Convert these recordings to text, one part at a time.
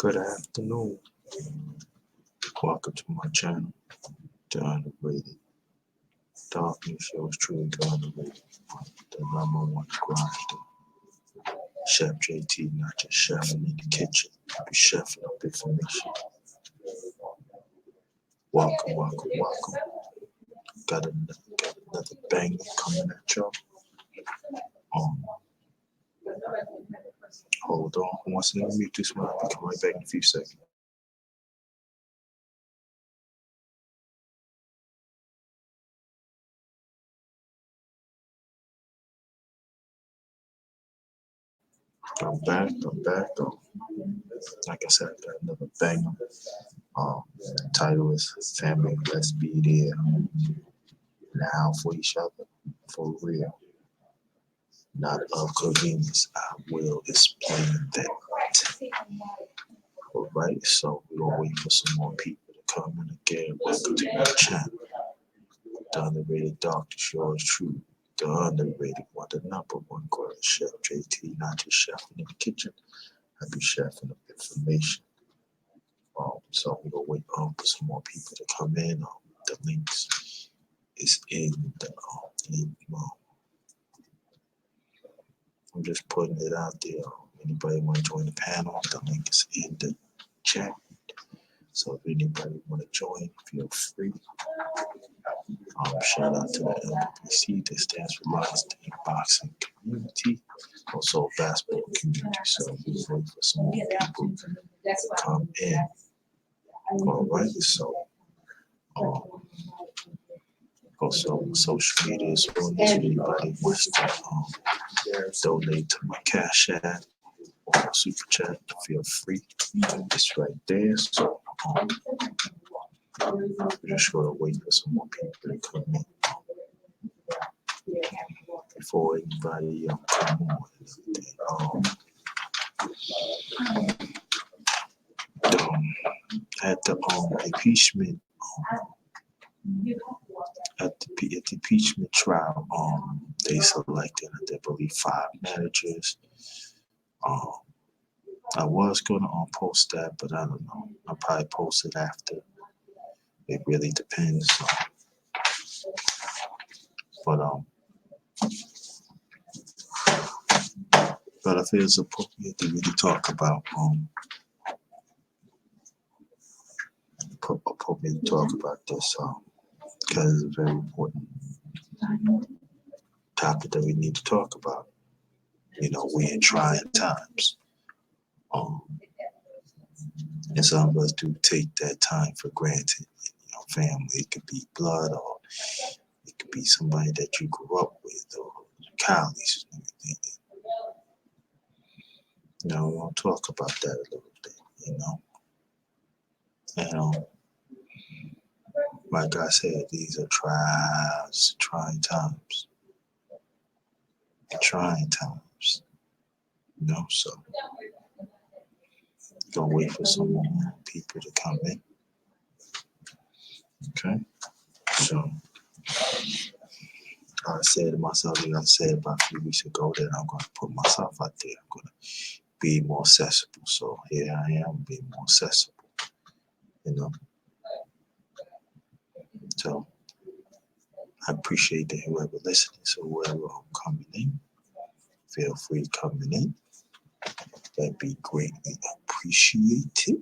Good afternoon. Welcome to my channel, The Underrated. Darkness shows truly the underrated. The number one grinder. Chef JT, not just chefing in the kitchen. I be chefing up information. Welcome. Got another banger coming at y'all. Hold on. One second, mute this one. I'll be coming right back in a few seconds. I'm back. Like I said, I got another banger. The title is Family, Let's Be There Now for Each Other, for real. Not of convenience. I will explain that. Alright, so we're gonna wait for some more people to come in again. Welcome to my channel. The Underrated Doctor Yours True. The underrated one, the number one girl, Chef JT, not just chefing in the kitchen. I be chefing up information. So we're gonna wait for some more people to come in. The links is in the I'm just putting it out there. Anybody want to join the panel? The link is in the chat. So if anybody want to join, feel free. Shout out to the LWC that stands for Lions in Boxing Community, also basketball community. So we wait for some more people to come in. All right, so also social media is on. If anybody wants to donate to my Cash App or Super Chat, feel free. It's right there. So we're just gonna wait for some more people to come in before anybody come on and everything. At the impeachment at the impeachment trial, they selected, I believe, 5 managers. I was gonna post that, but I don't know. I'll probably post it after. It really depends. But I feel it's appropriate to really talk about this because it's a very important topic that we need to talk about. You know, we're in trying times. And some of us do take that time for granted. You know, family, it could be blood, or it could be somebody that you grew up with, or colleagues and everything. You know, we'll talk about that a little bit, you know. And like I said, these are trying times. Trying times. You know, so gonna wait for some more people to come in. Okay. So I said to myself, like I said about a few weeks ago, that I'm gonna put myself out there. I'm gonna be more accessible. So here I am being more accessible. You know. So I appreciate that whoever listening. So whoever coming in, feel free to come in. That'd be greatly appreciated.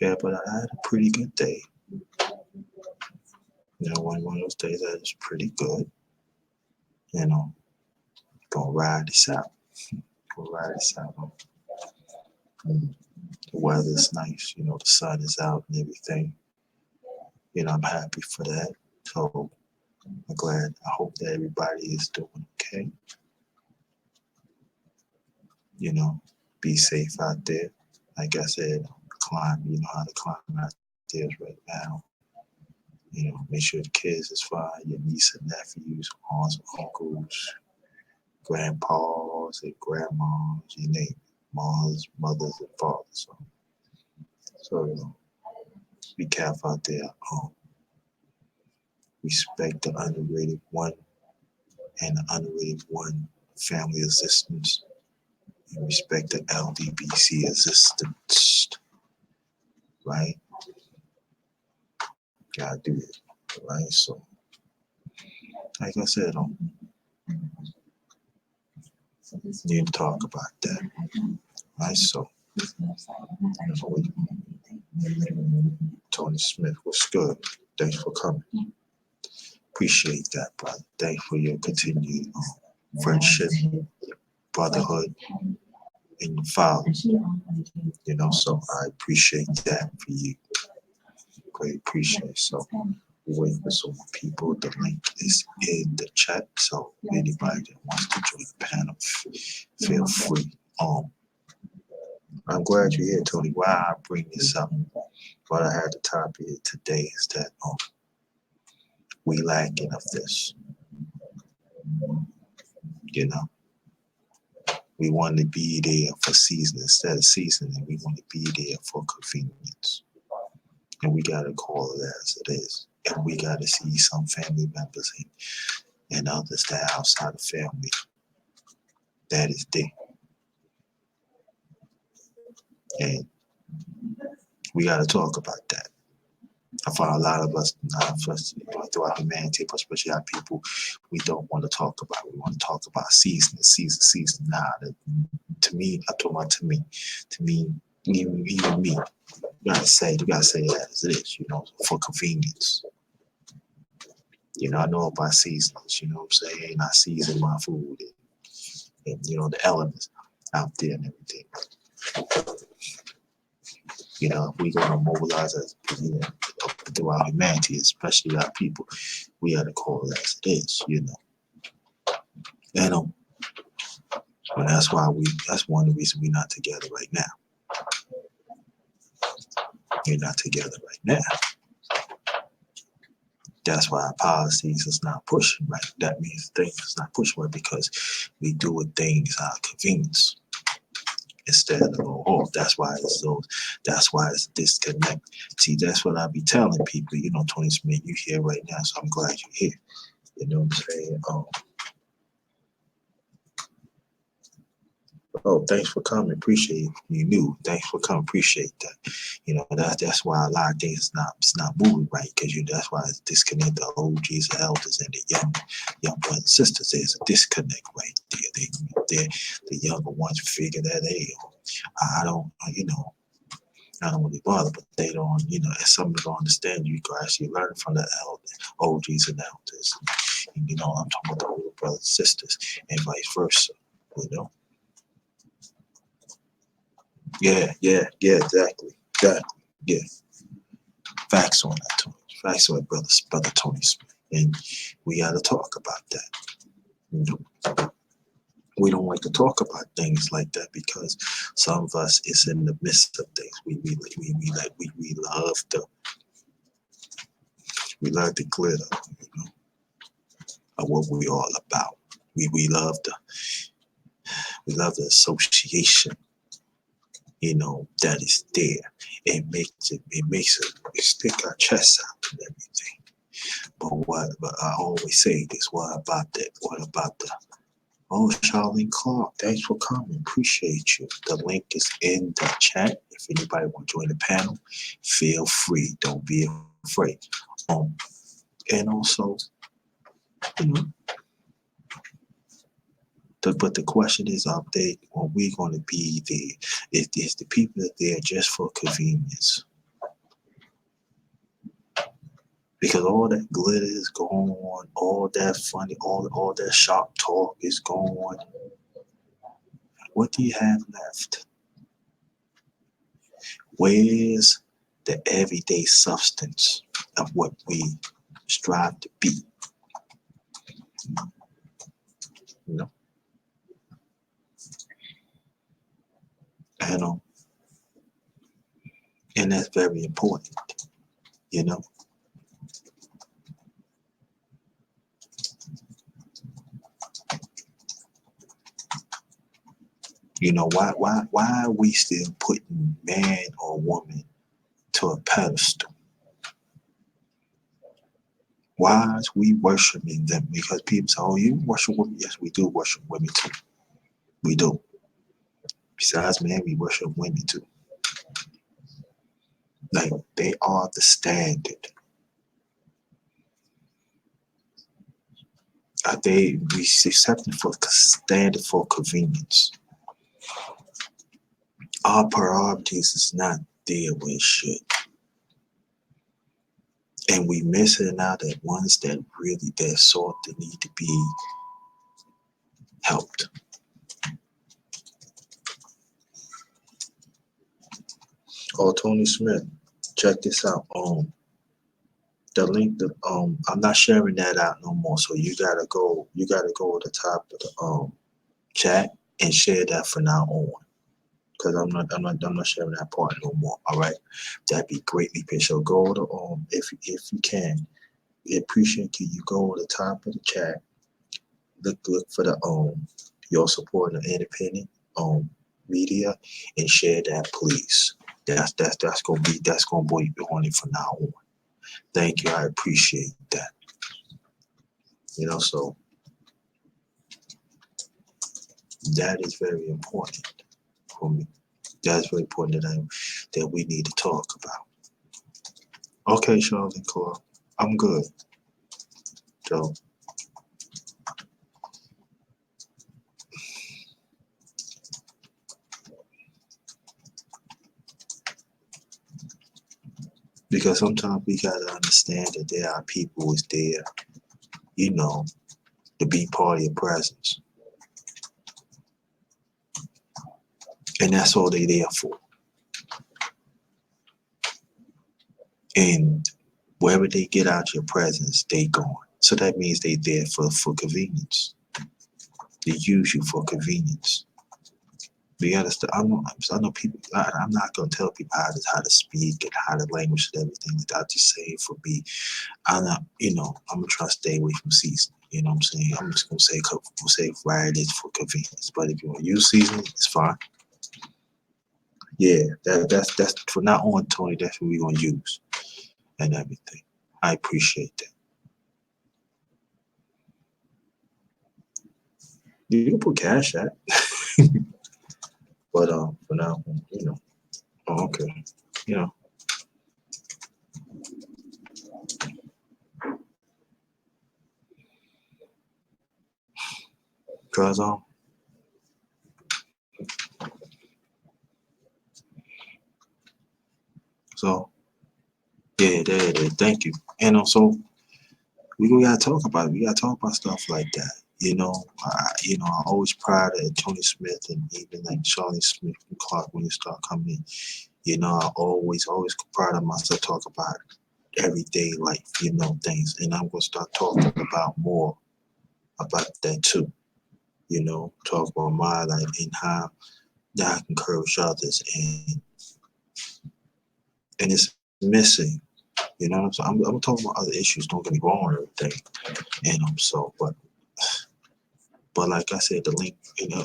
Yeah, but I had a pretty good day. You know, one of those days that was pretty good. You know, gonna ride this out. The weather's nice. You know, the sun is out and everything. You know, I'm happy for that. So I'm glad. I hope that everybody is doing okay. You know, be safe out there. Like I said, climb. You know how to climb out there right now. You know, make sure the kids is fine. Your niece and nephews, aunts and uncles, grandpas and grandmas, you name it. Moms, mothers, and fathers. So you know, be careful out there. Respect the underrated one, and the underrated one family assistance, and respect the LDBC assistance, right? Gotta do it, right? So, like I said, need to talk about that, right? So, Tony Smith, what's good? Thanks for coming. Appreciate that, brother. Thanks for your continued friendship, brotherhood, and your father. You know, so I appreciate that for you. Great appreciate it. So we're waiting for some more people. The link is in the chat. So anybody that wants to join the panel, feel free. I'm glad you're here, Tony. Why I bring this up, what I had the topic today is that we lacking of this. You know, we want to be there for season instead of seasoning. We want to be there for convenience, and we got to call it as it is. And we got to see some family members and others that are outside of family that is there, and we got to talk about that. I find a lot of us throughout humanity, especially our people, we don't want to talk about it. We want to talk about season. Nah, to me, I'm talking about to me, even me. You gotta say it as it is, you know, for convenience. You know, I know about seasons, you know what I'm saying? I season my food and you know, the elements out there and everything. You know, if we're going to mobilize as, you know, throughout humanity, especially our people, we have to call it as it is, you know. And that's one of the reasons we're not together right now. We're not together right now. That's why our policies is not pushing right. That means things is not pushing right because we do things out of convenience instead of that's why it's disconnect. See, that's what I be telling people, you know, Tony Smith, you here right now, so I'm glad you're here. You know what I'm saying? Thanks for coming. Appreciate you knew. Thanks for coming. Appreciate that. You know, that's why a lot of things it's not moving right, because that's why it's disconnect the OGs, the elders, and the young brothers and sisters. There's a disconnect right there. They the younger ones figure that I don't want to be bothered, but they don't, you know, as some don't understand, you can actually learn from the OGs and elders. And, you know, I'm talking about the older brothers and sisters and vice versa, you know. Yeah, exactly. Yeah. Facts on that, Tony. Facts on it, brother Tony Smith. And we got to talk about that. You know, we don't like to talk about things like that because some of us is in the midst of things. We love the glitter, you know, of what we all about. We love the association, you know, that is there. It makes it stick our chest out and everything. But I always say this, what about the Charlene Clark, thanks for coming. Appreciate you. The link is in the chat. If anybody want to join the panel, feel free. Don't be afraid. And also, you know, but the question is, are we going to be there? Is the people there just for convenience? Because all that glitter is going on, all that funny, all that sharp talk is going on. What do you have left? Where's the everyday substance of what we strive to be? You know? And that's very important, you know? You know, why are we still putting man or woman to a pedestal? Why is we worshiping them? Because people say, oh, you worship women. Yes, we do worship women too. We do. Besides men, we worship women too. Like, they are the standard. We accepted for standard for convenience. Our priorities is not there where it should. And we missing out at ones that really that sort that need to be helped. Oh, Tony Smith, check this out. The link that I'm not sharing that out no more. So you gotta go to the top of the chat and share that from now on. Because I'm not sharing that part no more. All right, that'd be greatly appreciated. So go to if you can, we appreciate you. You go to the top of the chat, look for the your support of independent media and share that, please. That's gonna be on it from now on. Thank you. I appreciate that. So that is very important for me. That's very important that we need to talk about. Okay, Charlotte Cole, I'm good. So because sometimes we gotta understand that there are people who's there, to be part of your presence. And that's all they there for. And wherever they get out your presence, they gone. So that means they there for convenience. They use you for convenience. You understand? I know people. I'm not gonna tell people how to speak and how to language and everything. I just say for me, I'm not. I'm gonna try to stay away from seasoning. You know what I'm saying? I'm just gonna say varieties for convenience. But if you want to use seasoning, it's fine. Yeah, that's for now on, Tony. That's what we're gonna use and everything. I appreciate that. You can put cash at, but for now, Oh, okay, you know, cause so yeah, there it is. Thank you. And also, we gotta talk about it. We gotta talk about stuff like that. I always proud of Tony Smith and even like Charlie Smith and Clark when you start coming in. I always proud of myself talk about everyday life, things. And I'm gonna start talking about more about that too. Talk about my life and how that I can encourage others and it's missing. You know what I'm saying? I'm talking about other issues, don't get me wrong and everything. And but like I said, the link,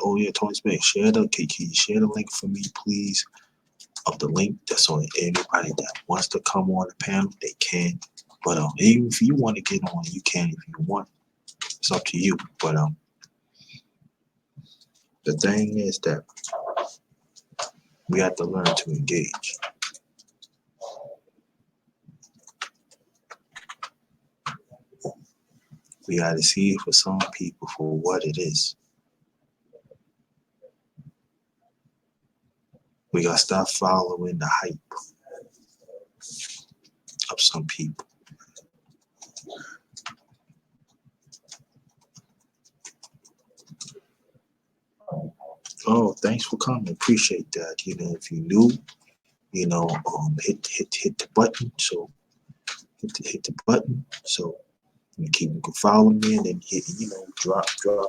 oh yeah, Tony Smith, can you share the link for me, please, of the link that's on anybody that wants to come on the panel, they can. But even if you want to get on, you can if you want. It's up to you. But the thing is that we have to learn to engage. We got to see it for some people for what it is. We got to stop following the hype of some people. Oh, thanks for coming. Appreciate that. If you new, hit the button. So hit the button. So you can follow me and then drop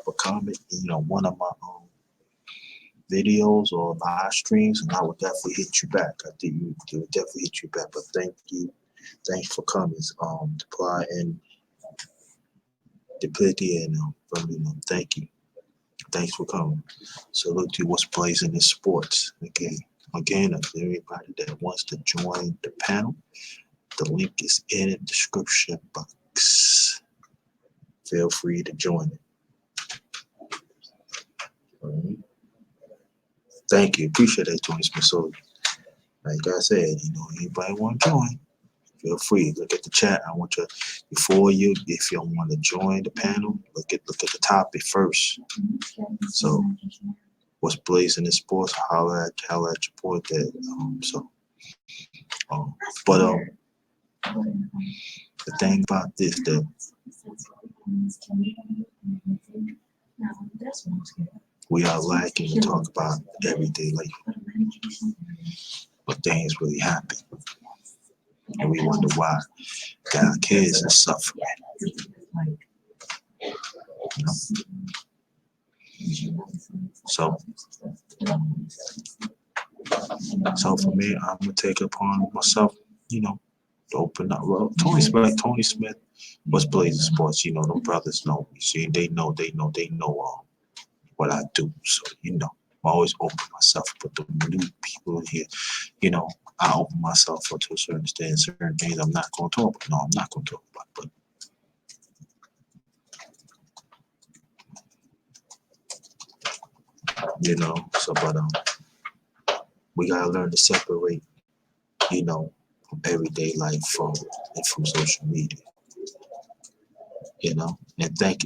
a comment. One of my videos or live streams, and I will definitely hit you back. I think you will definitely hit you back. But thank you, thanks for coming. Apply and Deplety and from thank you. Thanks for coming. So look to what's blazing in sports. Again, if anybody that wants to join the panel, the link is in the description box. links. Feel free to join it. All right. Thank you. Appreciate that, Tony Smith. So, like I said, anybody want to join, feel free. Look at the chat. I want you, if you want to join the panel, look at the topic first. So, what's blazing in sports? Holla at your boy that. But the thing about this, that we are lacking to talk about everyday life, but things really happen, and we wonder why. Our kids are suffering. You know? So for me, I'm gonna take it upon myself, to open up. Well, Tony Smith was Blazing Sports. The brothers know me. See, they know what I do. So I'm always open myself. But the new people in here, I open myself up to a certain extent. Certain things I'm not gonna talk about. No, I'm not gonna talk about. But we gotta learn to separate, from everyday life from social media. And I thank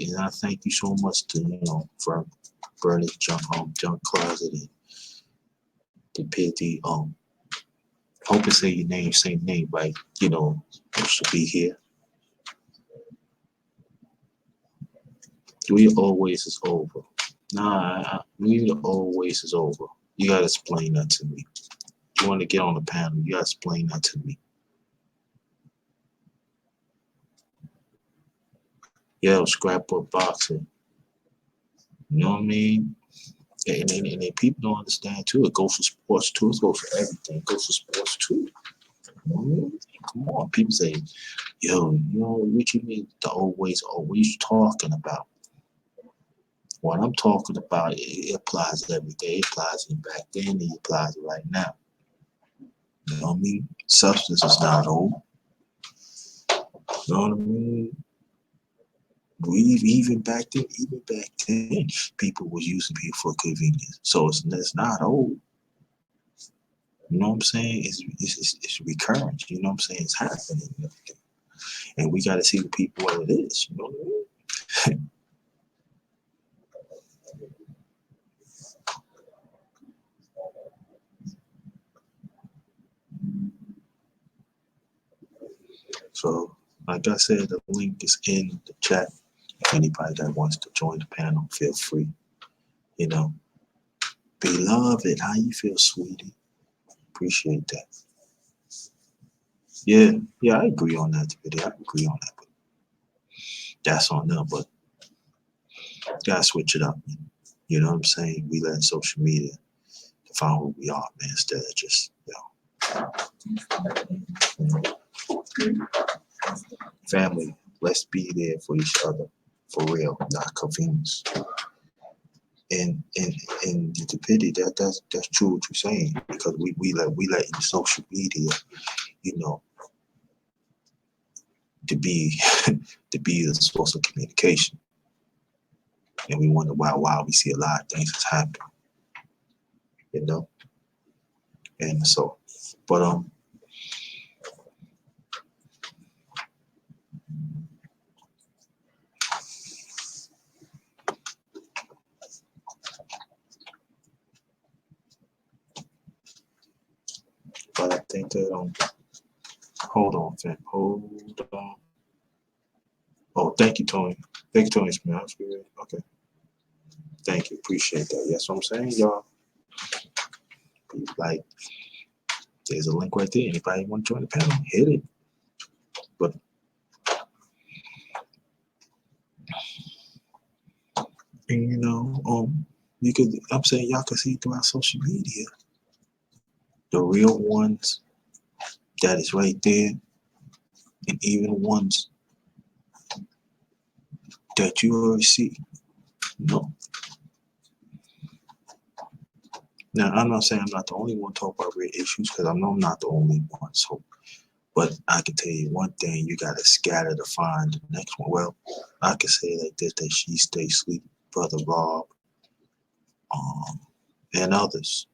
you so much to for Bernie's junk closet and the pity hope to say your same name, right? Should be here. We always is over. Nah, we always is over. You gotta explain that to me. You want to get on the panel, you gotta explain that to me. Yeah, scrapbook boxing. You know what I mean? And then people don't understand too. It goes for sports too. It goes for everything. It goes for sports too. You know what I mean? Come on, people say, yo, what you mean the always talking about? What I'm talking about, it applies every day. It applies back then, it applies right now. You know what I mean? Substance is not old. You know what I mean? Even back then, people was using people for convenience. So it's not old. You know what I'm saying? It's recurrent. You know what I'm saying? It's happening. And we got to see the people what it is. You know what I mean? So, like I said, the link is in the chat. If anybody that wants to join the panel, feel free. Beloved, how you feel, sweetie? Appreciate that. Yeah, I agree on that video. I agree on that. But that's on them. But gotta switch it up. You know what I'm saying? We let social media define who we are, man, instead of just, family. Let's be there for each other, for real, not convenience. And the pity that's true what you're saying, because we let social media, to be the source of communication, and we wonder why we see a lot of things that's happening, and so, but I think that hold on, fam, hold on. Oh, thank you, Tony. Thank you, Tony Smith. Okay. Thank you. Appreciate that. That's what I'm saying, y'all. Like, there's a link right there. Anybody want to join the panel? Hit it. But you could. I'm saying y'all can see throughout social media the real ones that is right there, and even ones that you already see. No. Now, I'm not saying I'm not the only one talking about real issues, because I know I'm not the only one. So But I can tell you one thing: you gotta scatter to find the next one. Well, I can say like this: that She Stay Sleep, Brother Rob, um, and others.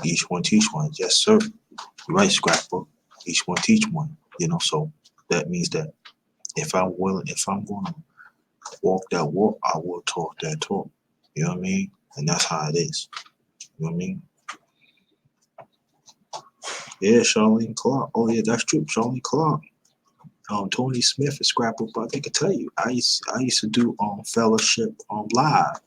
Each one teach one. Yes, sir. You're right, scrapbook. Each one teach one. So that means that if I'm going to walk that walk, I will talk that talk. You know what I mean? And that's how it is. You know what I mean? Yeah, Charlene Clark. Oh yeah, that's true. Charlene Clark. Tony Smith and Scrapbook, but they could tell you. I used to do fellowship live.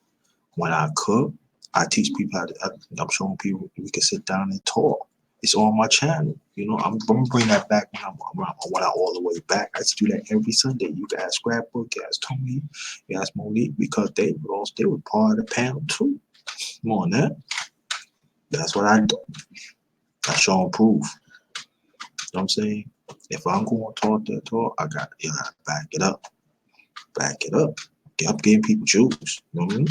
When I cook, I teach people how to. I'm showing people we can sit down and talk. It's on my channel. I'm gonna bring that back when I'm all the way back. I used to do that every Sunday. You can ask Scrapbook, you ask Tony, you ask Monique, because they were part of the panel too. Come on, that. That's what I do. I show them proof. You know what I'm saying? If I'm going to talk that talk, you gotta back it up. Back it up. I'm getting people juice. You know what I mean?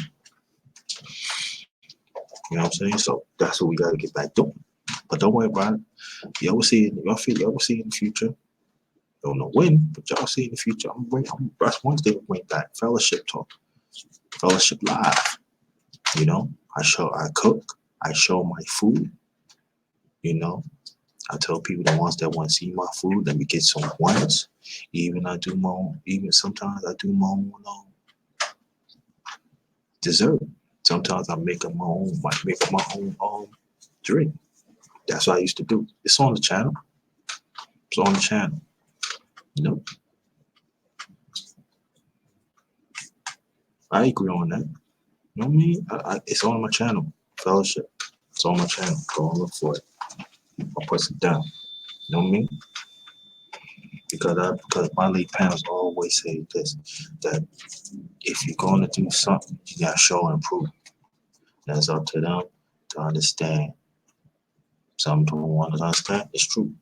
You know what I'm saying? So that's what we gotta get back doing. But don't worry about it. Y'all will see it. Y'all will see it in the future. Don't know when, but y'all see it in the future. That's one thing we bring back. Fellowship talk. Fellowship live. I cook. I show my food. I tell people the ones that want to see my food, let me get some ones. Even sometimes I do my own dessert. Sometimes I make up my own drink. That's what I used to do. It's on the channel. It's on the channel. I agree on that. You know what I mean? It's on my channel. Fellowship. It's on my channel. Go and look for it. I'll put it down. You know what I mean? Because my late panels always say this, that if you're going to do something, you got to show and prove. That's up to them to understand. Some don't want to understand. It's true.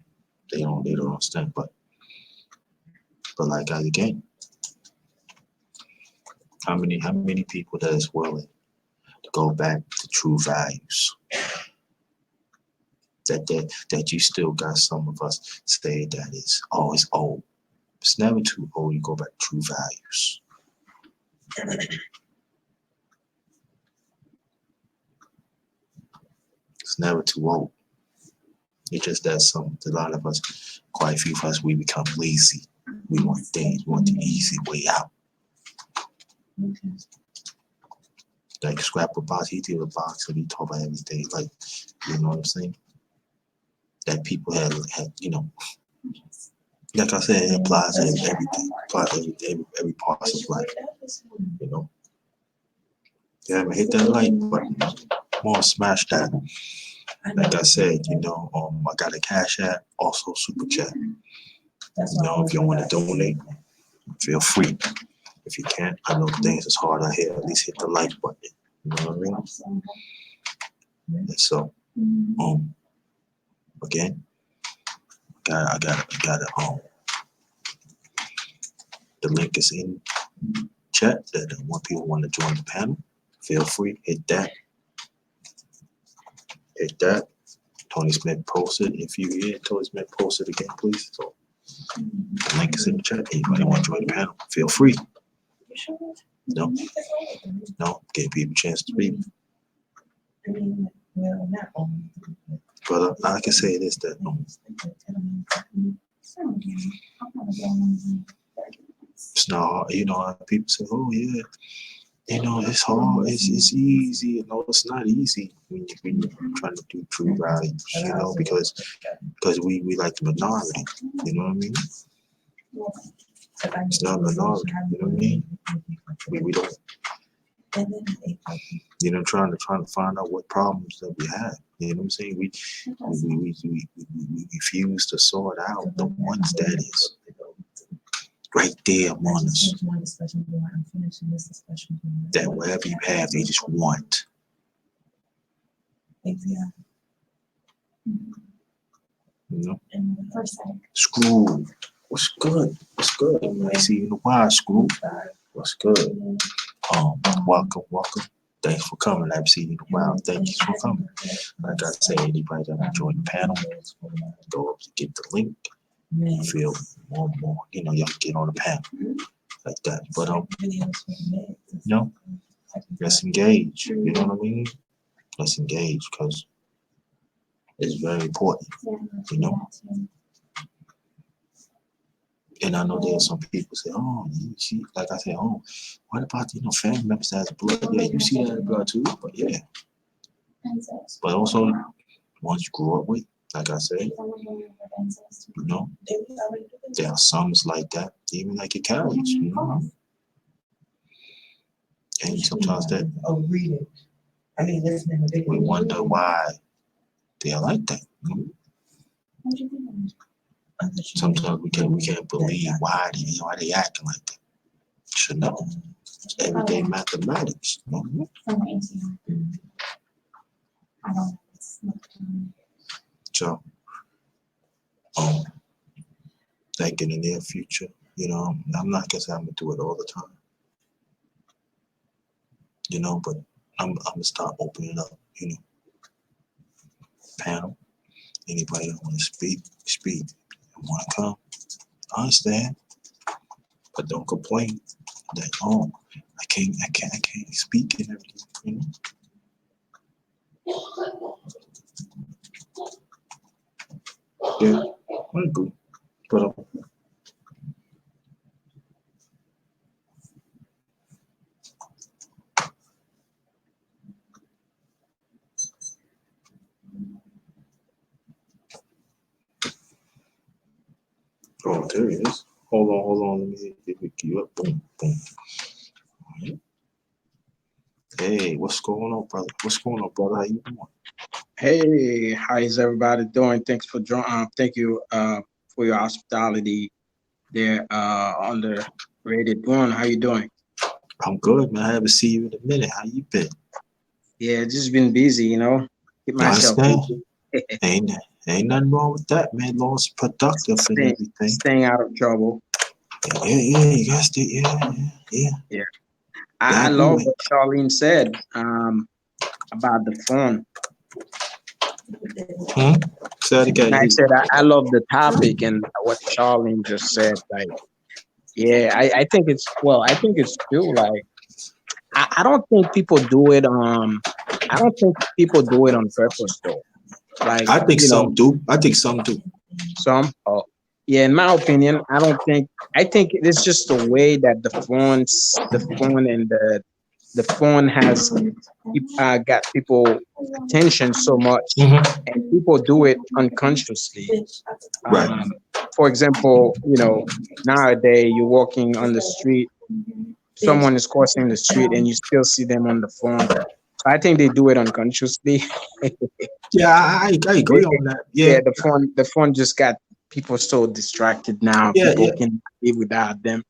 They don't understand. But like again, how many people that is willing to go back to true values? That you still got some of us say that is always old. It's never too old. You go back to true values. It's never too old. It's just that a lot of us, quite a few of us, we become lazy. We want things, we want the easy way out. Like Scrapbook box, he did a box and he talked about everything. Like, you know what I'm saying? That people had like I said, it applies to everything. Applies to every part of life. Yeah, hit that like button. More smash that. Like I said, I got a Cash App, also Super Chat. If you want to donate, feel free. If you can't, I know things is hard out here. At least hit the like button. You know what I mean? And so, again, I got the link is in chat. That when people want to join the panel, feel free. Hit that. Hit that. Tony Smith posted. If you hear Tony Smith posted again, please. So the link is in the chat. Anybody want to join the panel, feel free. No, give people a chance to speak. But I can say this, that it's not hard. People say, oh yeah, it's hard, it's easy. No, it's not easy when you're trying to do true values, because we like the minority, you know what I mean? It's not a minority, you know what I mean? We don't, trying to find out what problems that we have. You know what I'm saying? We refuse to sort out the ones that is right there among us. That whatever you have, they just want. Screw. What's good? What's good? I see you in a while, Screw. What's good? Welcome. Thanks for coming. I've seen you in a while. Thank you for coming. Like I say, anybody that enjoyed the panel, go up to get the link. Feel more and more, you know, y'all can get on the panel like that. But you know, let's engage. You know what I mean? Let's engage because it's very important. You know. And I know there's some people say, oh, you see, like I said, oh, what about, family members that has blood? Yeah, you see that blood too, but yeah. But also, ones you grew up with, like I said, there are some like that, even like your carriage, And sometimes that we wonder why they're like that. Sometimes we can't believe why they acting like that. Should know. It's everyday mathematics. So, think in the near future, I'm not gonna say I'm gonna do it all the time, but I'm gonna start opening up, panel. Anybody that want to speak, want to come, I understand, but don't complain that I can't speak and everything, Yeah, I agree, but oh, there he is. Hold on. Let me pick you up. Boom, boom. Right. Hey, what's going on, brother? How you doing? Hey, how is everybody doing? Thanks for joining. Thank you for your hospitality there on the Rated One. How you doing? I'm good, man. I haven't seen you in a minute. How you been? Yeah, just been busy, Keep myself busy. Ain't nothing wrong with that, man. Law's productive and everything. Staying out of trouble. Yeah, you guys did. Yeah. I love what Charlene said about the phone. Say that again. I said I love the topic and what Charlene just said. Like, yeah, I think it's true. Like, I don't think people do it. I don't think people do it on purpose though. Like, I think some do. Some, yeah, in my opinion, I think it's just the way that the phone has got people attention so much, and people do it unconsciously. Right. For example, nowadays you're walking on the street, someone is crossing the street, and you still see them on the phone. So I think they do it unconsciously. Yeah, I agree on that. Yeah, the phone just got people so distracted now. People can live without them.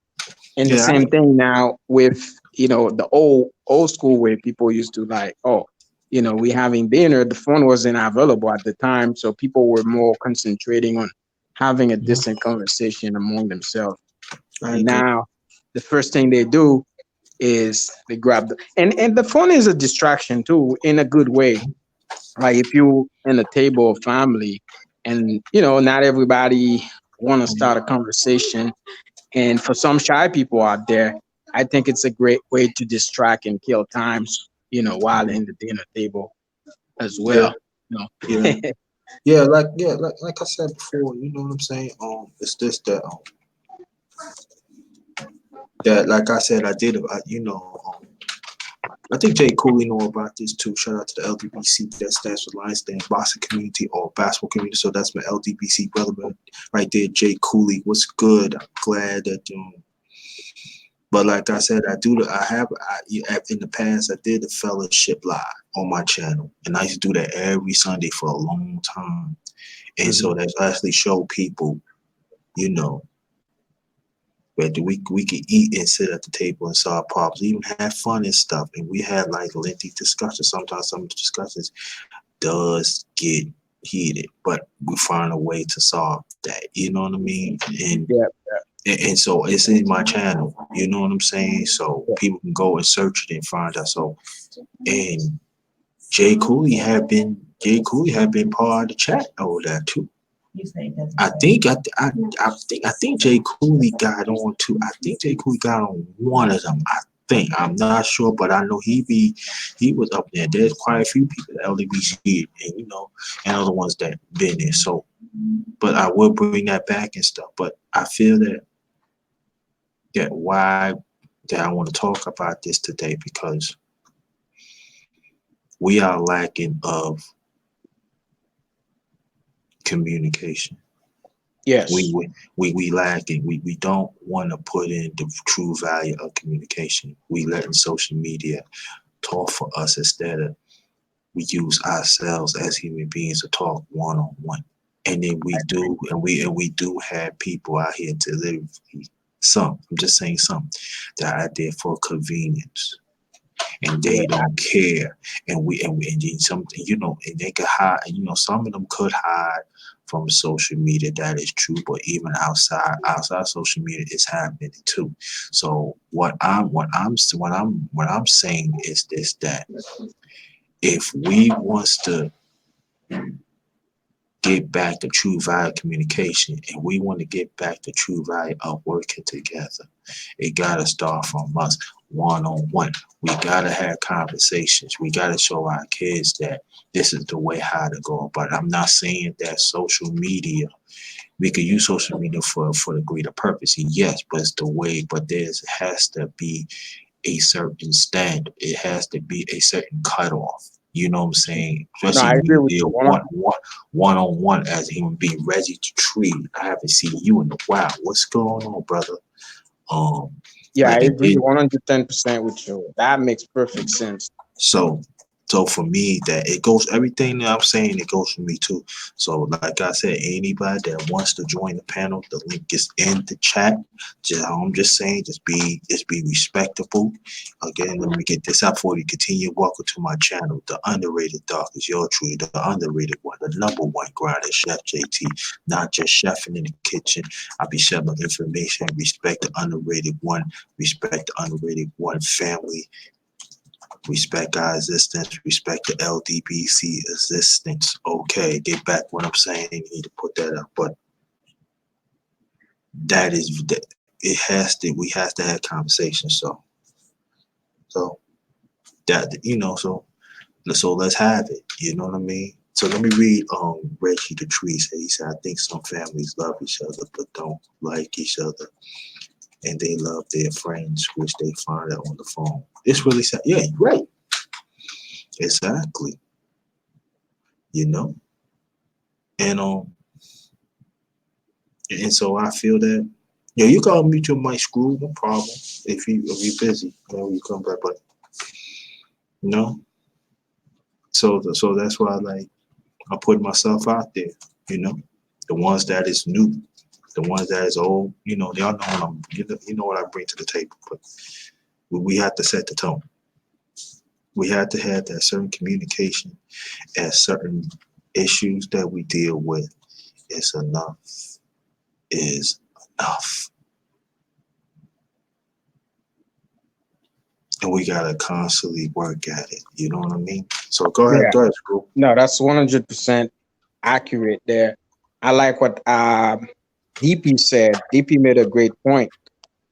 And the same thing now with the old school way people used to like, we having dinner. The phone wasn't available at the time, so people were more concentrating on having a decent conversation among themselves. And now the first thing they do is they grab and the phone is a distraction too, in a good way. Like if you in a table of family and not everybody want to start a conversation, and for some shy people out there, I think it's a great way to distract and kill times, while in the dinner table as well. Like I said before, you know what I'm saying? It's this that like I said, I did I think Jay Cooley know about this too. Shout out to the LDBC, that stands for Lions Den Boxing Community or Basketball Community. So that's my LDBC brother right there, Jay Cooley. What's good? I'm glad that But like I said, in the past I did the fellowship live on my channel, and I used to do that every Sunday for a long time. And so that's actually show people, where we could eat and sit at the table and solve problems, even have fun and stuff. And we had like lengthy discussions. Sometimes some of the discussions does get heated, but we find a way to solve that. You know what I mean? And and so it's in my channel. You know what I'm saying? So people can go and search it and find out. So and Jay Cooley had been part of the chat over there too. I think Jay Cooley got on too. I think Jay Cooley got on one of them. I think I'm not sure, but I know he was up there. There's quite a few people at LDBC and and other ones that been there. So, but I will bring that back and stuff. But I feel that why that I want to talk about this today because we are lacking of communication. Yes. We lacking. We don't want to put in the true value of communication. We letting social media talk for us instead of we use ourselves as human beings to talk one on one. And then we do have people out here to live some. I'm just saying some that are out there for convenience and they don't care. And then something, and they could hide, some of them could hide from social media. That is true, but even outside social media is happening too. So what I'm saying is this, that if we wants to get back the true value of communication and we want to get back the true value of working together, it got to start from us one on one. We got to have conversations. We got to show our kids that this is the way how to go. But I'm not saying that social media, we could use social media for the greater purpose. Yes, but it's the way, but there has to be a certain standard. It has to be a certain cutoff. You know what I'm saying? No, I Especially when agree you with deal you. one on one as a human being. Reggie the Tree, I haven't seen you in a while. What's going on, brother? Um, Yeah, I and agree then 110% with you. That makes perfect sense. so so for me, that it goes everything that I'm saying, it goes for me too. So like I said, anybody that wants to join the panel, the link is in the chat. I'm just saying, just be respectable. Again, let me get this out before we continue. Welcome to my channel, the underrated dog is your tree, the underrated one, the number one grinder, Chef JT. Not just chefing in the kitchen. I be sharing information. Respect the underrated one. Respect the underrated one family. Respect our existence, respect the LDBC existence. Okay, get back what I'm saying. You need to put that up, but that is that it has to. We have to have conversations. So that so let's have it. You know what I mean? So let me read Reggie the Tree said. He said, I think some families love each other but don't like each other, and they love their friends, which they find out on the phone. It's really sad. Yeah, you're right. Exactly. You know, and and so I feel that you can mute your mic, Screw, no problem. If you're busy, you come back. But you know, so that's why I put myself out there. You know, the ones that is new, the ones that is old. Y'all know what you know what I bring to the table. But we have to set the tone. We have to have that certain communication and certain issues that we deal with. Is enough. Is enough. And we gotta constantly work at it. You know what I mean? So Yeah. go ahead, Screw. No, that's 100% accurate there. I like what DP said. DP made a great point.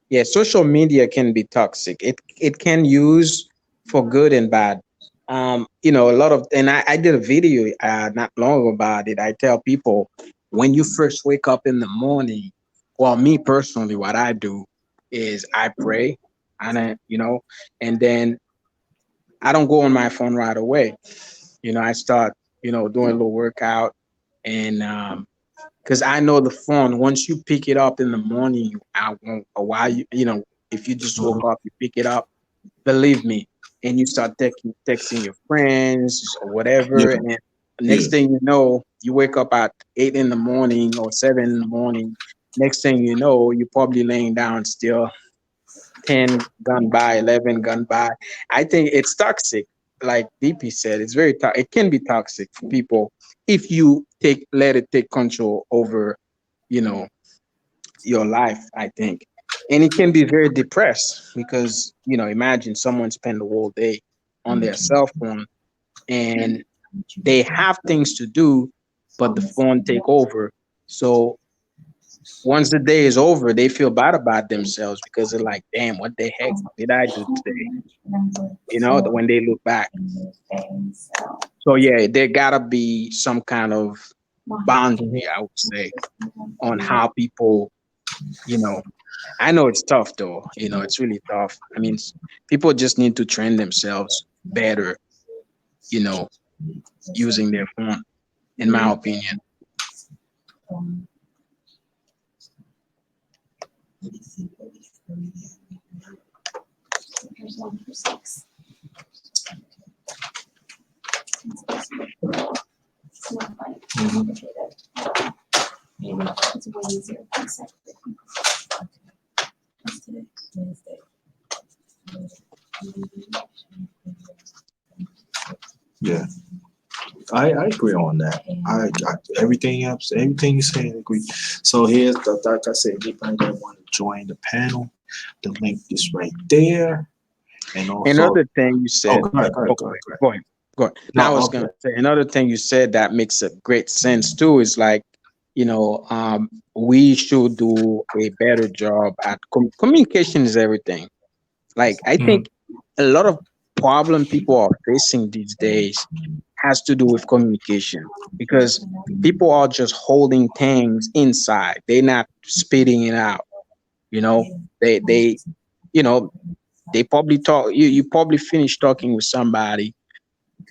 Yeah, social media can be toxic. It can use for good and bad. A lot of, and I did a video not long ago about it. I tell people when you first wake up in the morning, well, me personally, what I do is I pray, and and then I don't go on my phone right away. I start, doing a little workout, and because I know the phone, once you pick it up in the morning, I won't, or while if you just woke up, you pick it up, believe me, and you start texting your friends or Yeah, whatever, and yeah, next thing you know, you wake up at 8 in the morning or 7 in the morning. Next thing you know, you're probably laying down still. 10 gone by, 11 gone by. I think it's toxic. Like DP said, it's it can be toxic for people if you let it take control over, you know, your life, I think. And it can be very depressed because, imagine someone spend the whole day on their cell phone and they have things to do, but the phone take over. So once the day is over, they feel bad about themselves because they're like, damn, what the heck did I do today? When they look back. So yeah, there gotta be some kind of boundary, I would say, on how people, you know, I know it's tough though, it's really tough. I mean, people just need to train themselves better, you know, using their phone, in my opinion. Yeah, I agree on that. I everything you say, I agree. So here's like I said, anybody that want to join the panel, the link is right there. And also, Another thing you oh, said, go ahead, go ahead, oh, go ahead, go ahead. go ahead, go ahead. No, Now I was okay. gonna say another thing you said that makes a great sense too is like, we should do a better job at communication is everything. Like I Mhm. think a lot of problem people are facing these days has to do with communication because people are just holding things inside. They're not spitting it out. You know, they you know they probably talk. You probably finish talking with somebody,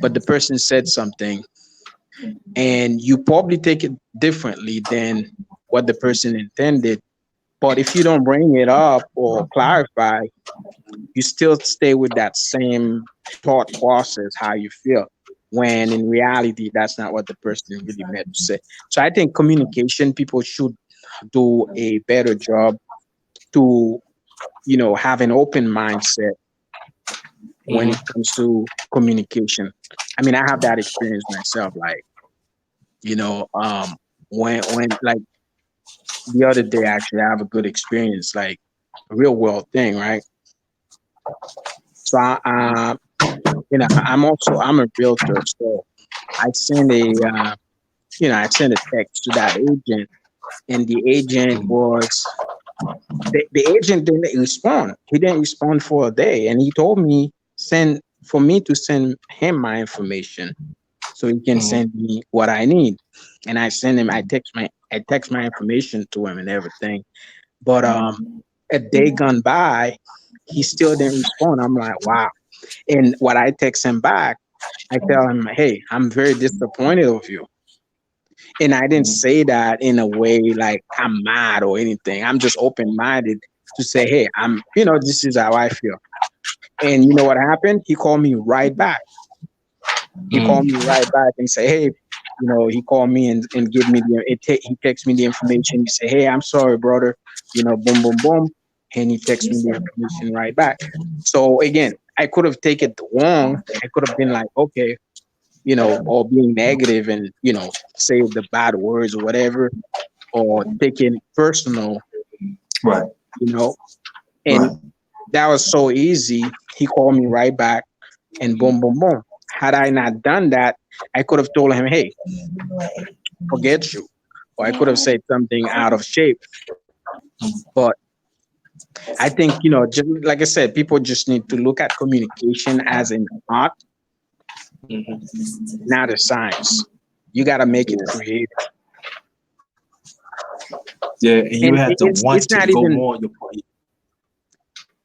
but the person said something, and you probably take it differently than what the person intended. But if you don't bring it up or clarify, you still stay with that same thought process how you feel when in reality that's not what the person really meant to say. So I think communication people should do a better job to have an open mindset when it Mhm. comes to communication. I mean, I have that experience myself, like when like the other day actually I have a good experience, like a real world thing, right? So I'm a realtor, so I sent a text to that agent, and the agent was the agent didn't respond. He didn't respond for a day, and he told me send for me to send him my information so he can Mhm. send me what I need. And I send him. I text my information to him and everything. But a day gone by, he still didn't respond. I'm like, wow. And what I text him back, I tell him, hey, I'm very disappointed of you. And I didn't say that in a way like I'm mad or anything. I'm just open minded to say, hey, this is how I feel. And you know what happened? He called me right back. He called me Mhm. right back and say, hey, he called me and give me he texted me the information. He said, hey, I'm sorry, brother. Boom, boom, boom. And he texted me the information right back. So again, I could have taken it wrong. I could have been like, okay, or being negative and, say the bad words or whatever, or taking it personal, Right, you know, and right. that was so easy. He called me right back and boom, boom, boom. Had I not done that, I could have told him, hey, forget you. Or I could have said something out of shape. But I think, just like I said, people just need to look at communication as an art, Mhm. not a science. You got to make it Yeah. creative. Yeah, and you And have to it's want to not go even, more on your point.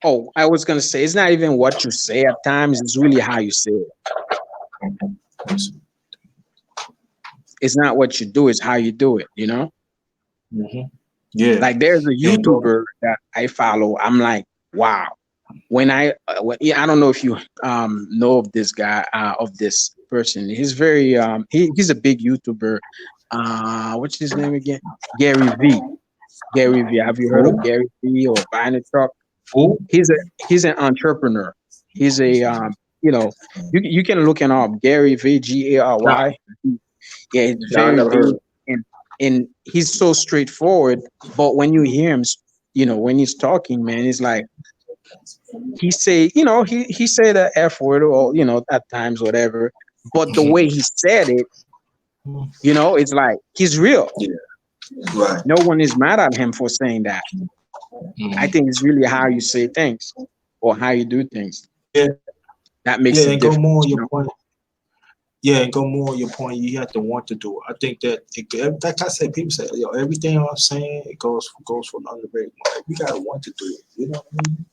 oh, I was going to say, it's not even what you say at times, it's really how you say it. It's not what you do, it's how you do it. Mhm. Yeah, Like there's a and go. YouTuber that I follow. I'm like, wow. Yeah, I don't know if you know of this guy, of this person. He's very he's a big YouTuber. What's his name again? Gary V. Gary V. Have you heard Who? of Gary V or buying a truck? Who? He's an entrepreneur. He's a you know you can look him up. Gary V. Nah, Gary. Yeah, he's nah, I very never big heard. and he's so straightforward. But when you hear him, when he's talking, man, it's like he say, he said the F word, or at times, whatever. But the way he said it, it's like he's real. Yeah. Right. No one is mad at him for saying that. I think it's really how you say things or how you do things. Yeah. That makes Yeah, it and go different. more on your point. Yeah, and go more on your point. You have to want to do it. I think that, like I said, people say, everything I'm saying, it goes for the underrated. Like, we gotta want to do it. You know what I mean?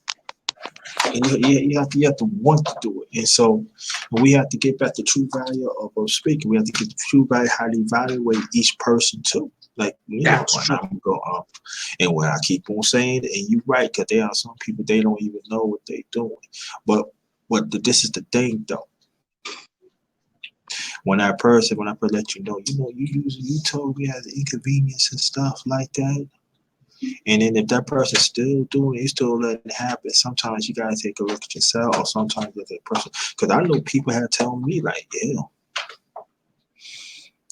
And you have to want to do it. And so we have to get back the true value of speaking. We have to get the true value, how to evaluate each person too. Like, That's when true. I go up, and when I keep on saying it, and you're right, because there are some people, they don't even know what they're doing. But this is the thing though. When I let you know, you told me as an inconvenience and stuff like that. And then if that person's still doing it, you still letting it happen, sometimes you gotta take a look at yourself, or sometimes at that person. Because I know people have told me like, yeah,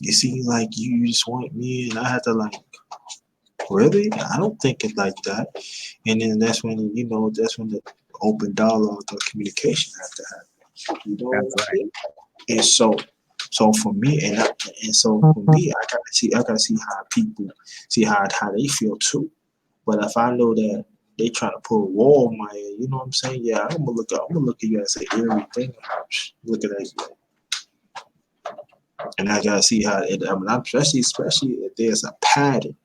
you seem like you just want me, and I had to like, really? I don't think it like that. And then that's when the open dialogue or communication has to happen. You know That's what I right. mean? And so for me, I gotta see how people see how they feel too. But if I know that they trying to put a wall on my head, you know what I'm saying? Yeah, I'm gonna look at you as an eerie thing. Look at that, and I gotta see how it. I mean, especially if there's a pattern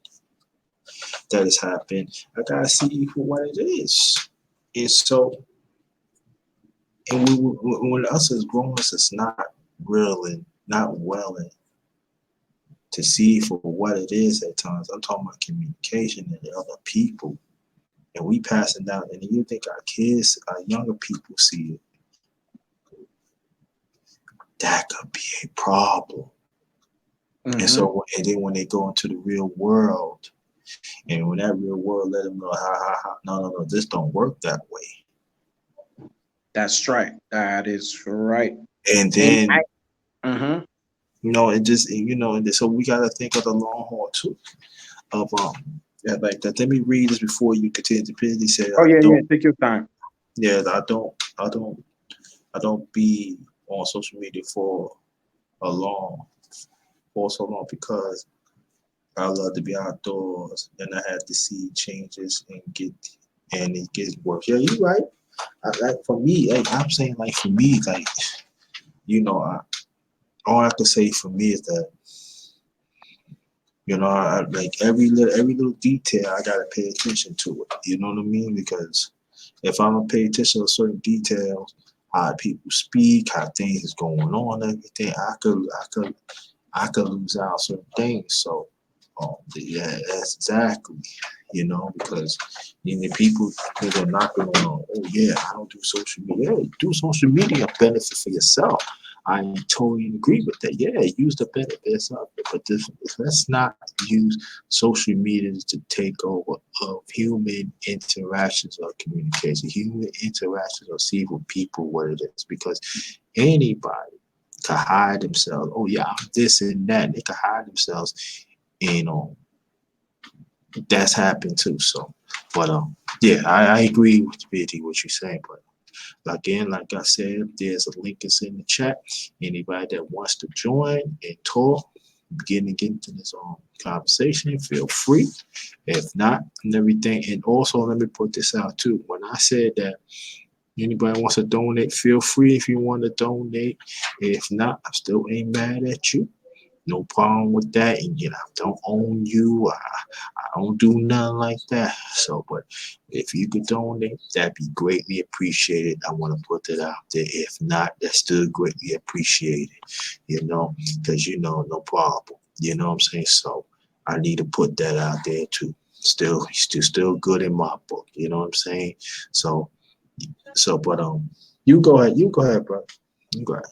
that has happened. I gotta see for what it is. And so, and when us as grown-ups, it's not real and not willing to see for what it is at times. I'm talking about communication and the other people. And we passing down, and you think our kids, our younger people see it. That could be a problem. Mm-hmm. And so, and then when they go into the real world, and when that real world let them know, no, this don't work that way. That's right. That is right. And then, Mm-hmm. and so we got to think of the long haul too. Of like that. Let me read this before you continue. He said, Oh yeah, take your time. Yeah, I don't be on social media for so long because I love to be outdoors and I had to see changes and it gets worse. Yeah, you're right. Like for me, I'm saying like for me, like all I have to say for me is that like every little detail I gotta pay attention to it. You know what I mean? Because if I don't pay attention to certain details, how people speak, how things is going on, everything, I could lose out certain things. So, yeah, that's exactly, because people are knocking on, oh yeah, I don't do social media. Yeah, do social media benefit for yourself. I totally agree with that. Yeah, use the benefits of it, but let's not use social media to take over of human interactions or communication, human interactions or see with people what it is, because anybody can hide themselves. Oh yeah, I'm this and that. They can hide themselves. That's happened too. So, but yeah, I agree with BD what you're saying. But again, like I said, there's a link is in the chat. Anybody that wants to join and talk, get into this conversation, feel free. If not, and everything. And also, let me put this out too. When I said that anybody wants to donate, feel free if you want to donate. If not, I still ain't mad at you. No problem with that. And I don't own you. I don't do nothing like that. So, but if you could donate, that'd be greatly appreciated. I want to put that out there. If not, that's still greatly appreciated. Because no problem. You know what I'm saying? So I need to put that out there too. Still good in my book. You know what I'm saying? So, but you go ahead, bro. You go ahead.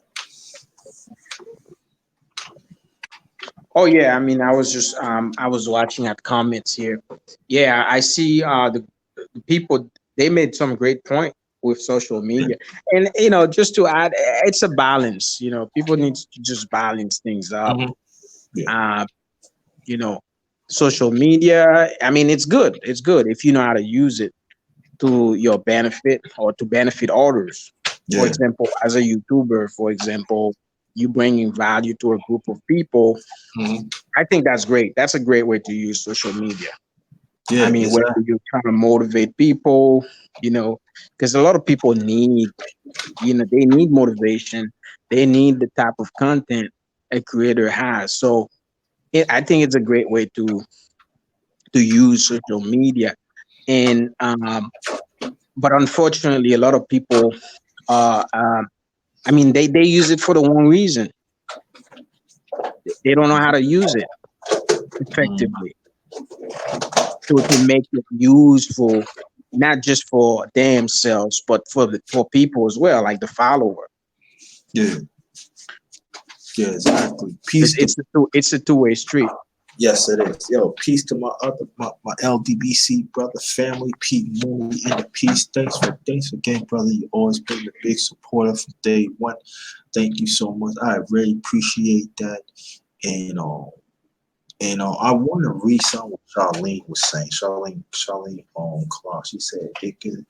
Oh yeah, I mean, I was watching at comments here. Yeah, I see the people, they made some great point with social media. And just to add, it's a balance. People need to just balance things up. Mm-hmm. Yeah. you know, social media. I mean, it's good. It's good if you know how to use it to your benefit or to benefit others. For Yeah. example, as a YouTuber, for example, you bringing value to a group of people. Hmm. I think that's great. That's a great way to use social media. Yeah, I mean, whether exactly. you're trying to motivate people, because a lot of people need, they need motivation. They need the type of content a creator has. So I think it's a great way to use social media. And but unfortunately, a lot of people, I mean, they use it for the wrong reason. They don't know how to use it Mm. effectively to make it useful, not just for themselves, but for people as well, like the follower. Yeah, yeah, exactly. It's Peace to it's it's a two-way street. yes, it is. Yo, peace to my LDBC brother, family, Pete Mooney in the peace. Thanks again, brother. You always been a big supporter from day one. Thank you so much. I really appreciate that. And I want to read something what Charlene was saying. Charlene Clark. She said it can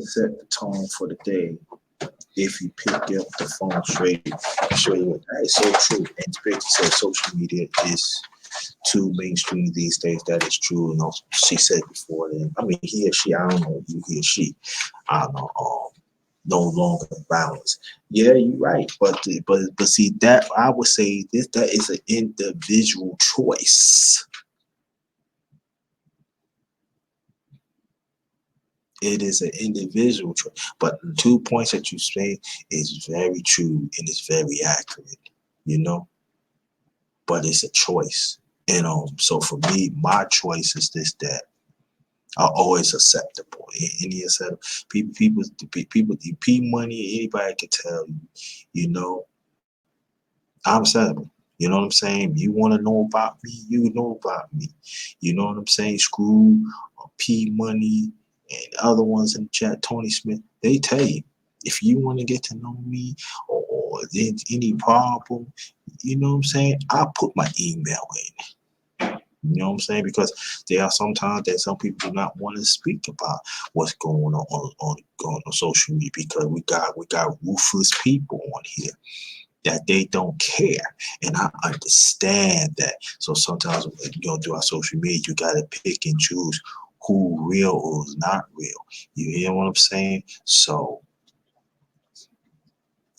set the tone for the day if you pick up the phone straight. Show you what that is so true. And Spirity said social media is too mainstream these days. That is true. She said before. Then I mean, he or she. I don't know. You he or she. I don't know. No longer balance. Yeah, you're right. But see that I would say that is an individual choice. It is an individual choice. But the 2 points that you say is very true and it's very accurate. You know, but it's a choice. So for me, my choice is this that are always acceptable. Any acceptable people, P money, anybody can tell you, you know, I'm acceptable. You know what I'm saying? You want to know about me, you know about me. You know what I'm saying? Screw P money and other ones in the chat, Tony Smith, they tell you if you want to get to know me or there's any problem, you know what I'm saying? I'll put my email in. You know what I'm saying? Because there are sometimes that some people do not want to speak about what's going on social media because we got ruthless people on here that they don't care, and I understand that. So sometimes do our social media, you gotta pick and choose who real or who's not real. You hear what I'm saying? So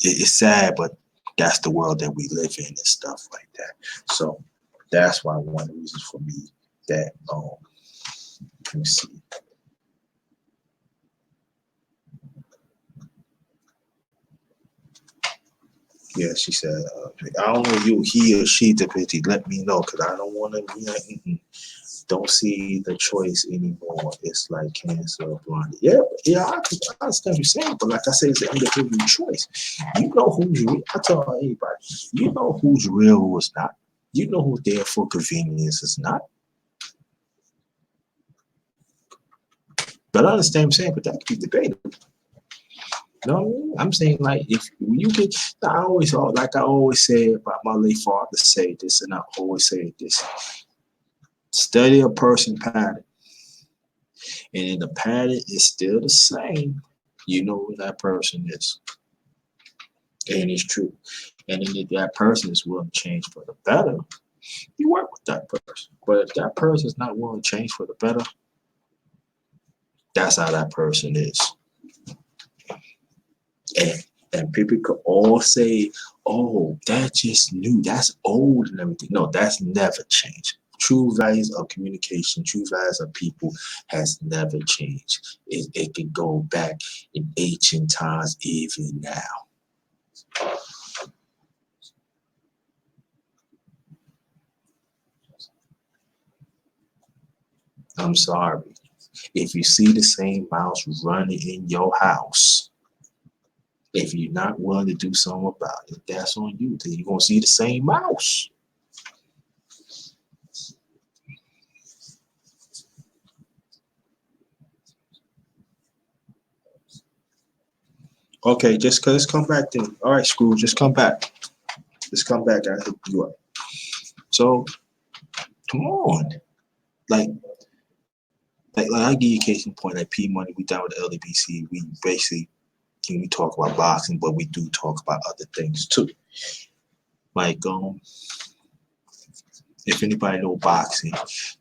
it's sad, but that's the world that we live in and stuff like that. So that's why one of the reasons for me that let me see. Yeah, she said, I don't know you, he or she, Deputy, let me know because I don't want to be like, don't see the choice anymore. It's like cancer or blinded. Yeah, yeah, I understand what you're saying, but like I said, it's an individual choice. You know who's real. I tell anybody, you know who's real, who's not. You know who's there for convenience, is not. But I understand what I'm saying, but that could be debatable. You know what I mean? I'm saying like if you get, I always say about my late father say this, and I always say this: study a person pattern, and if the pattern is still the same, you know who that person is, and it's true. And then if that person is willing to change for the better, you work with that person. But if that person is not willing to change for the better, that's how that person is. And and people could all say, "Oh, that's just new. That's old and everything." No, that's never changed. True values of communication, true values of people has never changed. It can go back in ancient times, even now. I'm sorry. If you see the same mouse running in your house, if you're not willing to do something about it, that's on you. Then you're gonna see the same mouse. Okay, just come back then. All right, Screw, just come back. Just come back. I hook you up. So come on, like I give you a case in point. Like P Money, we down with the LDBC. We basically we talk about boxing, but we do talk about other things too. Like if anybody know boxing,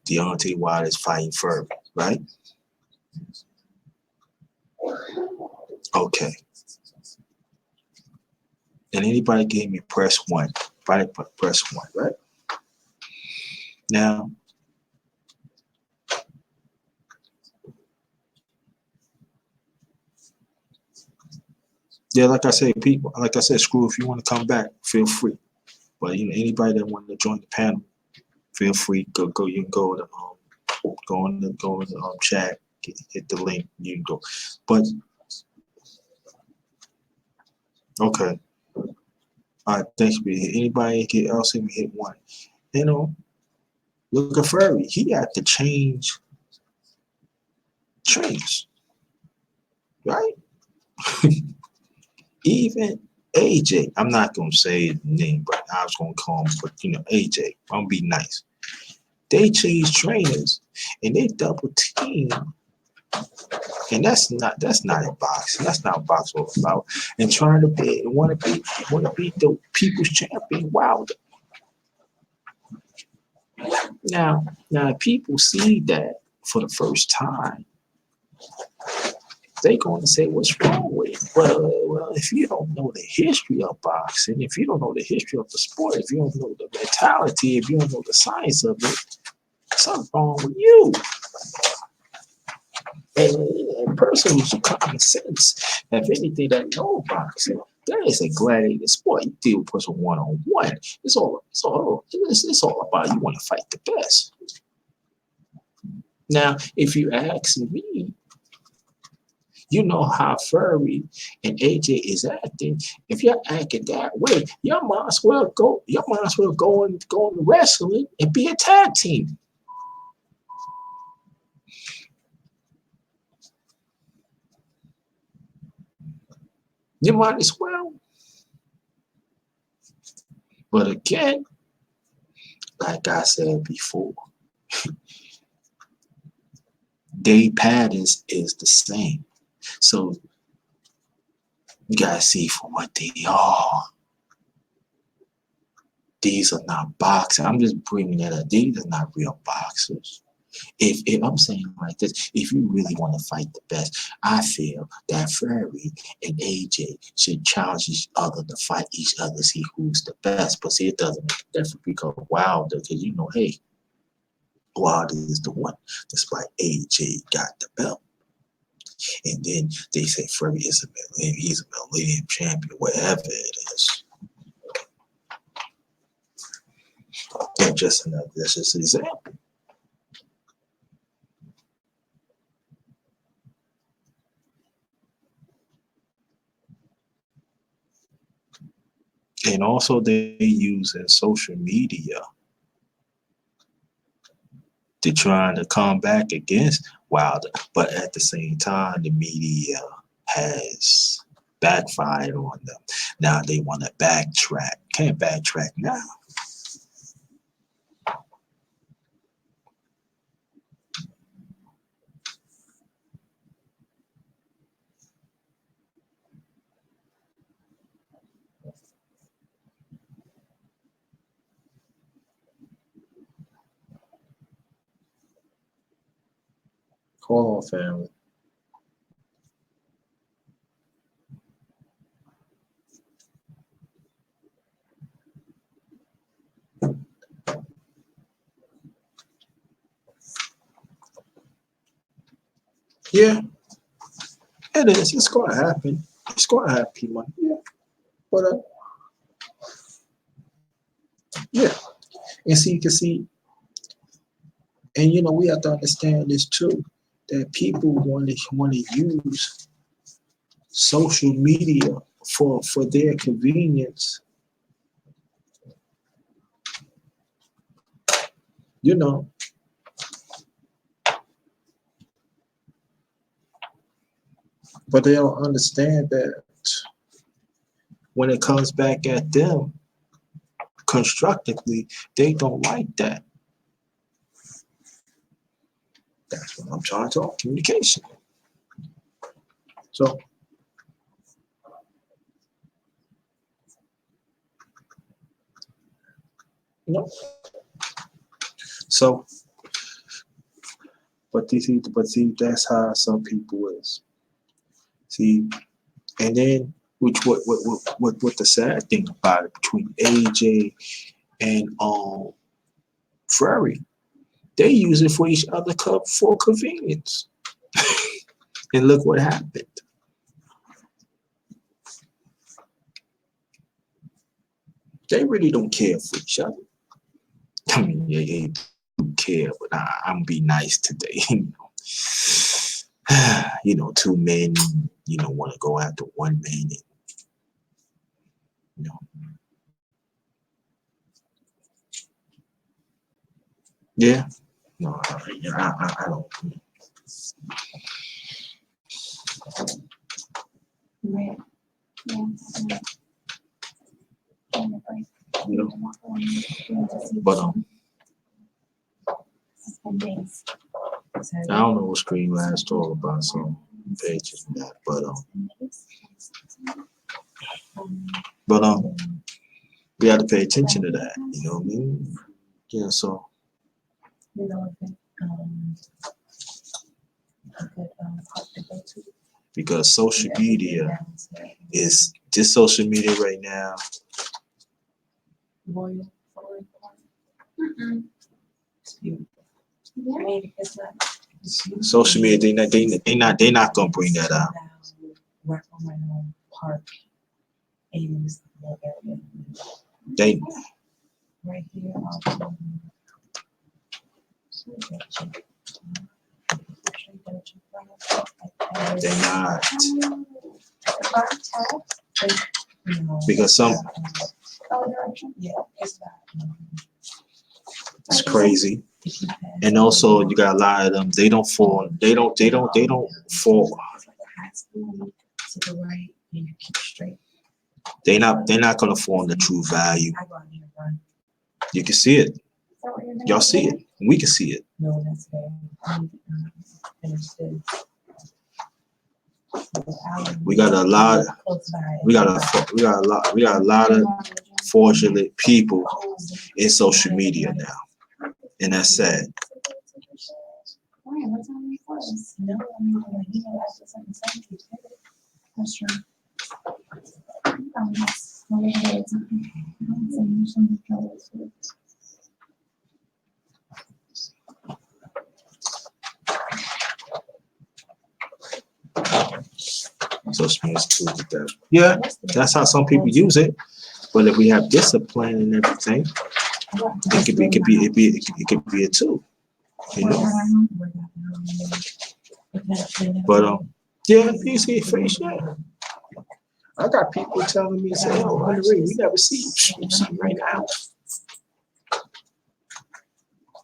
Deontay Wilder is fighting Fury, right? Okay. And anybody gave me press one, press one, right? Now, yeah, like I said, people, like I said, screw, if you want to come back, feel free. But anybody that wanted to join the panel, feel free. Go. You can go to go in the chat, hit the link. You can go. But okay, all right. Thanks, B. Anybody else hit me hit one? Look at Fury. He had to change trains, right? Even AJ, I'm not gonna say his name, but I was gonna call him, but AJ. I'm gonna be nice. They changed trainers and they double team, and that's not in boxing. That's not what boxing all about. And trying to want to beat the people's champion Wilder. Now, people see that for the first time, they're going to say, what's wrong with it? Well, if you don't know the history of boxing, if you don't know the history of the sport, if you don't know the mentality, if you don't know the science of it, something's wrong with you. And a person who's common sense, if anything that know boxing, that is a gladiator sport. You deal with a person one-on-one. It's all about you want to fight the best. Now, if you ask me, you know how Fury and AJ is acting. If you're acting that way, you might as well go and wrestling and be a tag team. You might as well. But again, like I said before, their patterns is the same. So you gotta see for what they are. These are not boxers. I'm just bringing that up. These are not real boxers. If I'm saying like this, if you really want to fight the best, I feel that Fury and AJ should challenge each other to fight each other, see who's the best. But see, it doesn't make a difference because Wilder, because hey, Wilder is the one. Despite AJ got the belt. And then they say Fury is he's a millennium champion, whatever it is. That's just an example. And also they use in social media to try to come back against Wilder. But at the same time, the media has backfired on them. Now they want to backtrack. Can't backtrack now. Hold on, family. Yeah, it is. It's going to happen. It's going to happen, money. Yeah, but yeah, and see, you can see, and we have to understand this too, that people want to use social media for their convenience. But they don't understand that when it comes back at them, constructively, they don't like that. That's what I'm trying to talk, communication. So so but see that's how some people is. See, and then which what the sad thing about it between AJ and Ferrari, they use it for each other for convenience. And look what happened. They really don't care for each other. I mean, they do care, but I'm gonna be nice today. You know, two men, you know, want to go after one man. And, you know, yeah, no, I don't. Right. Yeah. You know, but I don't know what Screen Last talk about some pages and that, but we have to pay attention to that. You know what I mean? Yeah. So. Because social media is just social media right now. Social media, they not gonna bring that out. They right here. They're not. Because some it's crazy. And also you got a lot of them, they don't fall. They're not gonna fall in the true value. You can see it. Y'all see it. We can see it. We got a lot of fortunate people in social media now. And that's sad. Social media is too with that. Yeah, that's how some people use it. But if we have discipline and everything, it could be a tool. You know. But yeah, PC face, yeah. I got people telling me, say, "Oh, Henry, we never see you right now."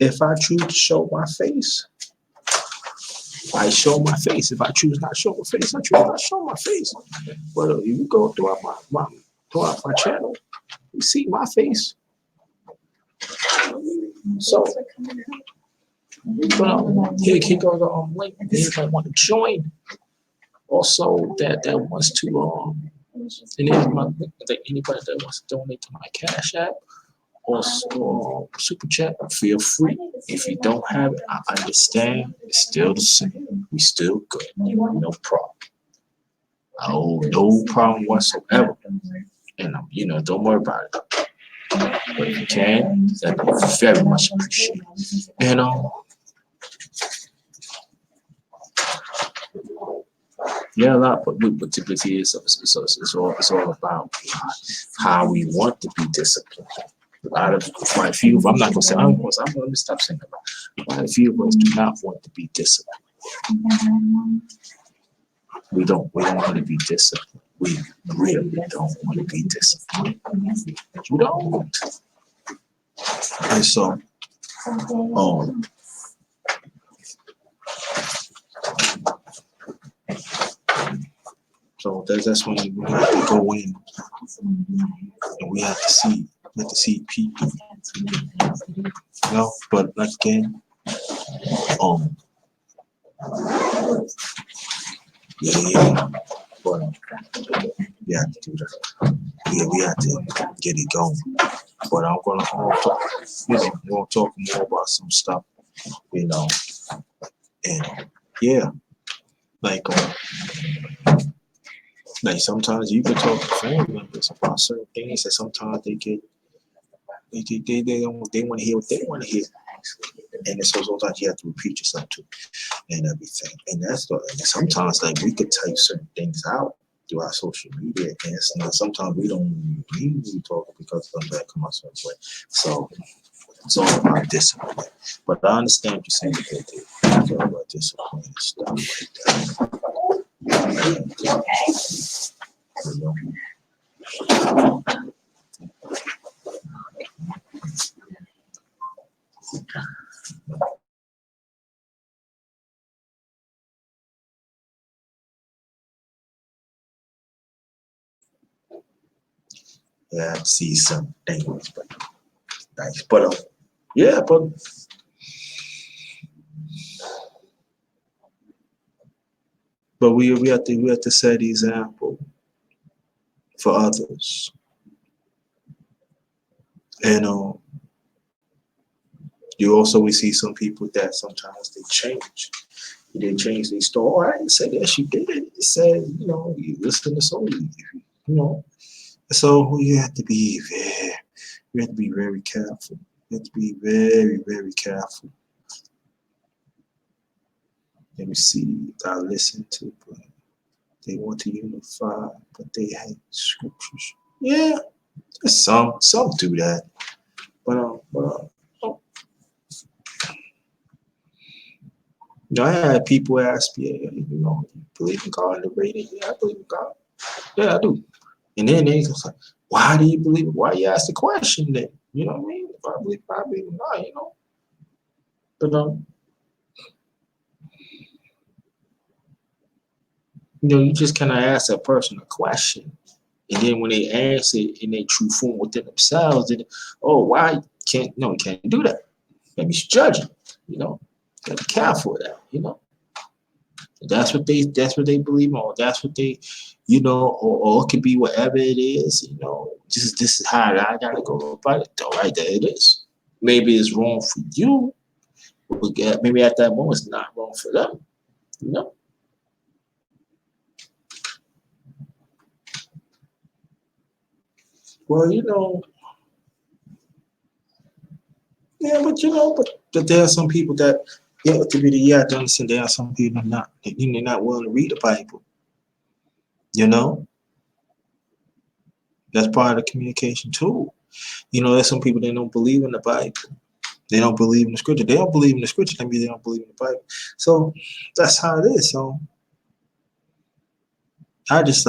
If I choose to show my face, I show my face. If I choose not to show my face, I choose not to show my face. But if you go throughout my channel, you see my face. So, here goes the link. Anybody want to join? Also, that wants to and anybody that wants to donate to my Cash App or Super Chat, feel free. If you don't have it, I understand. It's still the same. We still good. No problem. Oh, no problem whatsoever. And don't worry about it. But if you can, that'd be very much appreciated. And yeah, a lot, but typically it's all about how we want to be disciplined. A lot of quite a few. I'm not gonna say I'm gonna stop saying that. Quite a few of us do not want to be disciplined. We don't want to be disciplined. We really don't want to be disciplined. You don't. And so, so that's when we have to go in and we have to see Like to see people, but like again, um, yeah, but we have to do that. Yeah, we have to get it going. But I'm gonna talk, we're gonna talk more about some stuff, you know, and yeah, like like sometimes you can talk to family members about certain things that sometimes they want to hear what they want to hear. And so sometimes you have to repeat yourself too and everything. And and sometimes like we could type certain things out through our social media, and it's not, sometimes we don't really talk because of that come out certain way. So it's all about discipline. But I understand what you're saying that it's all about discipline and stuff like that. You know? Yeah, I see some things, but nice. But yeah, but we have to set the example for others. And you also we see some people that sometimes they change. They change their story. I didn't say that you did. It said, you listen to soul, you know. So you have to be very careful. You have to be very, very careful. Let me see if I listen to, but they want to unify, but they hate scriptures. Yeah, some do that, but I had people ask me, you believe in God and the rating? Yeah, I believe in God. Yeah, I do. And then they was like, why do you believe it? Why you ask the question then? You know what I mean? If I believe in God, But you just cannot ask that person a question. And then when they answer it in their true form within themselves, then why you can't do that. Maybe you should judge it, Gotta be careful with that. That's what they believe in, or that's what they, or it could be whatever it is. Just this is how I gotta go about it. All right, there it is. Maybe it's wrong for you, but maybe at that moment it's not wrong for them. Well, yeah, but there are some people that you have to understand there are some people they're not willing to read the Bible. You know, that's part of the communication too. There's some people that don't believe in the Bible. They don't believe in the scripture. They don't believe in the scripture. That means they don't believe in the Bible. So that's how it is. So I just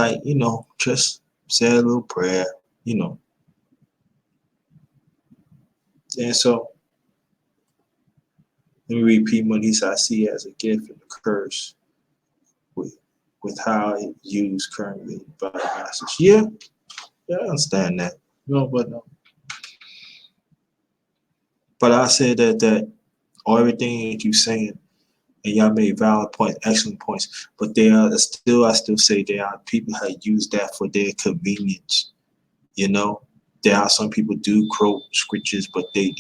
just say a little prayer, you know. And so let me repeat what he said. I see it as a gift and a curse with how it used currently by the masters. Yeah, I understand that. No. But I said that everything that you're saying, and y'all made valid points, excellent points. But I still say there are people who use that for their convenience. There are some people do quote scriptures, but they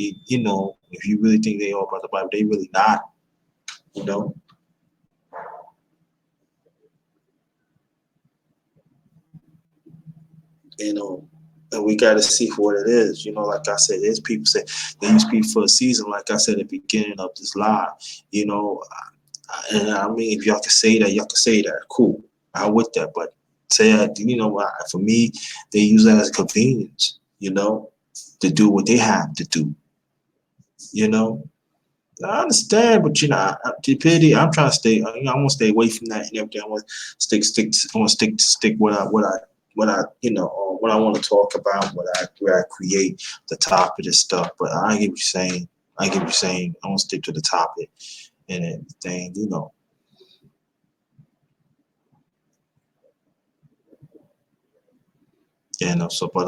if you really think they all about the Bible, they really not. You know. And we got to see for what it is. Like I said, there's people say they use people for a season. Like I said at the beginning of this live, and I mean, if y'all can say that, y'all can say that. Cool, I'm with that. But say that, for me, they use that as a convenience. To do what they have to do. I understand, but I'm trying to stay. I want to stay away from that and everything. I want to stick what I want to talk about, where I create the topic and stuff. But I get what you're saying. I want to stick to the topic and everything. So, but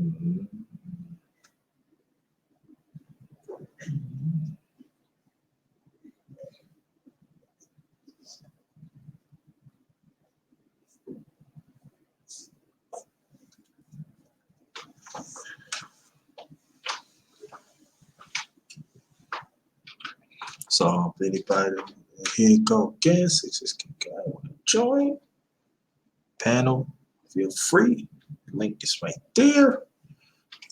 Mhm. So if anybody, here you go again, 66 want to join panel, feel free. Link is right there.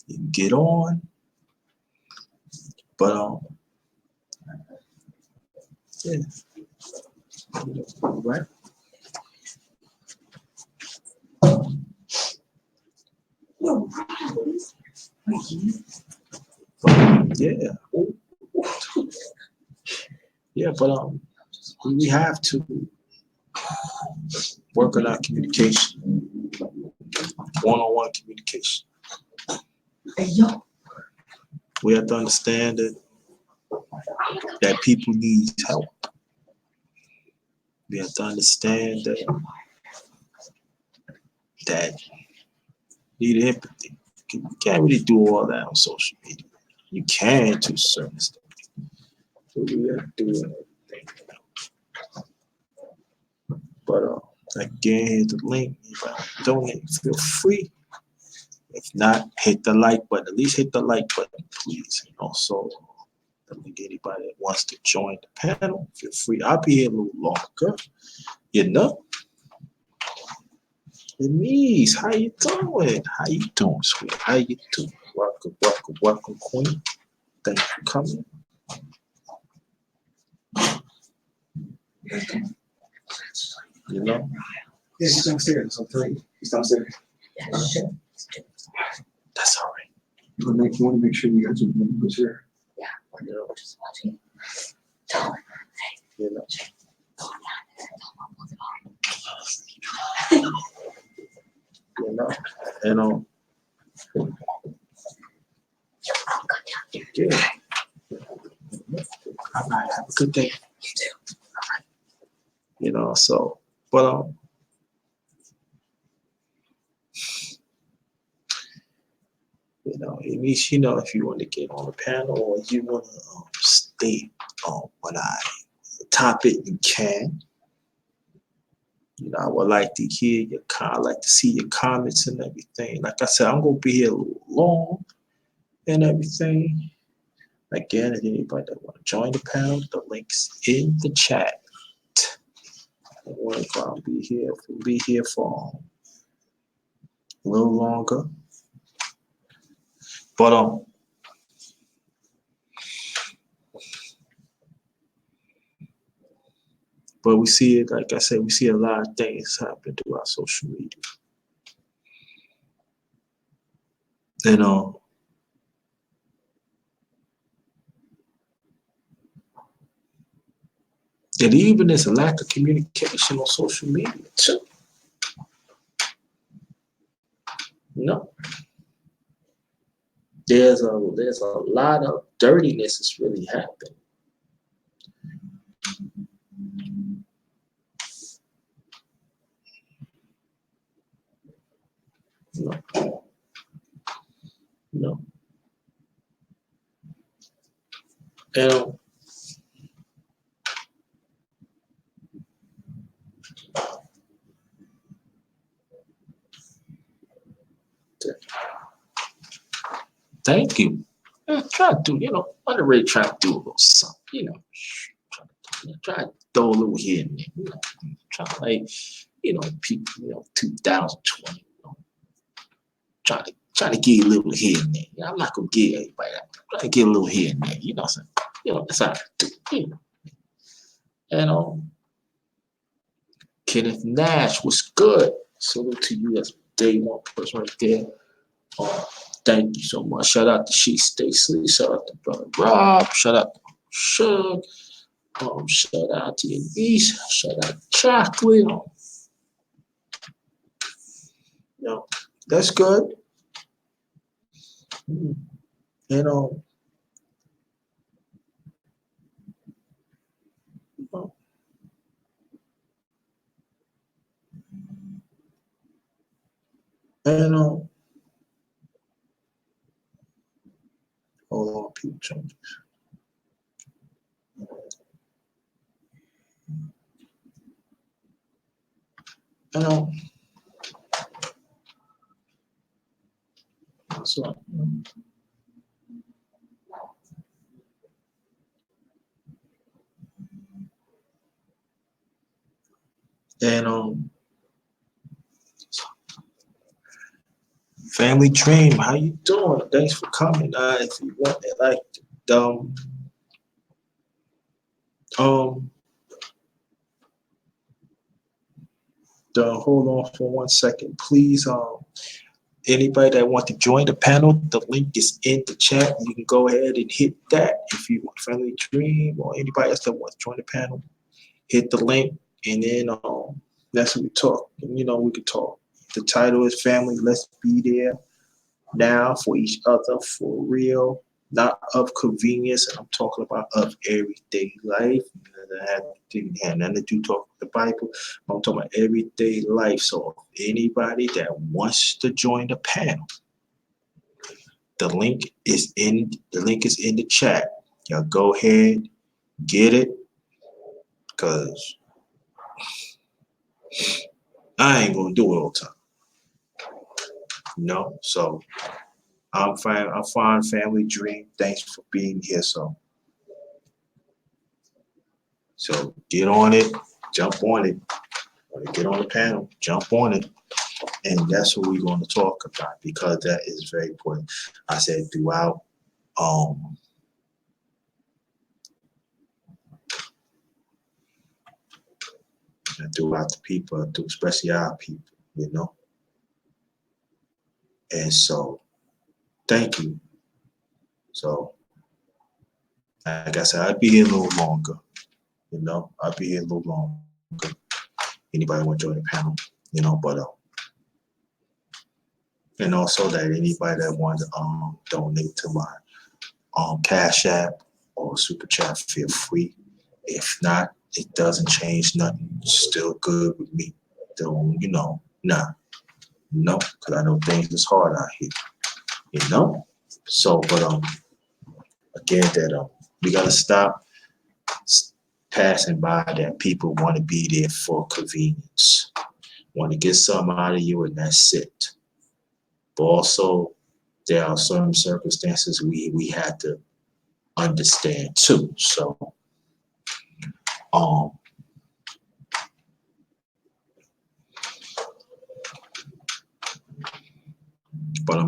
You can get on. But yeah, right. Yeah, yeah, but we have to work on our communication, one-on-one communication. We have to understand that people need help. We have to understand that need empathy. You can't really do all that on social media. You can to a certain extent. But we have to do everything. But again, here's the link. If I donate, feel free. If not, hit the like button. At least hit the like button, please. And also, anybody that wants to join the panel, feel free. I'll be here a little longer. You know? Denise, how you doing? How you doing, sweet? How you doing? Welcome, welcome, welcome, queen. Thanks for coming. You know? Yeah, he's downstairs. I'll tell you. He's downstairs. That's all right. You want to make sure you guys are who's here. Yeah, we're You know? just watching. Tell her. You know? You know? And yeah. All right, have a good day. You too. You know, so, but you know, at least you know if you want to get on the panel or you want to state what topic, you can. You know, I would like to hear your like to see your comments and everything. Like I said, I'm gonna be here a little long and everything. Again, if anybody that want to join the panel, the link's in the chat. I'll be here. We'll be here for a little longer. But we see it, like I said, we see a lot of things happen through our social media. And and even there's a lack of communication on social media too. No. There's a lot of dirtiness that's really happening. No. No. And thank you. Try to do, underrated, try to do a little something, try to throw a little here and there, try to people, 2020, try to get a little here and there. I'm not gonna get everybody that. Try to get a little here and there, what I'm saying? That's how I do, And Kenneth Nash was good. Salute to you. That's day one person right there. Thank you so much. Shout out to She Stacy. Shout out to Brother Rob. Shout out to Shug. Shout out to Elise. Shout out to Chocolate. That's good. And Hold on, people changes. I know. So, and Family Dream, how you doing? Thanks for coming. If you want it, like um hold on for 1 second, please. Anybody that want to join the panel, the link is in the chat. You can go ahead and hit that if you want. Family Dream or anybody else that wants to join the panel, hit the link, and then that's what we talk. And, we can talk. The title is Family. Let's be there now for each other, for real, not of convenience. And I'm talking about of everyday life. That had nothing to do talk the Bible. I'm talking about everyday life. So anybody that wants to join the panel, the link is in the chat. Y'all go ahead, get it, because I ain't gonna do it all the time. So I'm fine, Family Dream. Thanks for being here. So get on it, jump on it. Get on the panel, jump on it. And that's what we're going to talk about, because that is very important. I said throughout the people, especially our people, And so thank you. So like I said, I'd be here a little longer. I'll be here a little longer. Anybody want to join the panel, but and also that anybody that wants to donate to my Cash App or Super Chat, feel free. If not, it doesn't change nothing. It's still good with me. Don't, because I know things is hard out here, So, but again, that we gotta stop passing by that people want to be there for convenience, want to get something out of you, and that's it. But also, there are certain circumstances we had to understand too. So, but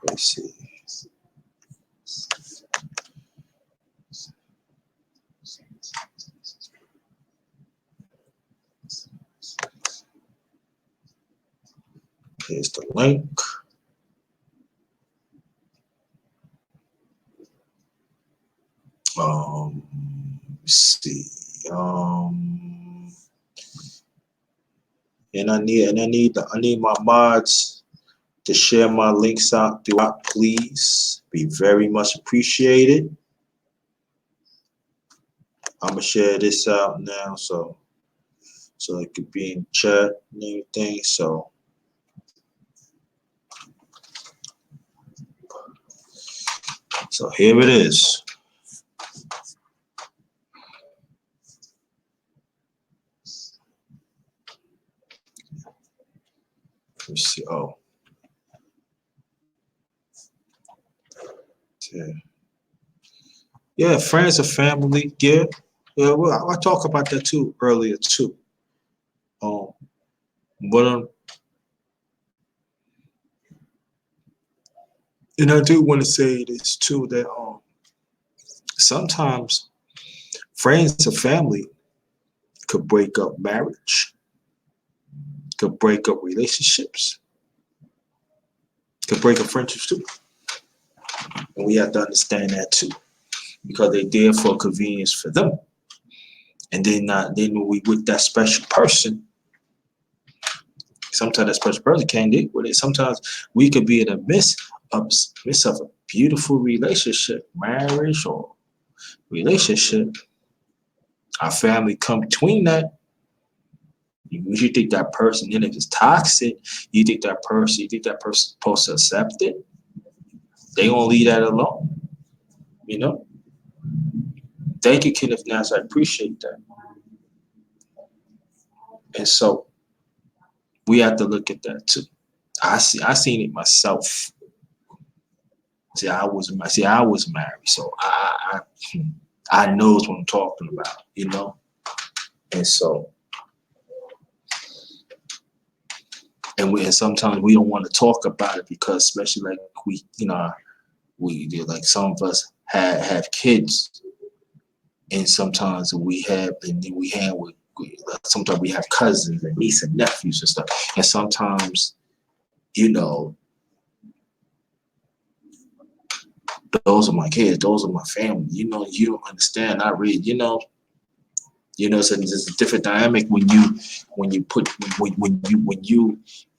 let's see. Here's the link. Let's see. And I need my mods to share my links out throughout. Please be very much appreciated. I'm gonna share this out now, so it could be in chat and everything. So here it is. Let me see. Yeah, friends and family. Yeah. Well, I talked about that too earlier too. But and I do want to say this too, that sometimes friends and family could break up marriage, could break up relationships, could break up friendships too. And we have to understand that too, because they're there for convenience for them. And then when we with that special person, sometimes that special person can't deal with it. Sometimes we could be in the midst of a beautiful relationship, marriage or relationship, Our family come between that. You think that person, and if it's toxic, you think that person supposed to accept it? They gonna leave that alone, you know? Thank you, Kenneth Nash. I appreciate that. And so we have to look at that too. I seen it myself. I was married, so I knows what I'm talking about, you know? And so and sometimes we don't want to talk about it because especially like we like some of us have kids, and sometimes sometimes we have cousins and nieces and nephews and stuff, and sometimes those are my kids, those are my family. You don't understand. I read, so there's a different dynamic when you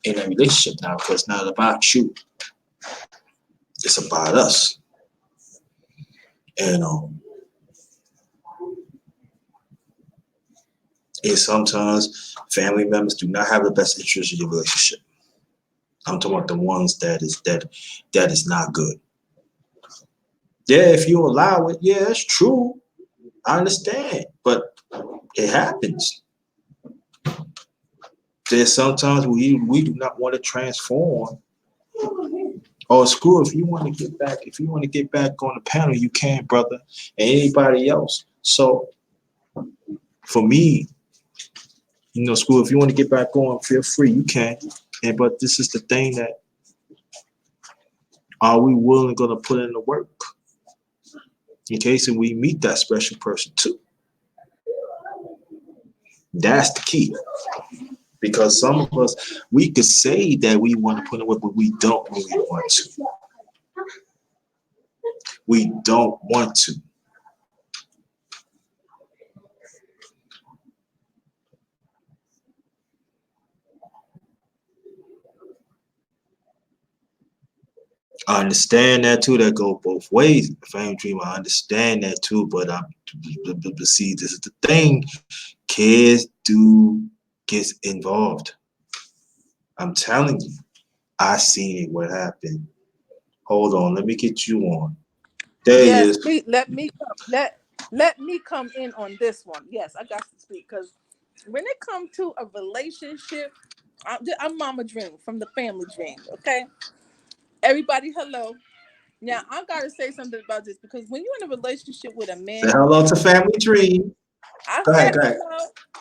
in a relationship now, because it's not about you. It's about us. And sometimes family members do not have the best interest in your relationship. I'm talking about the ones that is not good. Yeah, if you allow it, yeah, that's true. I understand, but it happens. There's sometimes we do not want to transform. Oh, screw, if you want to get back on the panel, you can, brother, and anybody else. So for me, screw, if you want to get back on, feel free, you can. But this is the thing, that are we willing to put in the work in case we meet that special person too? That's the key. Because some of us, we could say that we want to put in work, but we don't really want to. We don't want to. I understand that too. That go both ways. Family dream, I understand that too. But see, this is the thing. Kids do get involved. I'm telling you, I seen it. What happened? Hold on, let me get you on. There he is. Let me come in on this one. Yes, I got to speak because when it comes to a relationship, I'm Mama Dream from the Family Dream. Okay, everybody, hello. Now I gotta say something about this because when you're in a relationship with a man, Say hello to Family Dream. Go ahead.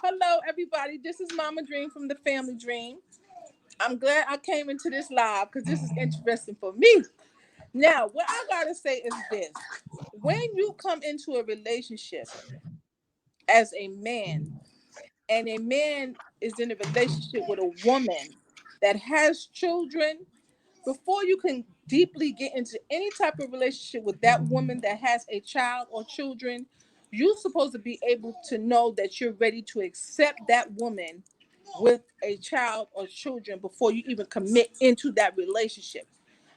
Hello, everybody. This is Mama Dream from the Family Dream. I'm glad I came into this live because this is interesting for me. Now, what I gotta say is this: when you come into a relationship as a man, and a man is in a relationship with a woman that has children, before you can deeply get into any type of relationship with that woman that has a child or children, you're supposed to be able to know that you're ready to accept that woman with a child or children before you even commit into that relationship.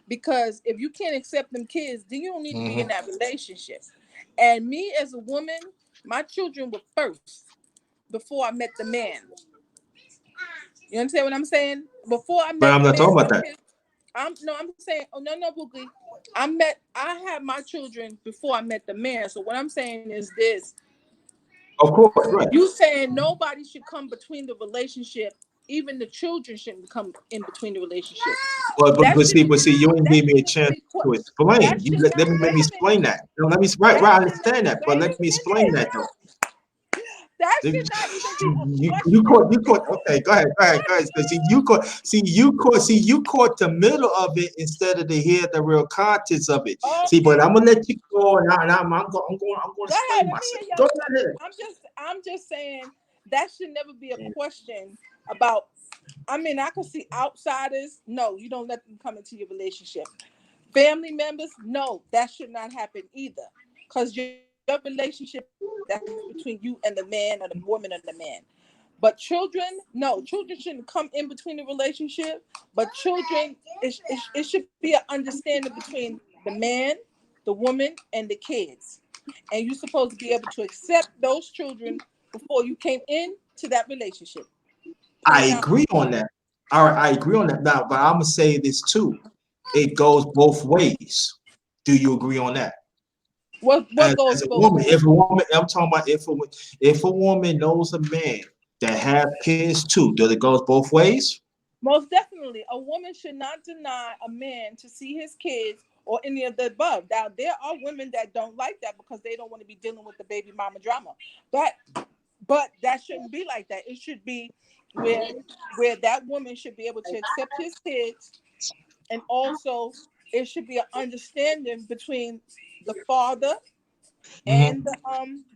Because if you can't accept them kids, then you don't need to be in that relationship. And me as a woman, my children were first before I met the man. You understand what I'm saying? Before I met But I'm not talking about that. I'm saying, oh no, Boogie. I had my children before I met the man. So what I'm saying is this. Of course, right. You saying nobody should come between the relationship, even the children shouldn't come in between the relationship. But see, you ain't gave me a chance to explain. Let me explain that. No, I understand that, but let me explain that though. That should not even be a question. You caught. Okay, go ahead. See, you caught the middle of it instead of to hear the real contents of it. Okay. See, but I'm gonna let you go, and I'm going to explain myself. Go ahead. I'm just saying that should never be a question about. I mean, I can see outsiders. No, you don't let them come into your relationship. Family members, no, that should not happen either. Because your relationship, that's between you and the man or the woman and the man. But children, no, children shouldn't come in between the relationship. But children, it should be an understanding between the man, the woman, and the kids. and you're supposed to be able to accept those children before you came into that relationship. I agree on that. All right, I agree on that now, but I'm gonna say this too. It goes both ways. Do you agree on that? What goes As a both woman, ways? if a woman, I'm talking about if a woman knows a man that have kids too, does it goes both ways? Most definitely, a woman should not deny a man to see his kids or any of the above. Now, there are women that don't like that because they don't want to be dealing with the baby mama drama. But that shouldn't be like that. It should be where that woman should be able to accept his kids, and also it should be an understanding between the father and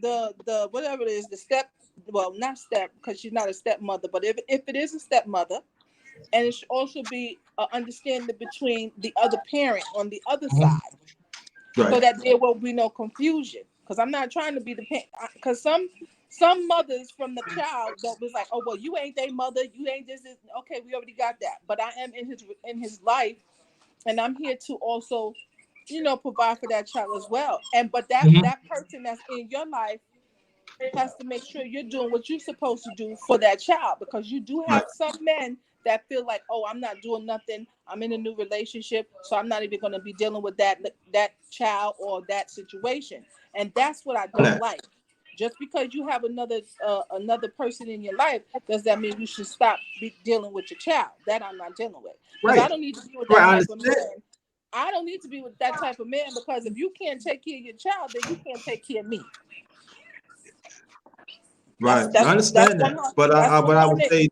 the whatever it is, the step, well, not step, because she's not a stepmother, but if it is a stepmother, and it should also be an understanding between the other parent on the other side, so Right. that there will be no confusion. Because I'm not trying to be the parent, because some mothers from the child that was like, oh well, you ain't their mother, you ain't this. Okay, we already got that, but I am in his life, and I'm here to also, provide for that child as well. And but that person that's in your life has to make sure you're doing what you're supposed to do for that child, because you do Right. have some men that feel like, oh, I'm not doing nothing, I'm in a new relationship, so I'm not even going to be dealing with that child or that situation. And that's what I don't like. Just because you have another person in your life, does that mean you should stop dealing with your child? That I'm not dealing with, because I Right. don't need to be with Right. that I type of understand. man. I don't need to be with that type of man, because if you can't take care of your child, then you can't take care of me. Right. I That's understand that. 100. But That's I would 100. say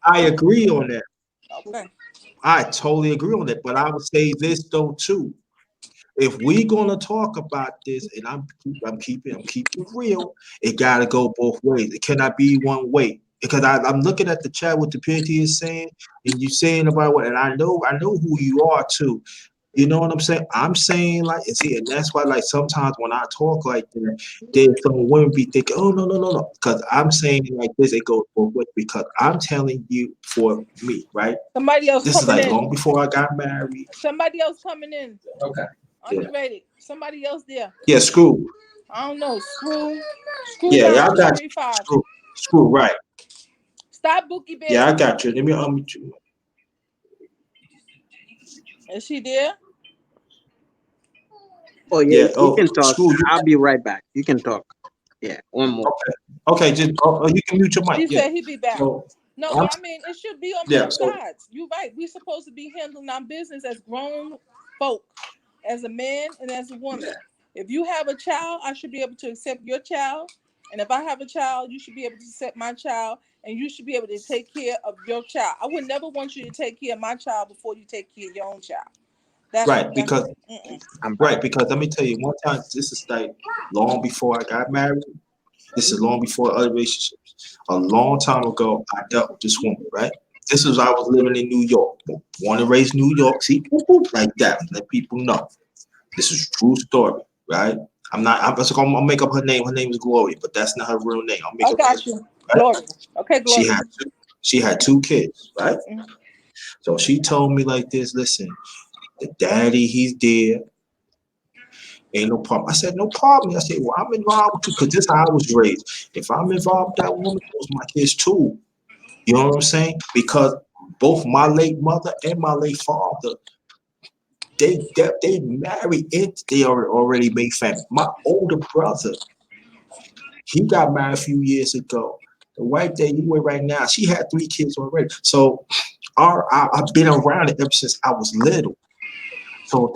I agree on that. Okay. I totally agree on that. But I would say this though too. If we gonna talk about this, and I'm keeping it real, it gotta go both ways. It cannot be one way. Because I'm looking at the chat what the PNT is saying, and you saying about what, and I know who you are too. You know what I'm saying? I'm saying like, and see, and that's why like sometimes when I talk like that, there's some women be thinking, oh no, because I'm saying it like this, it goes both ways. Because I'm telling you for me, right? Somebody else This is coming like in. long before I got married. Somebody else coming in. Okay. Are you ready? Somebody else there. Yeah, screw. I don't know. Screw Yeah, y'all got 9235. screw right. Stop Bookie Yeah, I Bear. got you. Let me unmute you. Is she there? Oh yeah, Yeah. you Oh, can talk. screw you. I'll be right back. You can talk. Yeah, one more. Okay. Just you can mute your mic. He Yeah. said he'd be back. So No, I'm- but I mean, it should be on Yeah, both so- sides. You're right. We're supposed to be handling our business as grown folk, as a man and as a woman. If you have a child, I should be able to accept your child. And if I have a child, you should be able to accept my child. And you should be able to take care of your child. I would never want you to take care of my child before you take care of your own child. right, because I'm back. right, because let me tell you, one time this is like long before I got married. This is long before other relationships. A long time ago, I dealt with this woman, right? This was I was living in New York, born and raised New York. See, like that. Let people know. This is a true story, right? I'm gonna make up her name. Her name is Gloria, but that's not her real name. I'll make I up got you. right? Gloria. Okay, Gloria. She had two kids, right? Mhm. So she told me like this, listen, the daddy, he's dead. Ain't no problem. I said, no problem. I said, well, I'm involved too, because this is how I was raised. If I'm involved with that woman, those my kids too. You know what I'm saying? Because both my late mother and my late father, they married it. They already made family. My older brother, he got married a few years ago. The wife that you with right now, she had 3 kids already. So I've been around it ever since I was little. So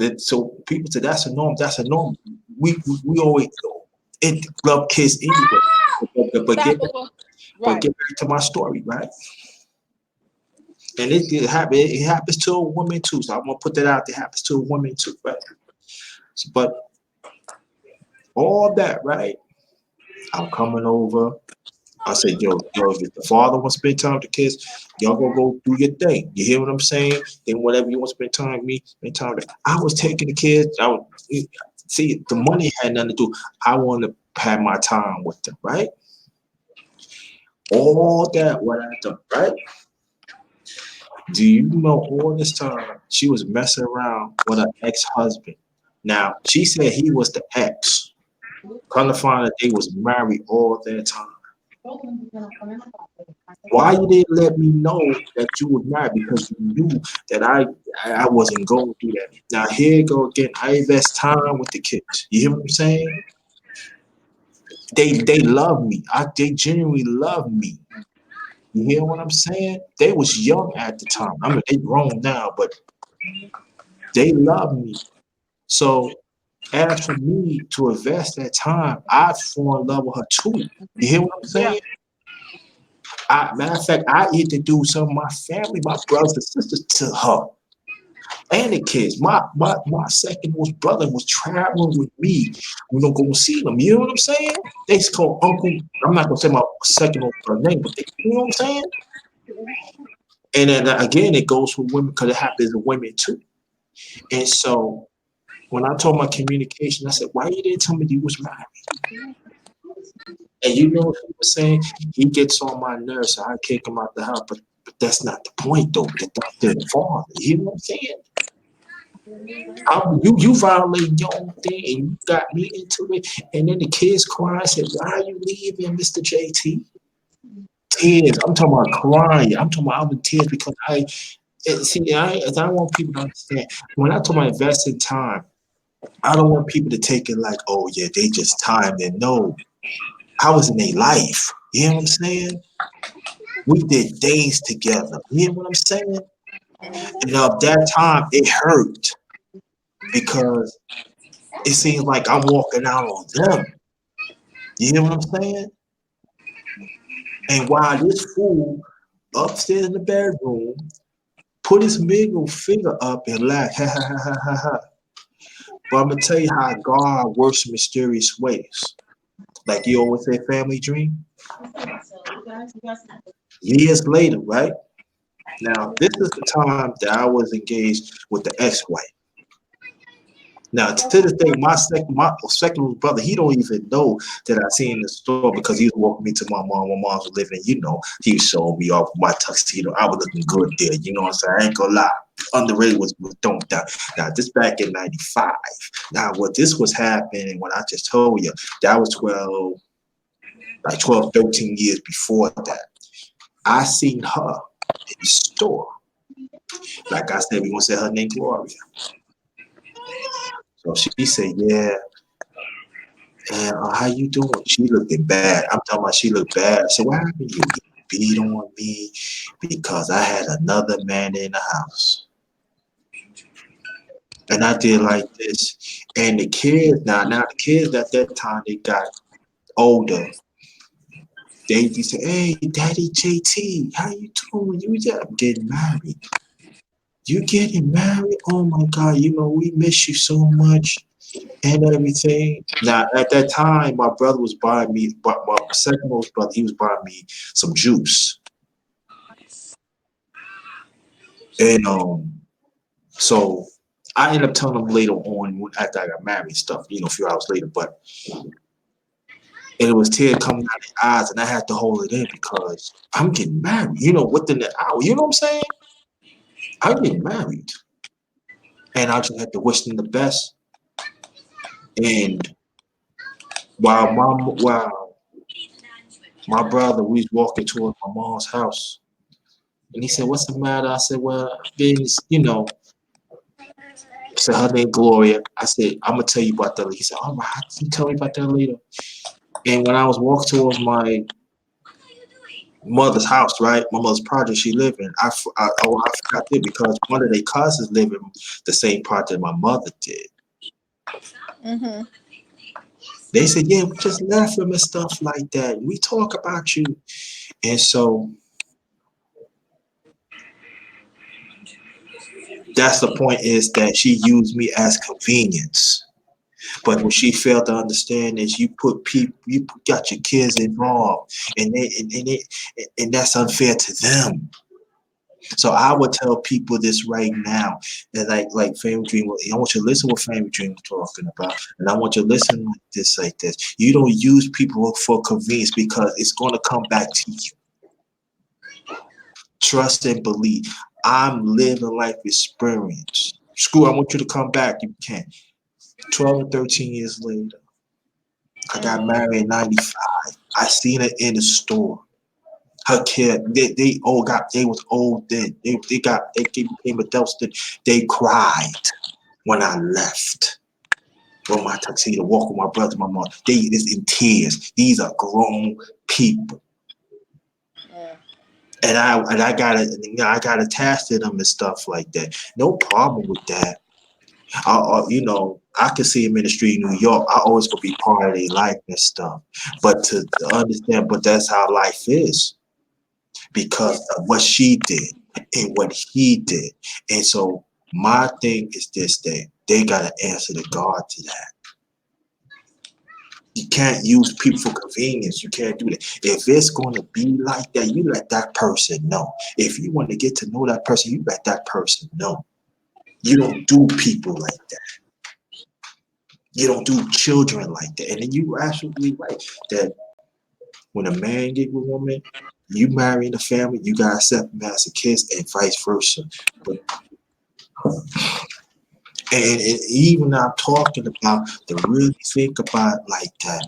people say that's a norm. That's a norm. We always love kids anyway. But get back to my story, right? And it happens to a woman too. So I'm gonna put that out there. It happens to a woman too, right? But all that, right? I'm coming over. I said, yo, if the father wants to spend time with the kids, y'all gonna go do your thing. You hear what I'm saying? Then whatever you want to spend time with me, spend time with them. I was taking the kids. See, the money had nothing to do. I want to have my time with them, right? All that what I done, right? Do you know all this time she was messing around with her ex-husband? Now, she said he was the ex. Come to find that they was married all that time. Why you didn't let me know that you were married? Because you knew that I wasn't going through that. Now here you go again. I invest time with the kids. You hear what I'm saying? They love me. They genuinely love me. You hear what I'm saying? They was young at the time. I mean, they grown now, but they love me. So as for me to invest that time, I fall in love with her too. You hear what I'm Yeah. saying? Matter of fact, I introduced some of my family, my brothers and sisters to her and the kids. My second most brother was traveling with me. We don't go see them. You know what I'm saying? They call Uncle. I'm not gonna say my second most brother name, but you know what I'm saying? And then again, it goes for women because it happens to women too. And so when I told my communication, I said, "Why you didn't tell me you was married?" And you know what he was saying? He gets on my nerves, so I kick him out the house. But that's not the point, though. That's not the father. You know what I'm saying? You violating your own thing, and you got me into it. And then the kids crying. I said, "Why are you leaving, Mr. JT?" Tears. I'm talking about crying. I'm talking about I'm in tears because I want people to understand. When I talk about investing time, I don't want people to take it like, "Oh yeah, they just timed it." No, I was in their life. You know what I'm saying? We did days together. You know what I'm saying? And at that time, it hurt because it seems like I'm walking out on them. You hear what I'm saying? And while this fool upstairs in the bedroom put his middle finger up and laughed, ha ha ha ha ha ha. But I'm gonna tell you how God works in mysterious ways. Like you always say, family dream. Years later, right? Now, this is the time that I was engaged with the ex-wife. Now, to this day, my second brother, he don't even know that I seen in the store because he was walking me to my mom. My mom was living, he was showing me off my tuxedo. I was looking good there, you know what I'm saying? I ain't gonna lie. Underrated was don't die. Now, this back in 95. Now, what this was happening when I just told you, that was 12, 13 years before that. I seen her in the store. Like I said, we gonna say her name Gloria. So she said, "Yeah, and how you doing?" She looking bad. I'm talking about she looked bad. So what happened? You beat on me because I had another man in the house. And I did like this. And the kids, now the kids at that time, they got older. They used to say, "Hey, Daddy JT, how you doing? You just getting married. You getting married? Oh my God, we miss you so much." And everything. Now, at that time, my brother was buying me, but my second most brother, he was buying me some juice. And so I ended up telling him later on after I got married and stuff, a few hours later, but and it was tears coming out of the eyes, and I had to hold it in because I'm getting married, within the hour. You know what I'm saying? I'm getting married. And I just had to wish them the best. And while my brother, we was walking towards my mom's house. And he said, "What's the matter?" I said, "Well, I said, her name Gloria." I said, "I'm gonna tell you about that later." He said, "All right, you tell me about that later." And when I was walking towards my mother's house, right, my mother's project she lived in, I forgot that because one of their cousins lived in the same project my mother did. Mm-hmm. They said, "Yeah, we just left him and stuff like that. We talk about you." And so that's the point, is that she used me as convenience. But what she failed to understand is you got your kids involved, and that's unfair to them. So I would tell people this right now, that like Family Dream, I want you to listen what Family Dream is talking about, and I want you to listen like this. You don't use people for convenience because it's going to come back to you. Trust and believe. I'm living life experience. Screw, I want you to come back. You can. 12 and 13 years later, I got married in 95. I seen her in the store. Her kid, they was old then. They became adults then. They cried when I left. With my tuxedo, walk with my brother, my mom. They is in tears. These are grown people. And I got attached to them and stuff like that. No problem with that. I could see him in the street in New York. I always gonna be part of their life and stuff. But to understand, but that's how life is because of what she did and what he did. And so my thing is this thing. They gotta answer to God to that. You can't use people for convenience. You can't do that. If it's going to be like that, you let that person know. If you want to get to know that person, you let that person know. You don't do people like that. You don't do children like that. And then you were absolutely right that when a man get with a woman, you marry in the family, you got to accept them as a kids and vice versa. But and even I'm talking about to really think about it like that.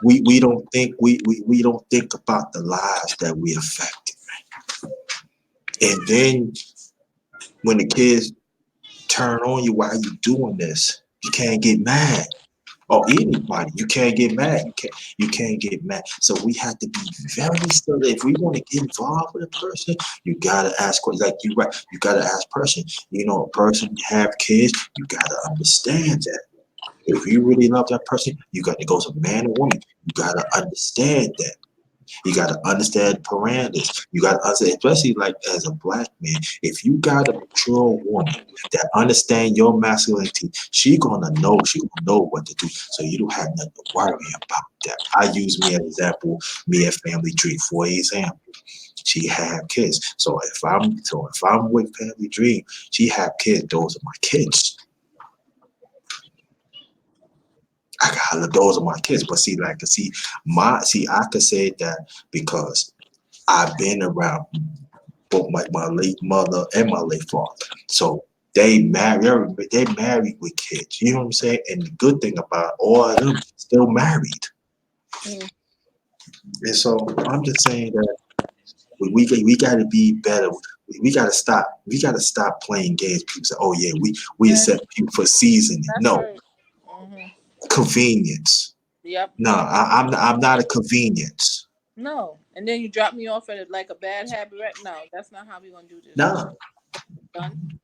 We don't think we don't think about the lives that we affected. And then when the kids turn on you while you doing this, you can't get mad. Or anybody, you can't get mad. You can't get mad. So we have to be very still. If we want to get involved with a person, you gotta ask questions. Like you right, you gotta ask person. A person have kids, you gotta understand that. If you really love that person, you got to go to man or woman. You got to understand that. You got to understand parameters. You got to understand, especially like as a black man, if you got a mature woman that understand your masculinity, she gonna know what to do. So you don't have nothing to worry about that. I use me as an example, me at Family Dream, for example. She have kids. So if I'm with Family Dream, she have kids, those are my kids. Those are my kids. But I could say that because I've been around both my late mother and my late father. So they married with kids. You know what I'm saying? And the good thing about all of them still married. And so I'm just saying that we got to be better. We got to stop. We got to stop playing games. People say, "Oh yeah, we accept people for seasoning." No. Convenience. Yep. No, I'm not a convenience. No, and then you drop me off at like a bad habit. Right? No, that's not how we gonna do this. No. Done.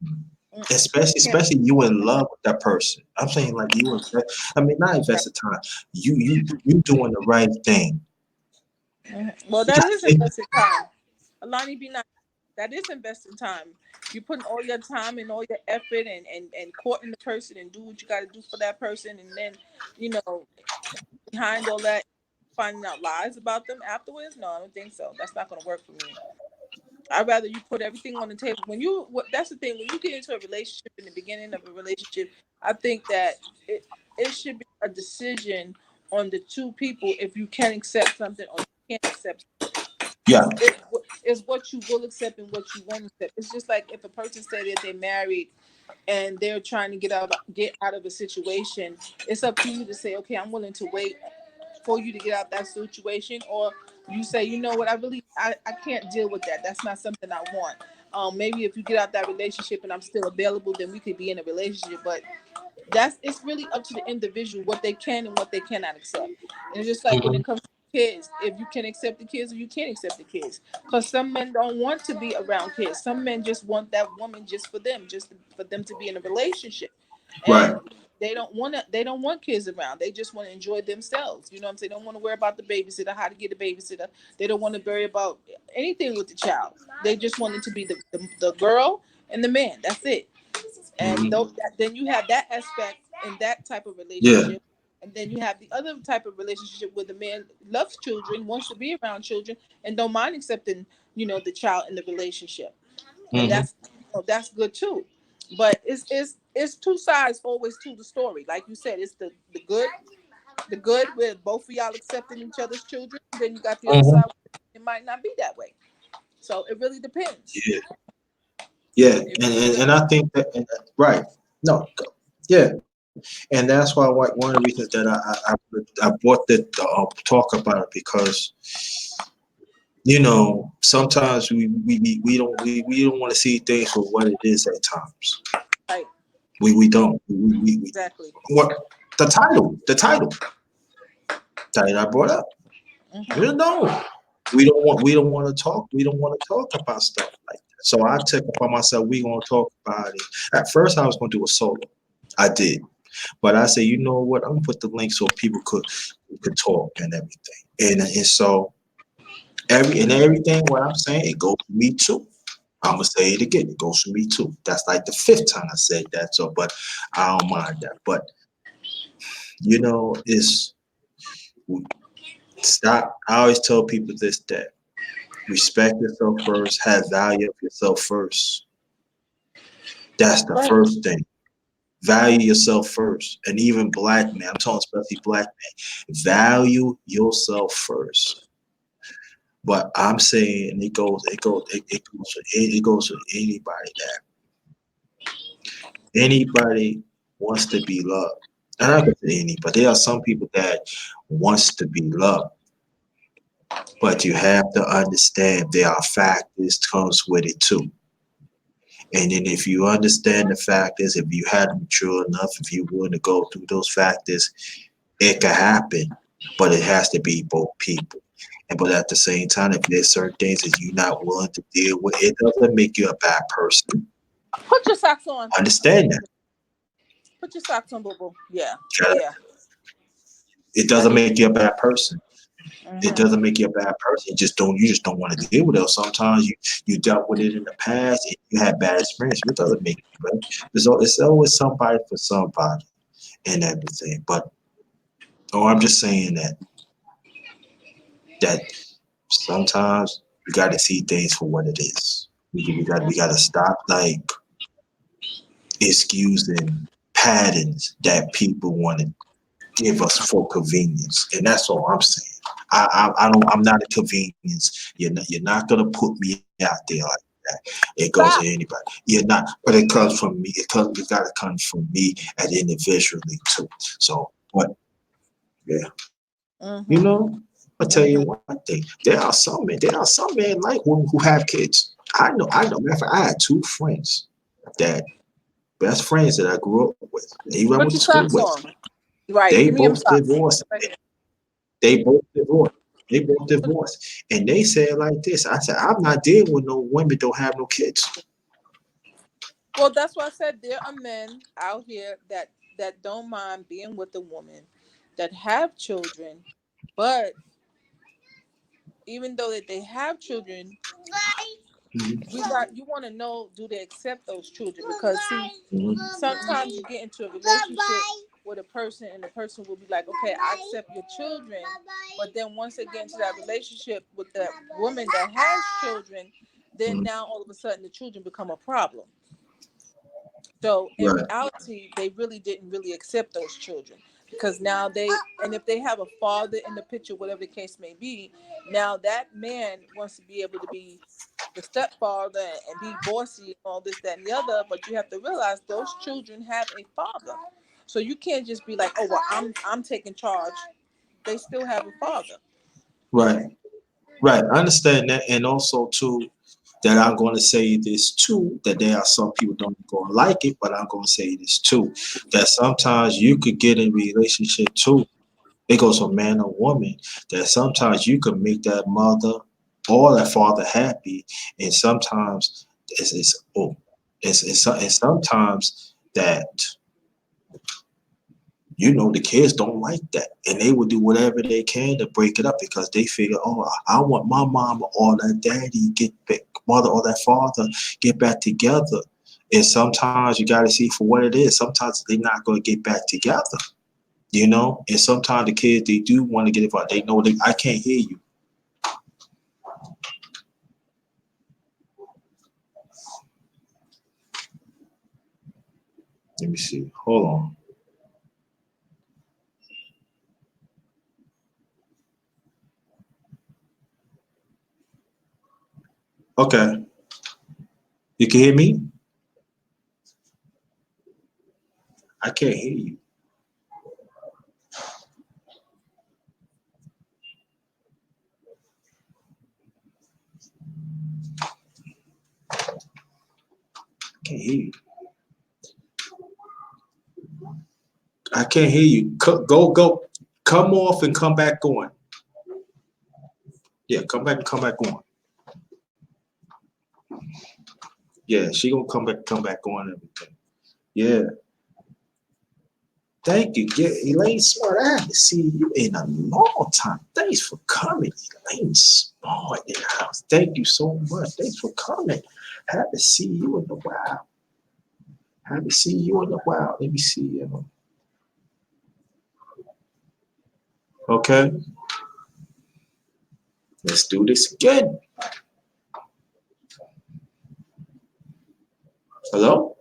Especially you in love with that person. I'm saying like you invest. I mean, not invest the time. You doing the right thing. Well, that is invested time. Alani, be nice. That is investing time. You putting all your time and all your effort and courting the person and do what you got to do for that person, and then behind all that, finding out lies about them afterwards. No, I don't think so. That's not going to work for me. I'd rather you put everything on the table. That's the thing. When you get into a relationship, in the beginning of a relationship, I think that it should be a decision on the two people if you can accept something or you can't accept something. Yeah. It's what you will accept and what you won't accept. It's just like if a person say that they're married and they're trying to get out of a situation, it's up to you to say, okay, I'm willing to wait for you to get out that situation, or you say, you know what, I can't deal with that. That's not something I want. Maybe if you get out that relationship and I'm still available, then we could be in a relationship. But it's really up to the individual what they can and what they cannot accept. And it's just like when it comes to kids, if you can accept the kids or you can't accept the kids, because some men don't want to be around kids. Some men just want that woman just for them to be in a relationship, and Right. they don't want kids around. They just want to enjoy themselves. You know what I'm saying? They don't want to worry about the babysitter, how to get a babysitter. They don't want to worry about anything with the child. They just want it to be the girl and the man. That's it. And then you have that aspect in that type of relationship. Yeah. And then you have the other type of relationship where the man loves children, wants to be around children, and don't mind accepting, the child in the relationship. And that's good too. But it's two sides always to the story. Like you said, it's the good where both of y'all accepting each other's children. Then you got the other side where it might not be that way. So it really depends. Yeah. Yeah. And I think that right. No. Yeah. And that's why one of the reasons that I brought the talk about it, because sometimes we don't want to see things for what it is at times. Right. We don't. Exactly. What the title that I brought up. Mhm. We don't. We don't want to talk. We don't want to talk about stuff like that. So I took upon myself. We gonna talk about it. At first, I was gonna do a solo. I did, but I said, you know what? I'm gonna put the link so people could talk and everything. And so everything what I'm saying, it goes for me too. I'm gonna say it again. It goes for me too. That's like the fifth time I said that. So, but I don't mind that. But it's stop. I always tell people this, that respect yourself first, have value of yourself first. That's the Right. first thing. Value yourself first. And even black men, I'm talking especially black men, value yourself first. But I'm saying it goes for anybody, that anybody wants to be loved. And I could say any, but there are some people that wants to be loved. But you have to understand there are factors comes with it too. And then if you understand the factors, if you had mature enough, if you're willing to go through those factors, it can happen. But it has to be both people. But at the same time, if there's certain things that you're not willing to deal with, it doesn't make you a bad person. Put your socks on. Understand that. Put your socks on, boo boo. Yeah. Okay? Yeah. It doesn't make you a bad person. It Mhm. doesn't make you a bad person. You just don't want to deal with it. Or sometimes you dealt with it in the past and you had bad experience. It doesn't make you bad. It's always somebody for somebody and everything. But I'm just saying that sometimes we got to see things for what it is. We got to stop like excusing patterns that people want to give us for convenience, and that's all I'm saying. I'm not a convenience. You're not gonna put me out there like that. It goes Stop. to anybody. You're not, but it comes from me. It gotta come from me as individually too. So, but yeah, you Mhm. know, I'll tell you one thing. There are some men like women who have kids. I know. Matter of fact, I had two friends that best friends that I grew up with, even I Put went your to school socks with. on. Right. They Give me them both socks. divorced. Right. They both divorced. They both divorced. And they said like this. I said, I'm not dealing with no women don't have no kids. Well, that's why I said there are men out here that don't mind being with a woman that have children, but even though that they have children, you want to know, do they accept those children? Because see, Mhm. sometimes you get into a relationship with a person and the person will be like, okay, I accept your children, but then once they get into that relationship with the woman that has children, then Mhm. now all of a sudden the children become a problem. So in Right. reality, they really didn't really accept those children, because now and if they have a father in the picture, whatever the case may be, now that man wants to be able to be the stepfather and be bossy and all this, that, and the other. But you have to realize those children have a father, so you can't just be like, oh well, I'm taking charge. They still have a father. Right. Right. I understand that. And also too, that I'm going to say this too, that there are some people don't going to like it, but I'm going to say this too, that sometimes you could get in a relationship too. It goes from man or woman, that sometimes you can make that mother or that father happy, and sometimes and sometimes that the kids don't like that, and they will do whatever they can to break it up because they figure, oh, I want my mom or that daddy get back, mother or that father get back together. And sometimes you got to see for what it is. Sometimes they're not going to get back together. And sometimes the kids, they do want to get involved. They know I can't hear you. Let me see. Hold on. Okay. You can hear me? I can't hear you. Can't hear you. I can't hear you. Go. Come off and come back on. Yeah, come back and come back on. Yeah, she gonna come back on and everything. Yeah. Thank you. Yeah, Elaine Smart. I haven't seen you in a long time. Thanks for coming, Elaine Smart in the house. Thank you so much. Thanks for coming. Haven't seen you in a while. Haven't seen you in a while. Let me see. Okay. Let's do this again. Hello?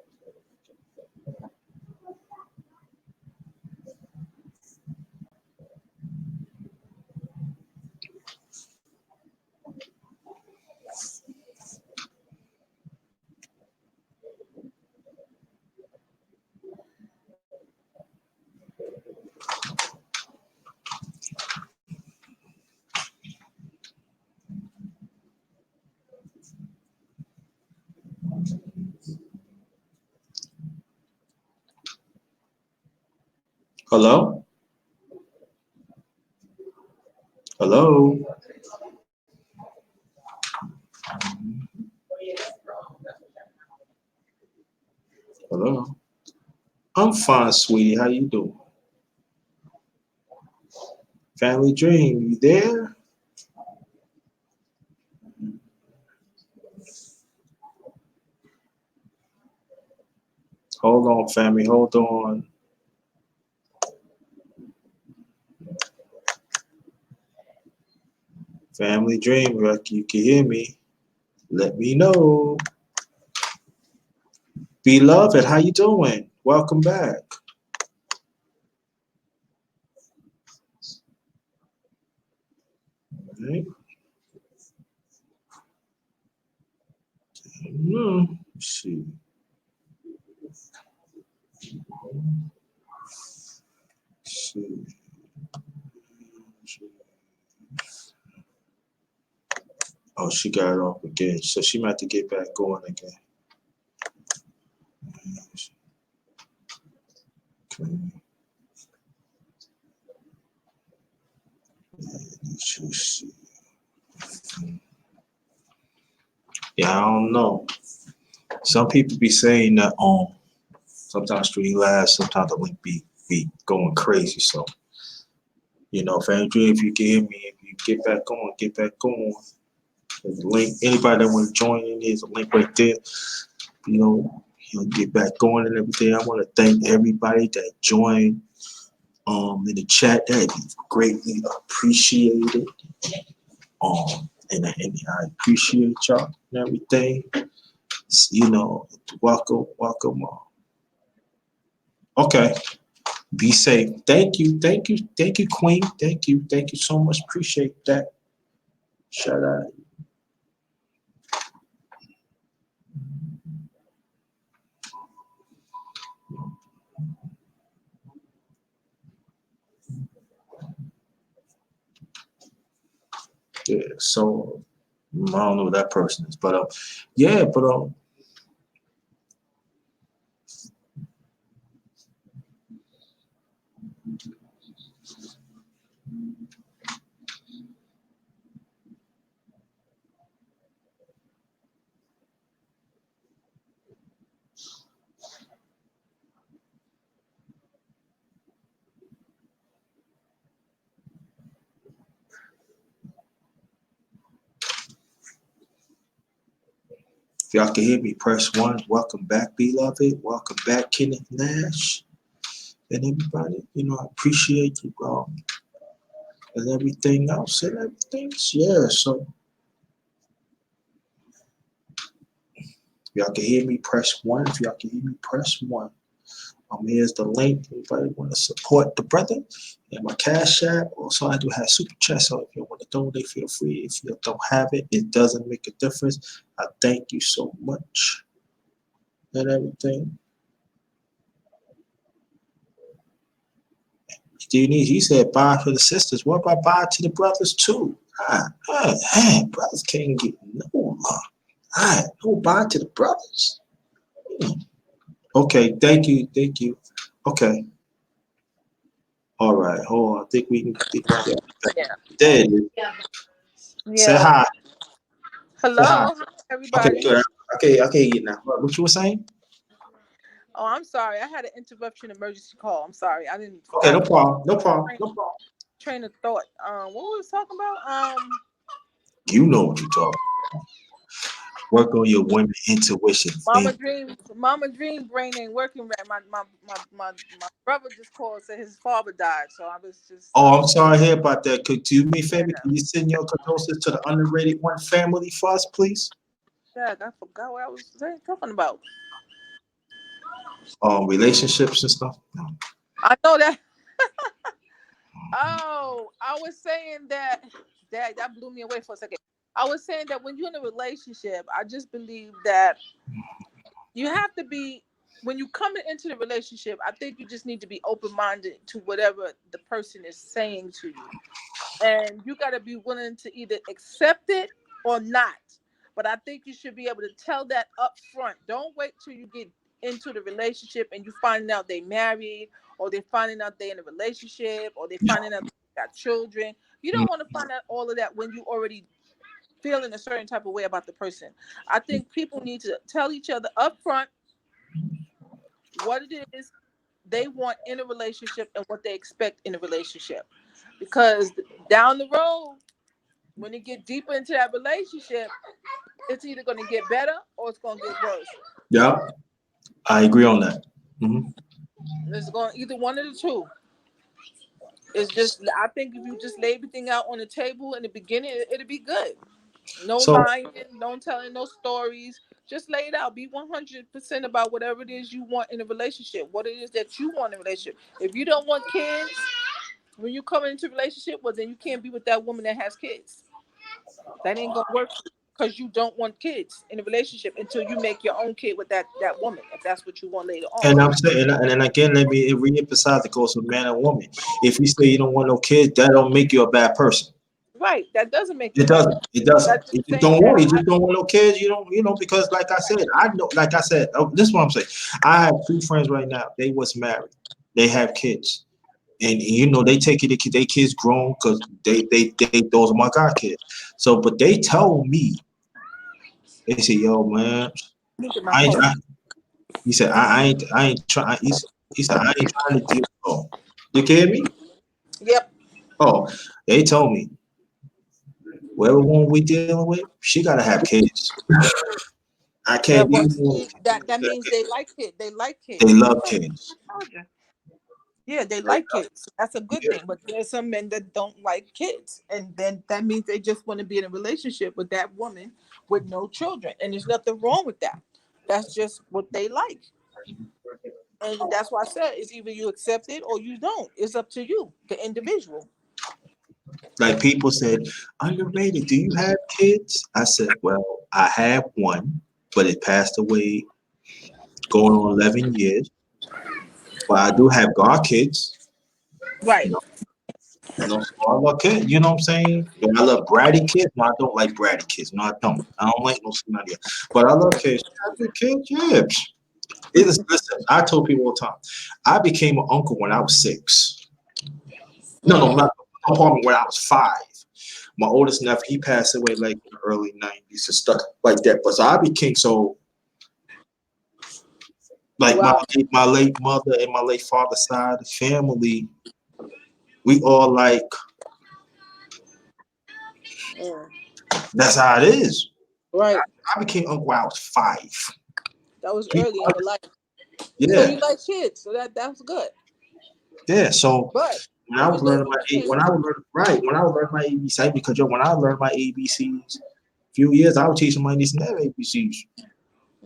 Hello? Hello? Hello? I'm fine, sweetie. How you doing? Family Dream, you there? Hold on, family. Hold on. Family Dream, like you can hear me. Let me know. Beloved, how you doing? Welcome back. Right. Let's see. Oh, she got it off again, so she might have to get back going again. Okay. Let's see. Yeah, I don't know. Some people be saying that sometimes Streamlabs, sometimes the link be going crazy. So, Family Dream, if you can hear me, if you get back on. There's a link. Anybody that want to join in, there's a link right there. He'll get back going and everything. I want to thank everybody that joined in the chat. That is greatly appreciated. And I appreciate y'all and everything. Welcome. Okay. Be safe. Thank you, Queen. Thank you so much. Appreciate that. Shout out. Yeah, so I don't know who that person is, but if y'all can hear me, press 1. Welcome back, beloved. Welcome back, Kenneth Nash. And everybody, I appreciate you, and everything else and everything. Yeah, so if y'all can hear me, press 1. If y'all can hear me, press 1. Here's the link. Anybody want to support the brother and my Cash App? Also, I do have Super Chat, so if you want to donate, feel free. If you don't have it, it doesn't make a difference. I thank you so much and everything. He said bye for the sisters. What about bye to the brothers too? Brothers can't get no love. No bye to the brothers. Okay, thank you. Okay. All right, hold on. I think we can Yeah. there it is. Say Yeah. hi. Say hi. Hello, hi, Okay, everybody. good. Okay, now. What you were saying? Oh, I'm sorry. I had an interruption emergency call. I'm sorry. I didn't. Okay, I no problem. No problem. train, No problem. train of thought. What we was talking about? You know what you're talking. Work on your women intuition, baby. Mama Dream brain ain't working right. My brother just called said his father died, so I was just Oh, I'm sorry to hear about that. Could do me a favor? yeah. Can you send your condolences to the underrated one family first, please? Yeah, I forgot what I was talking about. Relationships and stuff. No. I know that. Oh, I was saying that blew me away for a second. I was saying that when you're in a relationship, I just believe that you have to be when you come into the relationship. I think you just need to be open minded to whatever the person is saying to you, and you got to be willing to either accept it or not. But I think you should be able to tell that up front. Don't wait till you get into the relationship and you find out they married, or they're finding out they in a relationship, or they're finding out they got children. You don't want to find out all of that when you already feeling a certain type of way about the person. I think people need to tell each other up front what it is they want in a relationship and what they expect in a relationship. Because down the road, when you get deeper into that relationship, it's either going to get better or it's going to get worse. Yeah, I agree on that. Hmm. It's going either one of the two. It's just I think if you just lay everything out on the table in the beginning, it'll be good. No So, lying, no telling no stories. Just lay it out. Be 100% about whatever it is you want in a relationship. What it is that you want in a relationship. If you don't want kids, when you come into a relationship, well, then you can't be with that woman that has kids. That ain't gonna work because you don't want kids in a relationship until you make your own kid with that woman, if that's what you want later on. and I'm saying, and then again, let me reemphasize it goes for man and woman. If you say you don't want no kids, that don't make you a bad person. Right. That doesn't make you It a bad doesn't. person. It doesn't. That's just You just saying don't that want. You just don't want no kids. Because like I said, I know. Like I said, this is what I'm saying. I have two friends right now. They was married. They have kids, and they take it. They kids grown because they those are my god kids. So, but they told me they said, "Yo, man, look at my I, phone. I he said I ain't trying. He said I ain't trying to deal. Oh, you hear me? Yep. Oh, they told me whatever one we dealing with, she gotta have kids. I Yeah, can't well, be. see, that means they like kids. They like They kids. love kids. Yeah, they like kids. That's a good Yeah. thing. But there's some men that don't like kids, and then that means they just want to be in a relationship with that woman with no children, and there's nothing wrong with that. That's just what they like, and that's why I said it's either you accept it or you don't. It's up to you, the individual. Like people said, underrated. Do you have kids? I said, well, I have one, but it passed away going on 11 years. But I do have godkids. Right. You know, so I love kids. You know what I'm saying? Do I love bratty kids? No, I don't like bratty kids. No, I don't. I don't like no scenario. But I love kids. I have good kids. Yeah. Listen, I told people all the time. I became an uncle when I was 6. No, Mm. not pardon me, when I was 5. My oldest nephew, he passed away like in the early 90s and stuff like that. But so I became so like Wow. my late mother and my late father's side of the family, we all like Mm. that's how it is. Right. I became uncle when I was 5. That was People, early in your life. So yeah, you like kids. So that's good. yeah. So But when I was even though learning you became when I was learning my ABC, because when I learned my ABCs, few years I was teaching my niece and nephew ABCs.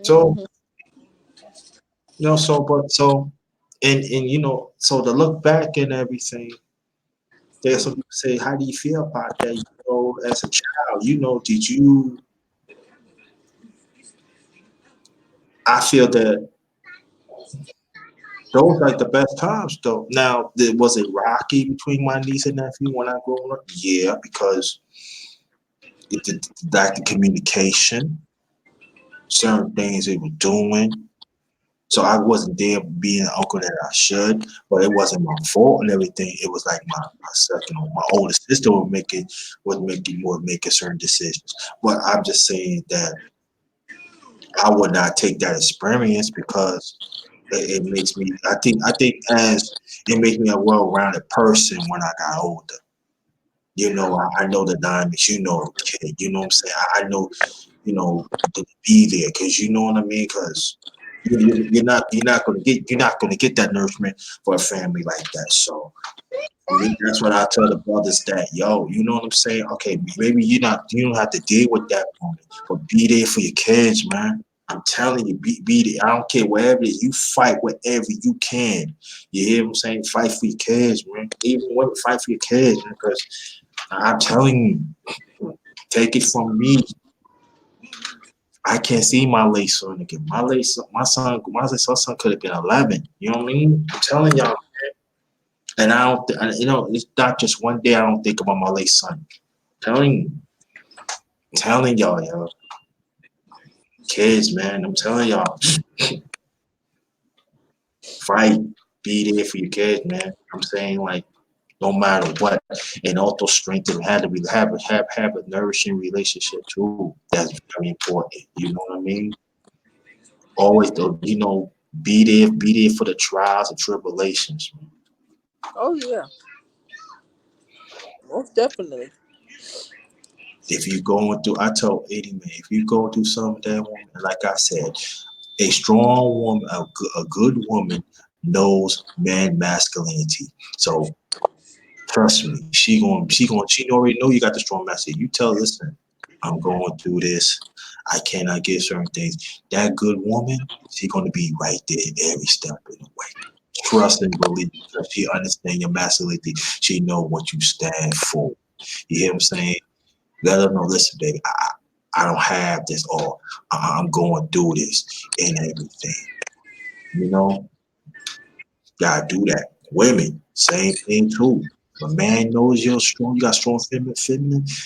So Mhm. and so to look back and everything, there's some people say, how do you feel about that? As a child, did you I feel that those like the best times though. Now, was it rocky between my niece and nephew when I grew up? Yeah, because it lacked the communication, certain things they were doing. So I wasn't there being an uncle that I should, but it wasn't my fault and everything. It was like my second, my older sister would making certain decisions. But I'm just saying that I would not take that experience because it makes me. I think as it makes me a well-rounded person when I got older. You know, I know the dynamics. You know, kid. You know what I'm saying. I know, to be there because you know what I mean. Because you're not gonna get that nourishment for a family like that. So me, that's what I tell the brothers that yo, you know what I'm saying. Okay, maybe you don't have to deal with that moment, but be there for your kids, man. I'm telling you, be there. I don't care wherever it is. You fight wherever you can. You hear what I'm saying? Fight for your kids, man. Even women fight for your kids, because I'm telling you, take it from me. I can't see my late son again. My son could have been 11. You know what I mean? I'm telling y'all, and I don't, it's not just one day. I don't think about my late son. Telling you, telling y'all, yo, kids, man. I'm telling y'all, fight, be there for your kids, man. I'm saying like, no matter what, and also strengthen. Have a nourishing relationship too. That's very important. You know what I mean? Always, though, be there for the trials and tribulations. Oh yeah, most definitely. If you're going through, I told Eddie, man, if you go through some of that woman, like I said, a strong woman, a good woman knows man masculinity. So trust me, she already know you got the strong masculinity. You tell her, listen, I'm going through this. I cannot get certain things. That good woman, she's gonna be right there every step of the way. Trust and believe because she understand your masculinity. She know what you stand for. You hear what I'm saying? Let her know, listen, baby, I don't have this, or I'm going through this and everything. You know, gotta do that. Women, same thing too. If a man knows you're strong, you got strong feminine,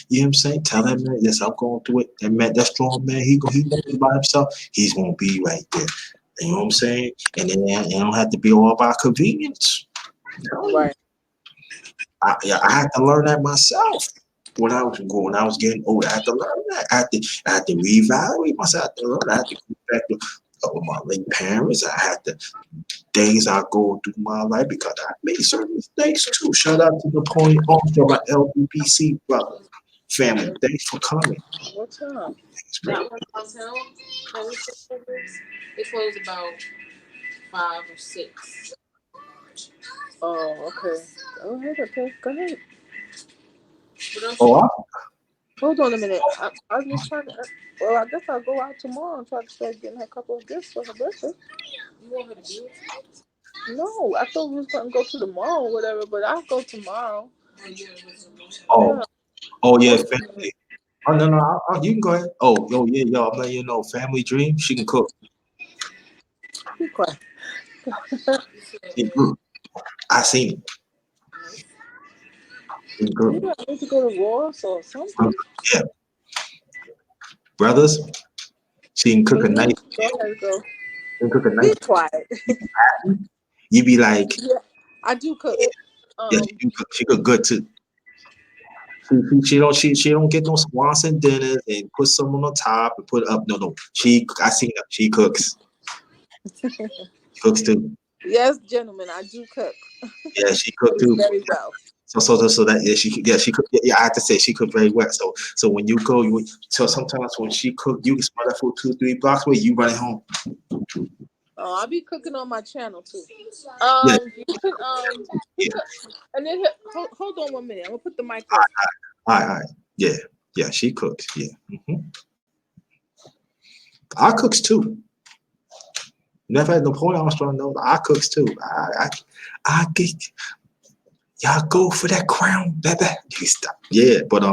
you know what I'm saying? Tell that man, yes, I'm going through it. That man, that strong man, he knows it by himself. He's gonna be right there. You know what I'm saying? And then it don't have to be all about convenience. I'm telling you. Right. I had to learn that myself when I was getting older. I had to learn that. I had to reevaluate myself. I had to learn. I had to go back to with my late parents. I had to things I go through my life because I made certain mistakes too. Shout out to the point also my LBPC brother family. Thanks for coming. What's up? Thanks, bro. That one hotel, it closed about 5 or 6. Oh, okay. Go ahead, okay. Go ahead. Oh, Hold on a minute. I was just trying to. Well, I guess I'll go out tomorrow and try to start getting her a couple of gifts for her birthday. You want her to be with you? No, I thought we was gonna go to the mall or whatever, but I'll go tomorrow. oh, Yeah. oh yeah, Hold on a minute. family. Oh no, no, you can go ahead. Oh, yo, yeah, yo, I'm letting you know, family dream. She can cook. Be quiet. She can cook. I seen it. She can cook. Maybe I need to go to Ross or something. Yeah, brothers. She can cook a nice. Go ahead, go. She can cook a nice. Be quiet. You be like, Yeah, I do cook. yeah, she cook good too. She don't get no Swanson dinners and put some on the top and put it up. No. I seen her. She cooks. She cooks too. Yes, gentlemen, I do cook. Yeah, she cooked too. Very well. So that she cooked. Yeah, I have to say she cooked very well. So when you go, so sometimes when she cooked, you can smell that food 2-3 blocks away. You running home. Oh, I'll be cooking on my channel too. Yeah, You can yeah. and then hold on 1 minute. I'm gonna put the mic All on. right. Yeah. She cooks. Yeah. I cooks too. Never had Napoleon Armstrong know I cooks too. I get y'all go for that crown, baby. You stop. Yeah, but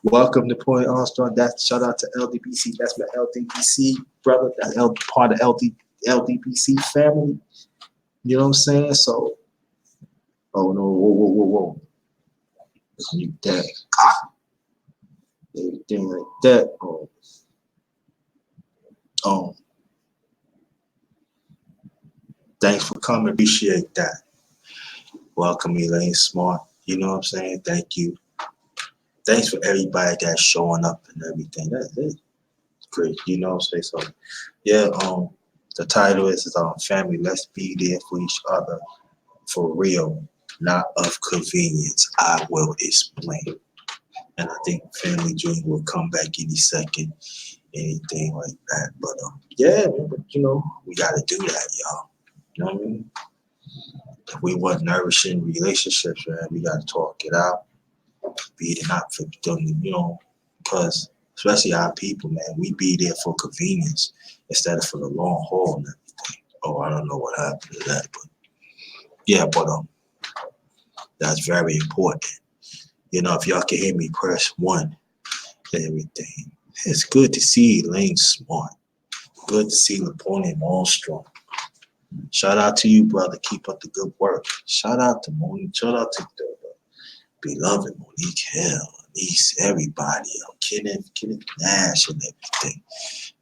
welcome to Napoleon Armstrong. That's shout out to LDBC. That's my LDBC brother. That's part of LDBC family. You know what I'm saying? So, oh no, whoa. Let's mute that. Everything like that. Thanks for coming. Appreciate that. Welcome, Elaine Smart. You know what I'm saying? Thank you. Thanks for everybody that's showing up and everything. That's great. You know what I'm saying? So yeah, the title is Family, Let's Be There for Each Other for real, not of convenience. I will explain. And I think Family Dream will come back any second, anything like that. But yeah, but, you know, we gotta do that, y'all. You know what I mean? If we want nourishing relationships, man, we gotta talk it out. Be it not for them, you know, because especially our people, man, we be there for convenience instead of for the long haul and everything. Oh, I don't know what happened to that, but yeah, but that's very important. You know, if y'all can hear me, press 1 and everything. It's good to see Elaine Smart. Good to see Napoleon Armstrong. Shout out to you, brother. Keep up the good work. Shout out to Monique. Shout out to the beloved Monique Hill, niece, everybody, Kenneth Nash and everything.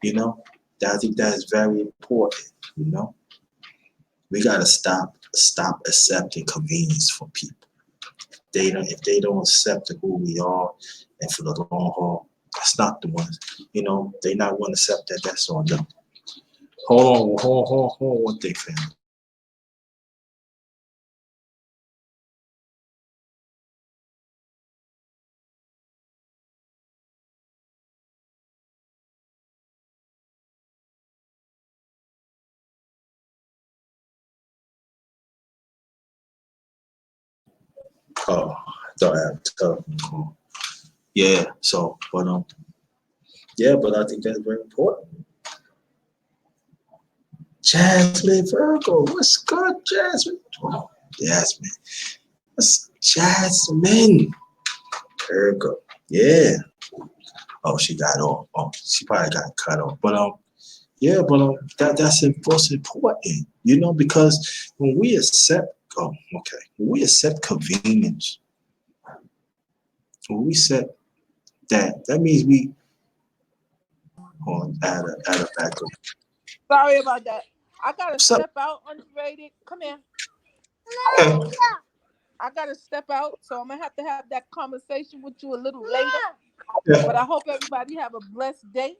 You know, I think that is very important. You know, we gotta stop accepting convenience for people. If they don't accept who we are and for the long haul, that's not the ones. You know, they not want to accept that. That's on them. Hold on one thing, family. Oh, I thought I had a telephone call. Yeah, so, but yeah, but I think that's very important. Jasmine Virgo, what's good, Jasmine? Oh, Jasmine. What's Jasmine Virgo? Yeah. Oh, she got off. Oh, she probably got cut off. But yeah, but that's important, you know, because when we accept, when we accept convenience, when we accept that means we add a background. Sorry about that. I gotta So, step out, underrated. Come here. okay. I gotta step out, so I'm gonna have to have that conversation with you a little later. Yeah. But I hope everybody have a blessed day.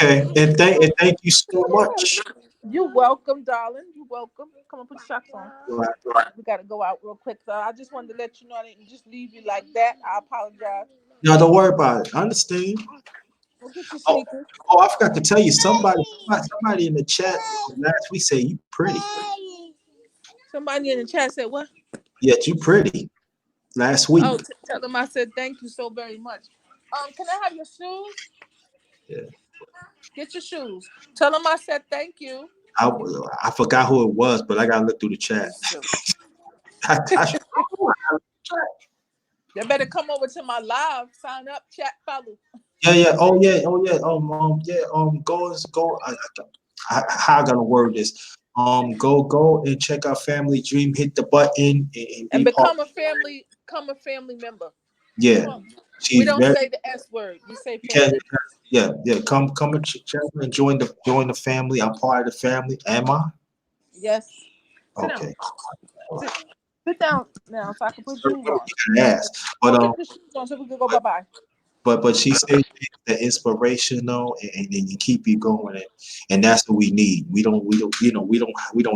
Okay, and thank you so much. You're welcome, darling. You're welcome. Come on, put your socks on. Right. We gotta go out real quick. So I just wanted to let you know I didn't just leave you like that. I apologize. No, don't worry about it. I understand. We'll get your Oh, sneakers. I forgot to tell you, somebody in the chat last week said you pretty. Somebody in the chat said what? Yeah, you pretty. Last week. Oh, tell them I said thank you so very much. Can I have your shoes? Yeah. Get your shoes. Tell them I said thank you. I forgot who it was, but I gotta look through the chat. They better come over to my live. Sign up, chat, follow. Yeah. Oh yeah. Go. How I gotta word this? Go and check out Family Dream. Hit the button And be part. become a family member. Yeah. We She's don't very. say the S word. We say Yeah, family. yeah. Come and check and join the family. I'm part of the family. Am I? Yes. Sit Okay. down. Sit down now so I can put shoes on. Yes, but Go get the shoes on so we can go bye-bye. but she said that inspirational and you keep you going and that's what we need. We don't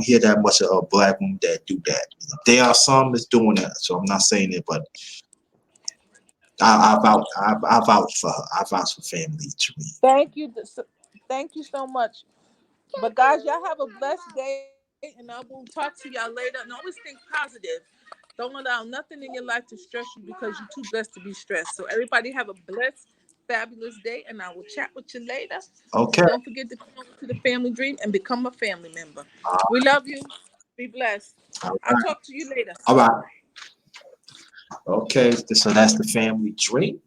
hear that much of a black woman that do that. There are some that's doing that, so I'm not saying it, but I vouch for her. I vouch for Family Dream. Thank you so much. But guys, y'all have a blessed day, and I will talk to y'all later. And always think positive. Don't allow nothing in your life to stress you because you're too blessed to be stressed. So everybody have a blessed, fabulous day, and I will chat with you later. Okay. And don't forget to come over to the Family Dream and become a family member. We love you. Be blessed. All I'll right. talk to you later. All right. Okay. So that's the Family Dream.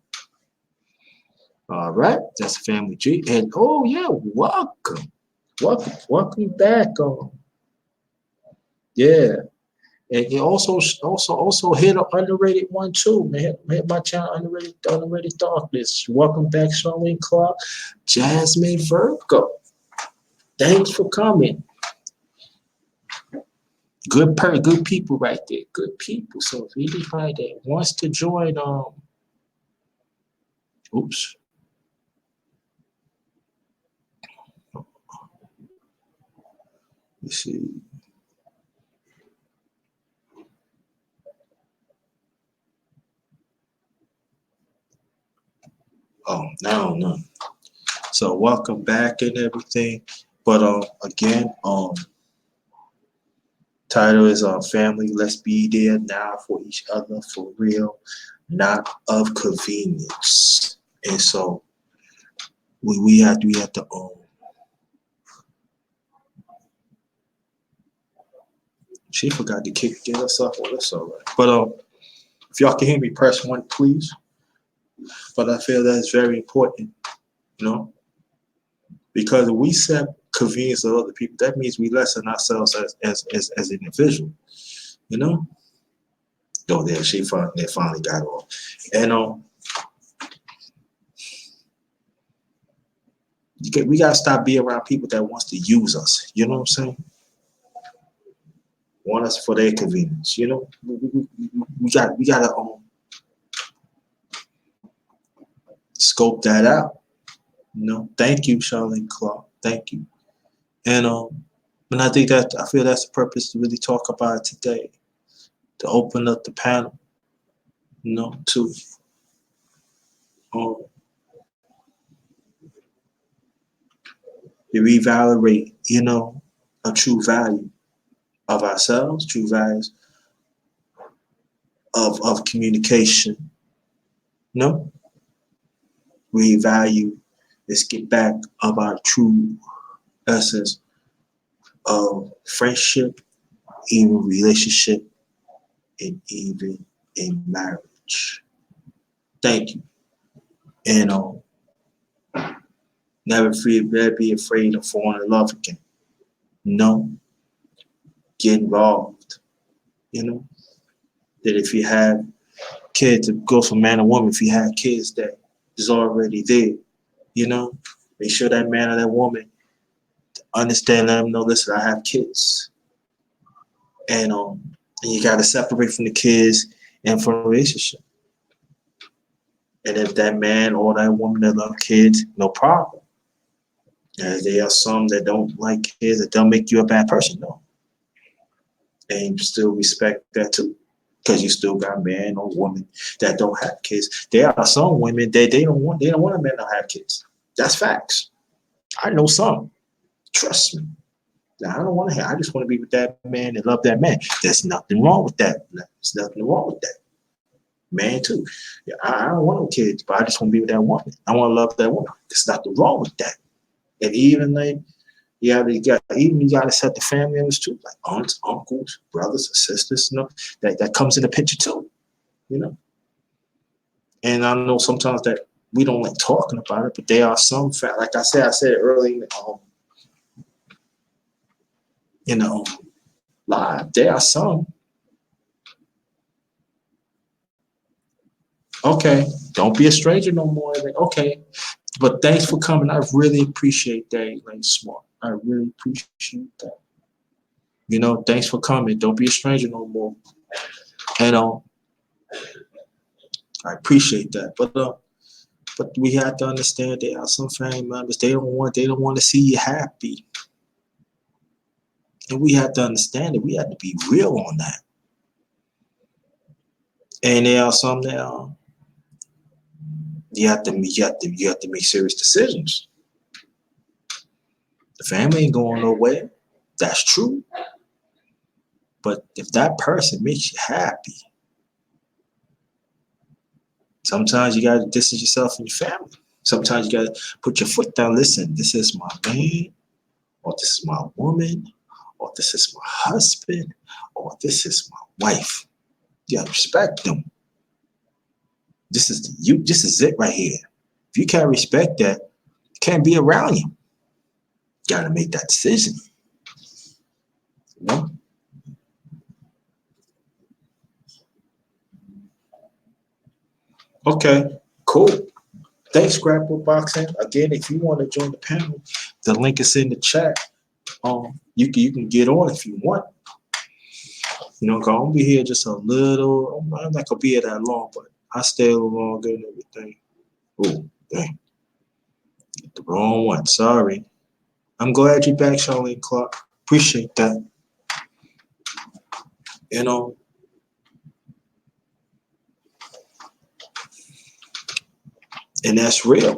All right. That's the Family Dream. And oh yeah, welcome back. Yeah. And you also hit an underrated one too, man. Hit my channel, underrated darkness. Welcome back, Charlene Clark, Jasmine Virgo. Thanks for coming. Good people right there. Good people. So if anybody that wants to join, oops. Let's see. Oh, now none. So welcome back and everything. But again, title is family. Let's be there now for each other for real, not of convenience. And so we have to she forgot to get us up. Well, that's all right. But if y'all can hear me, press 1, please. But I feel that's very important, you know, because if we set convenience of other people, that means we lessen ourselves as an individual, you know. Oh, there they finally got off, and we gotta stop being around people that wants to use us. You know what I'm saying? Want us for their convenience. You know, we gotta scope that out. You know, thank you, Charlene Clark. Thank you. And I feel that's the purpose to really talk about it today, to open up the panel, you know, to reevaluate, you know, a true value of ourselves, true values of communication. You know, revalue. Let's get back of our true essence of friendship, even relationship, and even in marriage. Thank you. And never be afraid of falling in love again. No. Get involved. You know, that if you have kids, it goes from man or woman. If you have kids that is already there, you know, make sure that man or that woman understand, let them know, listen, I have kids. And you got to separate from the kids and from the relationship. And if that man or that woman that love kids, no problem. And there are some that don't like kids, that don't make you a bad person, no. And you still respect that too, because you still got man or woman that don't have kids. There are some women that they don't want a man to have kids. That's facts. I know some. Trust me. Now, I don't want to have. I just want to be with that man and love that man. There's nothing wrong with that. There's nothing wrong with that. Man too. Yeah, I don't want no kids, but I just want to be with that woman. I want to love that woman. There's nothing wrong with that. And even like, you got to set the family members too, like aunts, uncles, brothers, sisters, you know, that comes in the picture too, you know. And I know sometimes that we don't like talking about it, but there are some fact, like I said earlier, live. There are some. Okay, don't be a stranger no more. Like, okay, but thanks for coming. I really appreciate that, like Smart. I really appreciate that. You know, thanks for coming. Don't be a stranger no more. And I appreciate that. But we have to understand there are some family members, they don't want to see you happy. And we have to understand it. We have to be real on that. And there are some that you have to make serious decisions. The family ain't going nowhere. That's true. But if that person makes you happy, sometimes you got to distance yourself from your family. Sometimes you got to put your foot down. Listen, this is my man, or this is my woman, or this is my husband, or this is my wife. You got to respect them. This is it right here. If you can't respect that, you can't be around you. You got to make that decision. You know? Okay, cool. Thanks, Scrapbook Boxing. Again, if you want to join the panel, the link is in the chat. You can get on if you want. You know, 'cause I'm gonna be here just a little. I'm not gonna be here that long, but I stay a little longer and everything. Oh, dang. The wrong one. Sorry. I'm glad you're back, Charlene Clark. Appreciate that. You know, and that's real.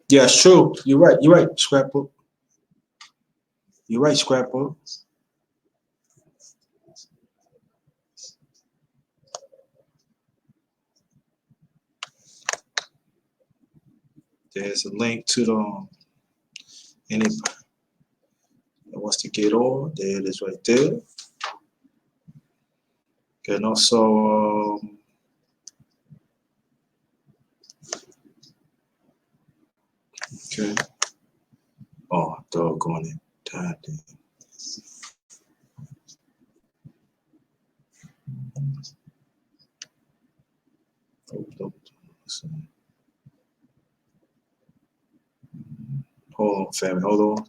Yeah, it's true. You're right. You're right, Scrapbook. You're right, Scrapbook. There's a link to the anybody that wants to get on. There it is right there. And also, okay. Oh, doggone it. God damn. Hold on, family. Hold on.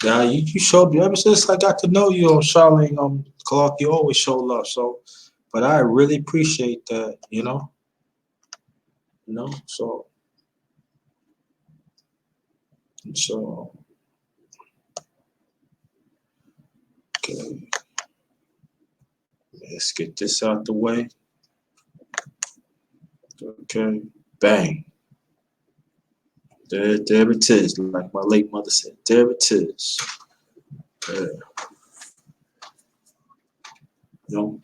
Yeah, you showed me ever since I got to know you on Charlene Clark, you always show love. So, but I really appreciate that, so so okay. Let's get this out the way. Okay, bang. There it is, like my late mother said. There it is. You know.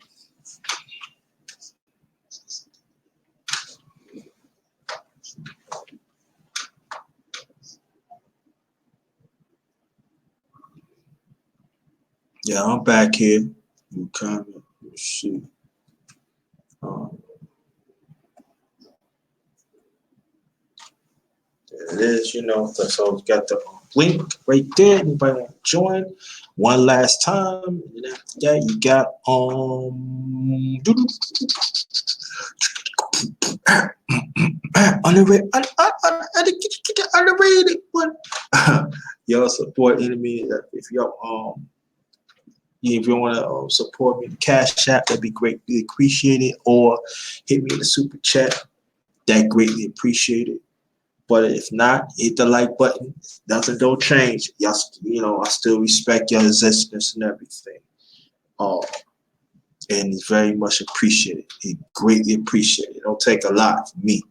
Yeah, I'm back here. You comment. Let's see. There it is, so it's got the link right there. Anybody want to join? One last time. And after that, you got underrated one. Y'all support enemy. If y'all if you want to support me, the Cash App, that'd be greatly appreciated. Or hit me in the super chat. That greatly appreciated. But if not, hit the like button. Nothing don't change. Y'all, I still respect your existence and everything. And it's very much appreciated. It greatly appreciated. It don't take a lot from me. You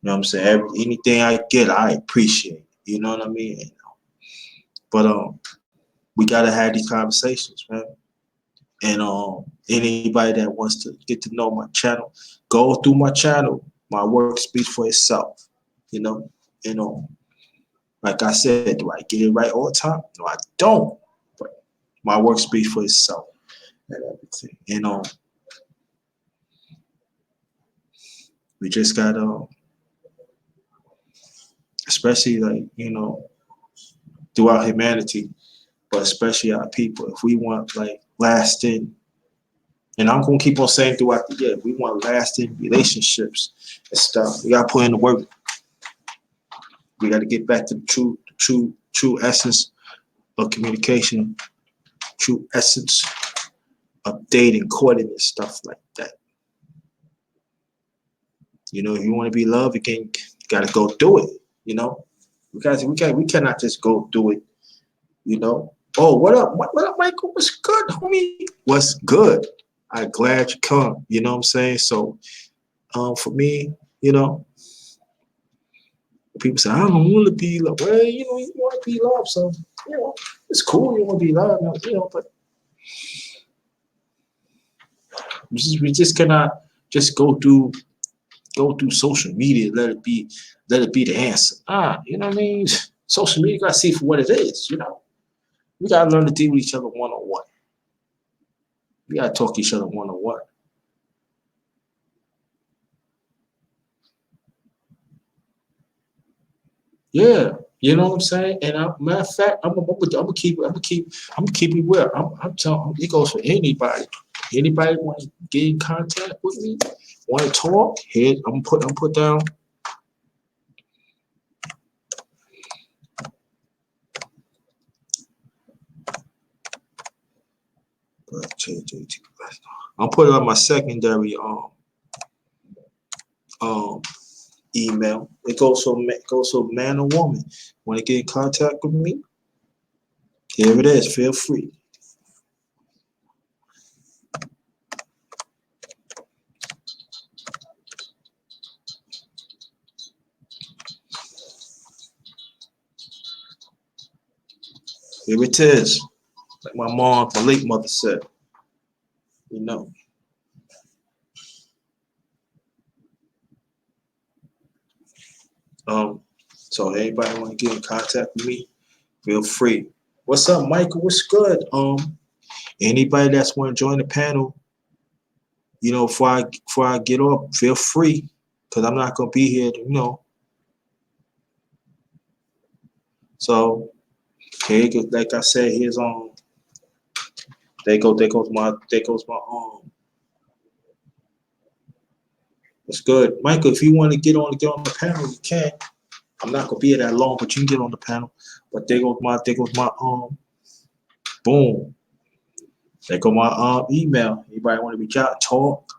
know what I'm saying? Anything I get, I appreciate. You know what I mean? But we gotta have these conversations, man. And anybody that wants to get to know my channel, go through my channel. My work speaks for itself. Like I said, do I get it right all the time? No, I don't. But my work speaks for itself and everything. We just gotta, especially throughout humanity, but especially our people, if we want lasting, and I'm gonna keep on saying throughout the year, if we want lasting relationships and stuff, we gotta put in the work. We got to get back to the true essence of communication, true essence of dating, courting, and stuff like that. If you want to be loved, you got to go do it. We cannot just go do it. Oh, what up? What up, Michael? What's good, homie? What's good? I'm glad you come. You know what I'm saying? So, for me, people say, I don't want to be loved. Well, you want to be loved, so, it's cool. You want to be loved, but we just cannot just go through social media. Let it be the answer. You know what I mean? Social media, you gotta see for what it is. You know, we gotta learn to deal with each other one on one. We gotta talk to each other one on one. Yeah, you know what I'm saying. And matter of fact, I'm gonna keep it real. I'm telling it goes for anybody. Anybody want to get in contact with me? Want to talk? Here, I'm put down. I'll put it on my secondary um email. It goes so man or woman. Want to get in contact with me? Here it is. Feel free. Here it is. Like my late mother said. You know. So anybody want to get in contact with me? Feel free. What's up, Michael? What's good? Anybody that's want to join the panel, you know, before I get off, feel free, because I'm not gonna be here, you know. So here, like I said, here's there goes my What's good, Michael? If you want to get on the panel, you can. I'm not gonna be here that long, but you can get on the panel. But there goes my boom. There go my email. Anybody want to reach out, talk?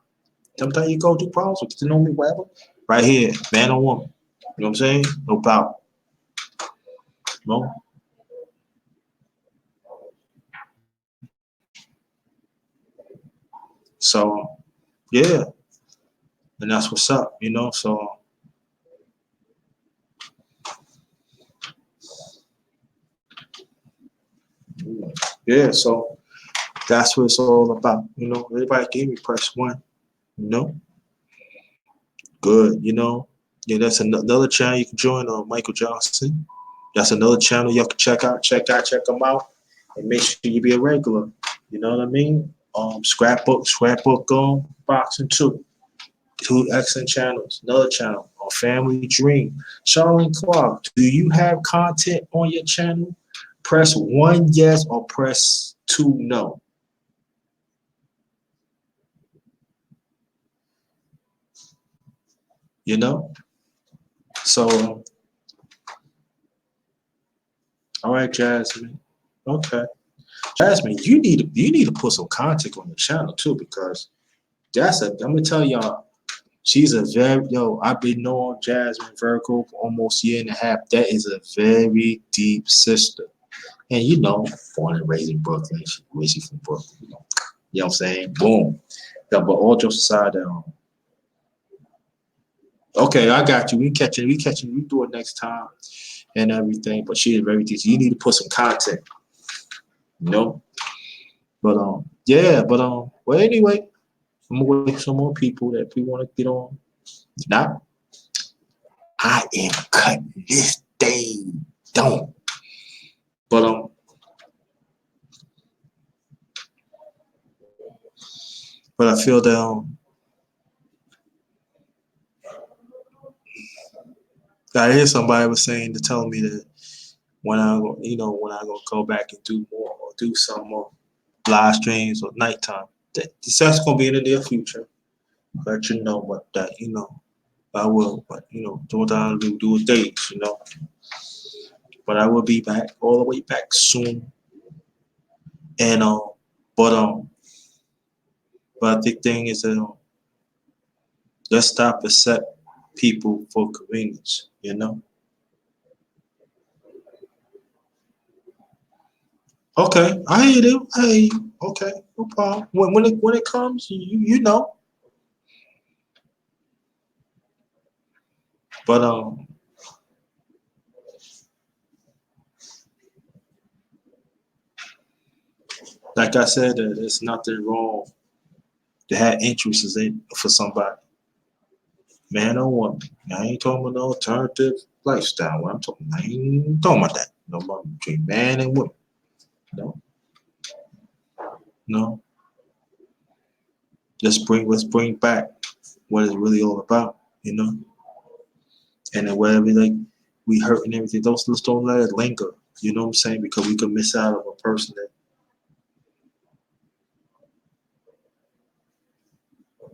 Sometimes you go through problems, get to know me, whatever. Right here, man or woman. You know what I'm saying? No problem. No. So yeah, and that's what's up, you know. So yeah, so that's what it's all about, you know. Everybody gave me press one, you know. Good, you know. Yeah, that's another channel you can join on Michael Johnson. That's another channel you can check them out, and make sure you be a regular. You know what I mean? Scrapbook, boxing too. Two excellent channels. Another channel on Family Dream. Charlene Clark, do you have content on your channel? Press 1 yes or press 2 no. You know? So, all right, Jasmine. Okay. Jasmine, you need to put some content on the channel too, because I'm gonna tell y'all, she's a I've been knowing Jasmine Virgo for almost a year and a half. That is a very deep sister. And you know, born and raised in Brooklyn, she's from Brooklyn, you know what I'm saying? Boom. Yeah, but all jokes aside, okay, I got you. We catching, we do it next time and everything. But she is very deep. You need to put some content, you know? But yeah, but well anyway, I'm gonna wait for some more people that we want to get on. If not, I am cutting this thing down. But I feel that I hear somebody was saying to tell me that when I gonna go back and do more or do some more live streams or nighttime. That's gonna be in the near future. Let you know, but that I will. But do what I do days, But I will be back all the way back soon. And but but the thing is that let's stop accept people for convenience, Okay, I hear you. I hear you. Okay, no problem. When it comes, you know. But like I said, there's nothing wrong They had interests in for somebody, man or woman. I ain't talking about no alternative lifestyle. What I'm talking, I ain't talking about that. No more between man and woman. No, no. Let's bring back what it's really all about, you know. And then whatever like we hurt and everything, let's don't let it linger. You know what I'm saying? Because we could miss out on a person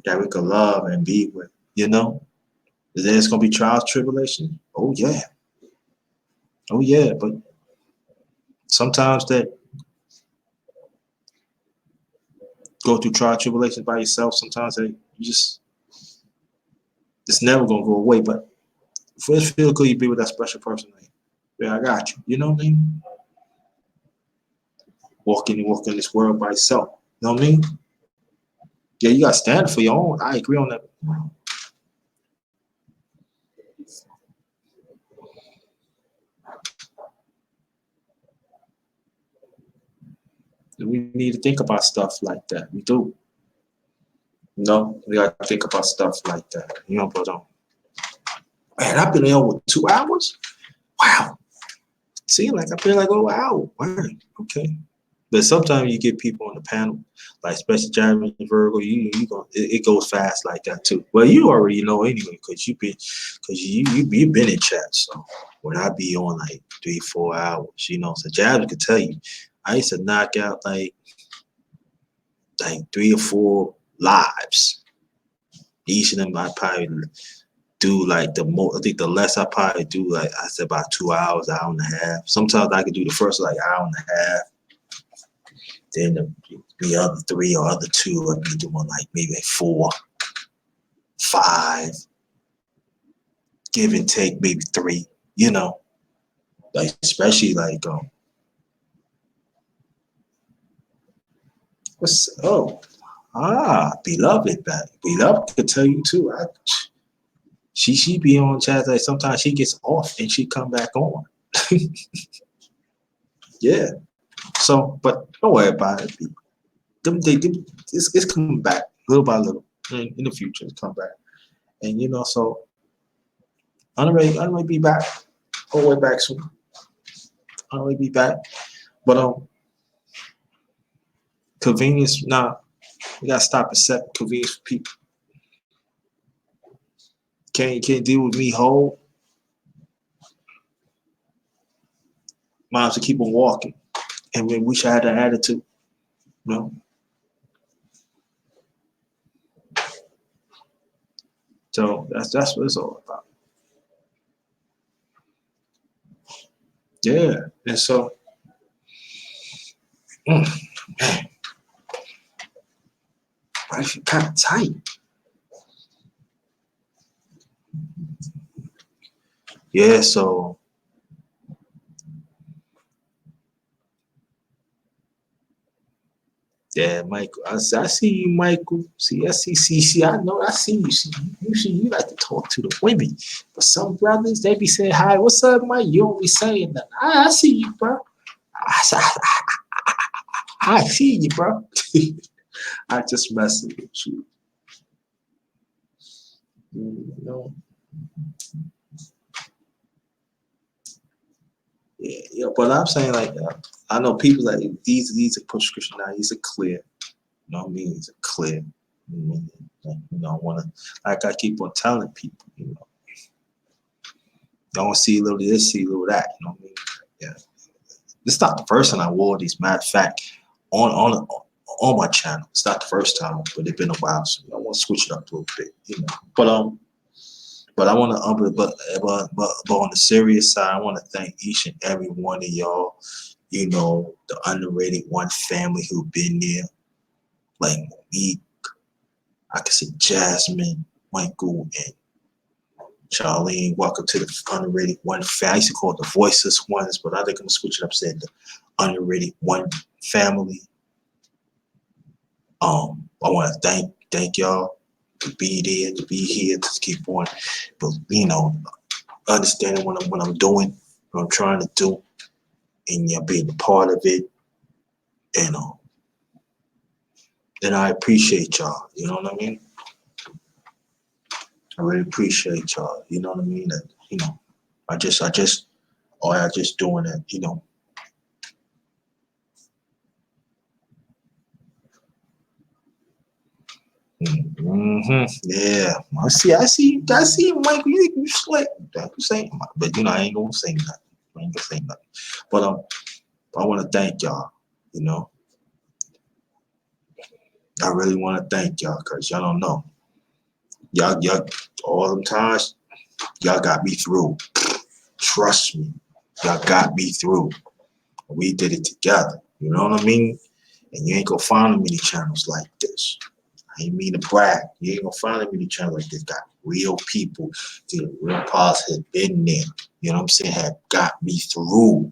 that we could love and be with, you know? Then it's gonna be trials, tribulation. Oh yeah. Oh yeah. But sometimes that go through trial tribulations by yourself, sometimes that you just it's never gonna go away. But first feel good you be with that special person. Like, yeah, I got you. You know what I mean? Walking this world by yourself. You know what I mean? Yeah, you gotta stand for your own. I agree on that. We need to think about stuff like that. We do. You know, we gotta think about stuff like that. You know, but man, I've been here over 2 hours. Wow. See, like I've been like, oh wow, word. Okay. But sometimes you get people on the panel, like especially Jeremy and Virgo, it goes fast like that too. Well, you already know anyway, you've been in chat. So when I be on like 3-4 hours, you know, so Jasmine could tell you, I used to knock out like 3 or 4 lives. Each of them I probably do like the most. I think the less I probably do, like I said, about 2 hours, hour and a half. Sometimes I could do the first like hour and a half. Then the other 3 or other 2 I'd be doing like maybe 4, 5, give and take maybe 3. You know, like especially like beloved back. Beloved could tell you too. She be on chat like sometimes she gets off and she come back on. Yeah. So, but don't worry about it. It's coming back little by little in the future. It's come back, and you know, so I'm ready be back. All the way back soon. I'm ready be back, but convenience. Nah, we gotta stop accepting convenience for people. Can't deal with me whole. Might as well keep on walking, and we wish I had that attitude. You know. So that's what it's all about. Yeah, and so, man, life is kind of tight. Yeah, so yeah, Michael. I see you, Michael. See, I know. I see you. See, usually you like to talk to the women, but some brothers they be saying, "Hi, what's up, Mike?" You don't be saying that. I see you, bro. I see you, bro. I just messing with you. You know. Yeah, but I'm saying like I know people like these are prescription now. These are clear. You know what I mean? These are clear. You know, I want to like I keep on telling people. You know, don't see a little of this, see a little of that. You know what I mean? Yeah. This is not the first time I wore these. Matter of fact, on my channel, it's not the first time, but it's been a while, so I want to switch it up a little bit. You know, but I want to but on the serious side, I want to thank each and every one of y'all. You know, the underrated one family who been there, like Monique, I could say Jasmine, Michael, and Charlene. Welcome to the underrated one family. I used to call it the voiceless ones, but I think I'm gonna switch it up, saying the underrated one family. I want to thank y'all to be there, to be here, to keep on, but you know, understanding what I'm doing, what I'm trying to do, and being a part of it, and And I appreciate y'all. You know what I mean? I really appreciate y'all. You know what I mean? That, you know, I just doing it, you know. Yeah. I see, Mike, you slick. That's saying, but you know, I ain't gonna say nothing. But I want to thank y'all, you know. I really want to thank y'all because y'all don't know. Y'all, all them times, y'all got me through. Trust me, y'all got me through. We did it together. You know what I mean? And you ain't gonna find many channels like this. I ain't mean to brag. You ain't gonna find many channels like this. Got real people, the real pause had been there. You know what I'm saying? Had got me through.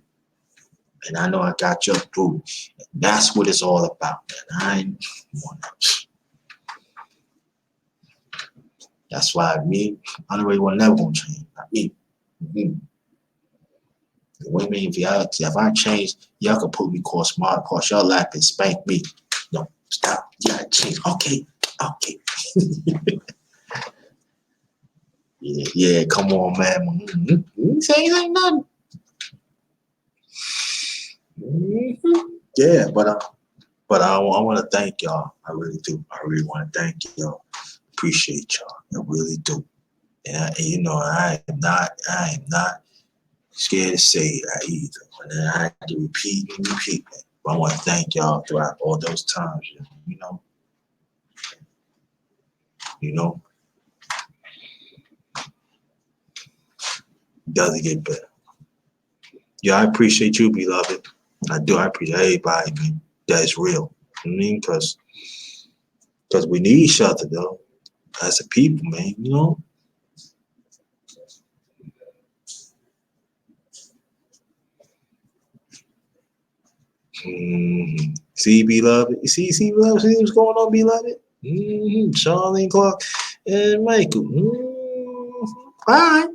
And I know I got you through. And that's what it's all about, man. I ain't wanna. That's why I don't really want never gonna change. Not me. Women, if I change, y'all can put me course smart course. Y'all laugh and spank me. No, stop. You gotta change. Okay. Yeah, come on, man. You say ain't nothing. Yeah, but I want to thank y'all. I really do. I really want to thank y'all. Appreciate y'all. I really do. And you know, I am not scared to say that either. But then I have to repeat it. But I want to thank y'all throughout all those times. You know, it doesn't get better. Yeah, I appreciate you, beloved. I do. I appreciate everybody, man. That is real. I mean, because we need each other, though, as a people, man. You know. See, beloved. See, beloved. See what's going on, beloved. Charlene Clark and Michael. Bye.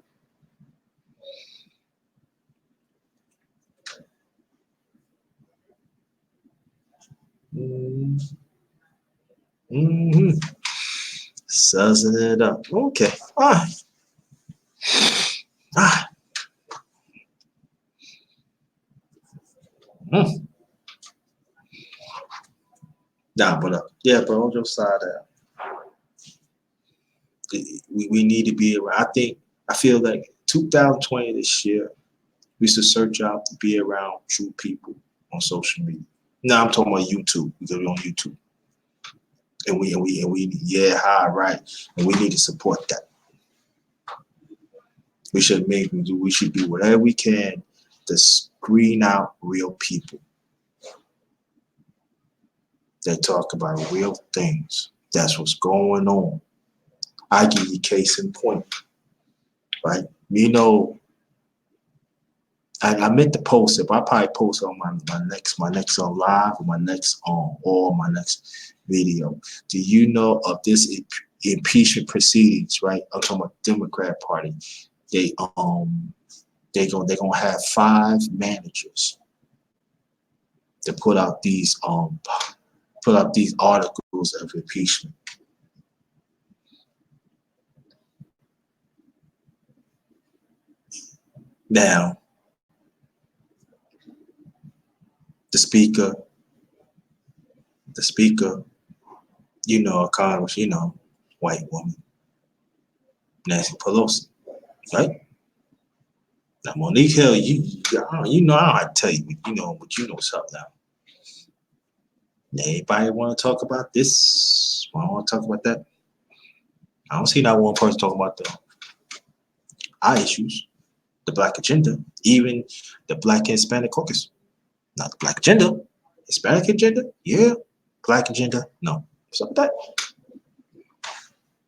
Sussing it up. Okay. All right. Nah, but yeah, but on your side, we need to be around. I feel like 2020 this year, we should search out to be around true people on social media. Now I'm talking about YouTube because we're on YouTube, and we yeah, hi, right, and we need to support that. We should do whatever we can to screen out real people that talk about real things. That's what's going on. I give you case in point, right? You know, I meant to post it, but I probably post on my next live or my next video. Do you know of this impeachment proceedings? Right, I'm talking about Democrat Party. They're gonna have 5 managers to put out these articles of impeachment. Now, the speaker, you know, Congress, you know, white woman, Nancy Pelosi, right? Now, Monique Hill, you know, I don't have to tell you, but you know something now. Anybody want to talk about this? I want to talk about that. I don't see not one person talking about our issues, the Black agenda, even the Black and Hispanic caucus. Not the Black agenda, Hispanic agenda, yeah. Black agenda, no. What's up with that?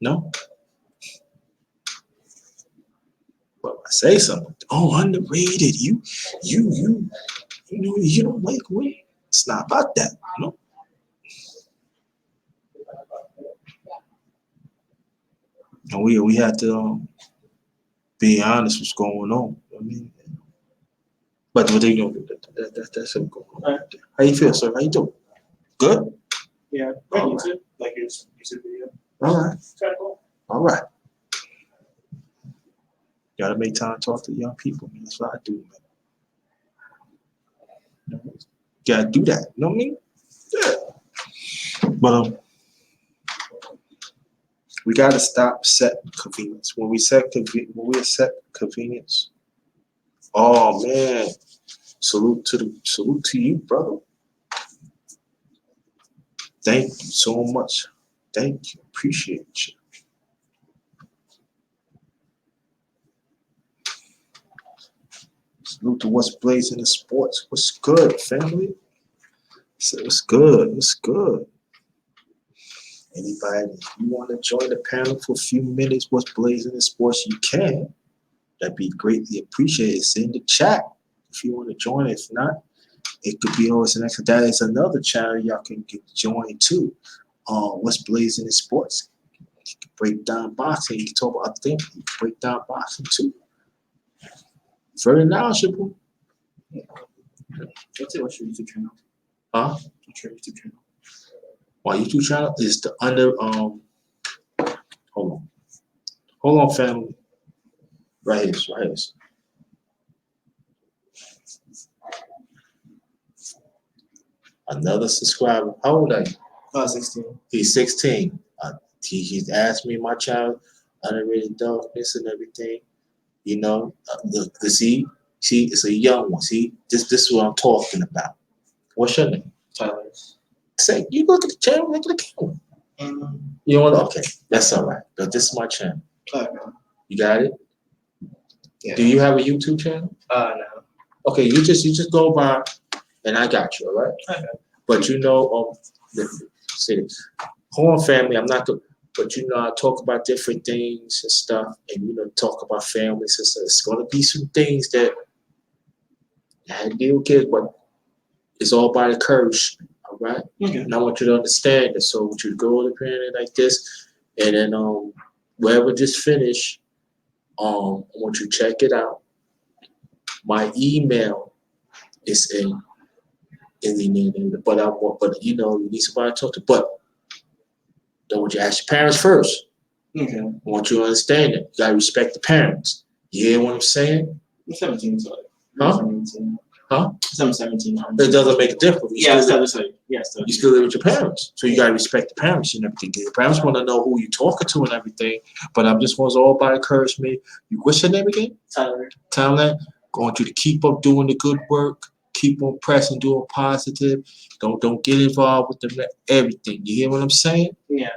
No. But I say something. Oh, underrated. You know, you don't like me. It's not about that, you know. And we have to be honest what's going on. I mean, but what they know, that's going on. How you feel, sir? How you doing? Good? Yeah, All on right. YouTube, like your YouTube video. All right. It's kind of cool. All right. Gotta make time to talk to young people, man. That's what I do, man. Gotta do that. You know what I mean? Yeah. But we gotta stop setting convenience. When we set convenience, oh man, salute to you, brother. Thank you so much. Thank you. Appreciate you. Salute to what's blazing in sports. What's good, family? So what's good? What's good? Anybody, if you want to join the panel for a few minutes, what's blazing in sports, you can. That'd be greatly appreciated. It's in the chat if you want to join. If not, it could be always an extra. That is another channel y'all can get joined too. What's blazing in sports? You can break down boxing. You can talk about other things. You can break down boxing too. Very knowledgeable. What's your YouTube channel? Huh? What's your YouTube channel? My YouTube channel is the hold on, family. Right here. Another subscriber. How old are you? 16. He's 16. He's asked me my child, underrated darkness and everything. You know, see, it's a young one. See, this is what I'm talking about. What's your name? Tyler. Say, you look at the channel, look at the camera. You know what? Okay, that's all right. But this is my channel. Okay. You got it? Yeah. Do you have a YouTube channel? No. Okay, you just go by, and I got you, all right? Okay. But you know, say this. Hold on, family. I'm not good, but you know, I talk about different things and stuff, and you know, talk about families and stuff. It's gonna be some things that I had to deal with kids, but it's all by the curse, all right? Okay. And I want you to understand that. So I want you to go to the parent like this, and then wherever this finish, I want you to check it out. My email is in the but you know, you need somebody to talk to. But I want you to ask your parents first. Okay. I want you to understand that. You gotta respect the parents. You hear what I'm saying? I'm 17, so. Huh? 17. Huh? I'm 17. It doesn't make a difference. Yeah, so You still live with your parents. So you gotta respect the parents and everything. Your parents wanna know who you're talking to and everything. But I'm just wants all by encouragement. What's your name again? Tyler. Tyler. I want you to keep up doing the good work. Keep on pressing, doing positive. Don't get involved with everything. You hear what I'm saying? Yeah.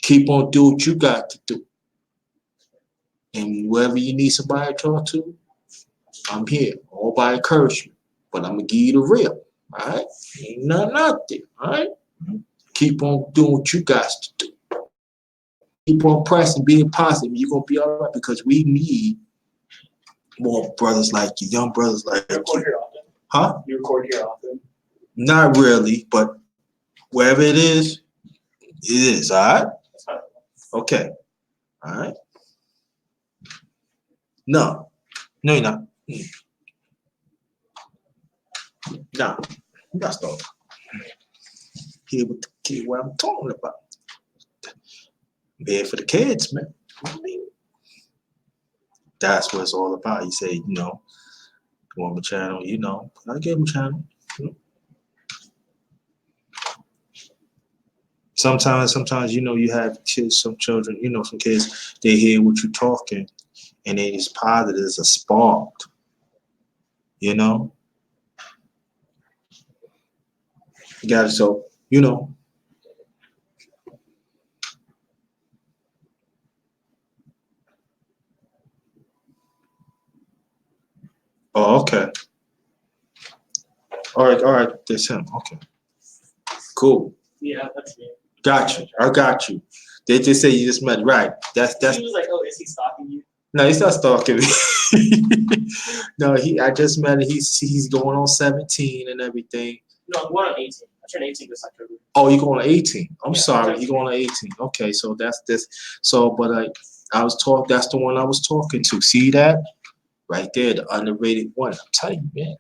Keep on doing what you got to do. And wherever you need somebody to talk to, I'm here. All by encouragement. But I'm gonna give you the real. All right? Ain't nothing out there. All right? Keep on doing what you got to do. Keep on pressing, being positive. You're gonna be all right because we need more brothers like you, young brothers like You record you. here often? Huh? You record here often? Not really, but wherever it is, all right? That's fine. Okay. All right. No, you're not. No, that's not. Here with the kid, what I'm talking about. Bad for the kids, man. I mean, that's what it's all about. You say, you know, you want my channel, you know, I gave him a channel. You know. Sometimes, you know, you have kids, some children, you know, some kids, they hear what you're talking and they just positive as a spark, you know? You got it, so, you know. Oh, okay. All right, that's him, okay. Cool. Yeah, that's me. Got you, I got you. They just say you just met, right? That's. He was like, oh, is he stalking you? No, he's not stalking me. No, I just met him. He's going on 17 and everything. No, I'm going on 18. I turned 18 this October. Oh, you're going on 18. I'm Yeah, sorry, you're going on 18. Okay, so that's this. So, but that's the one I was talking to. See that? Right there, the underrated one. I'm telling you, man.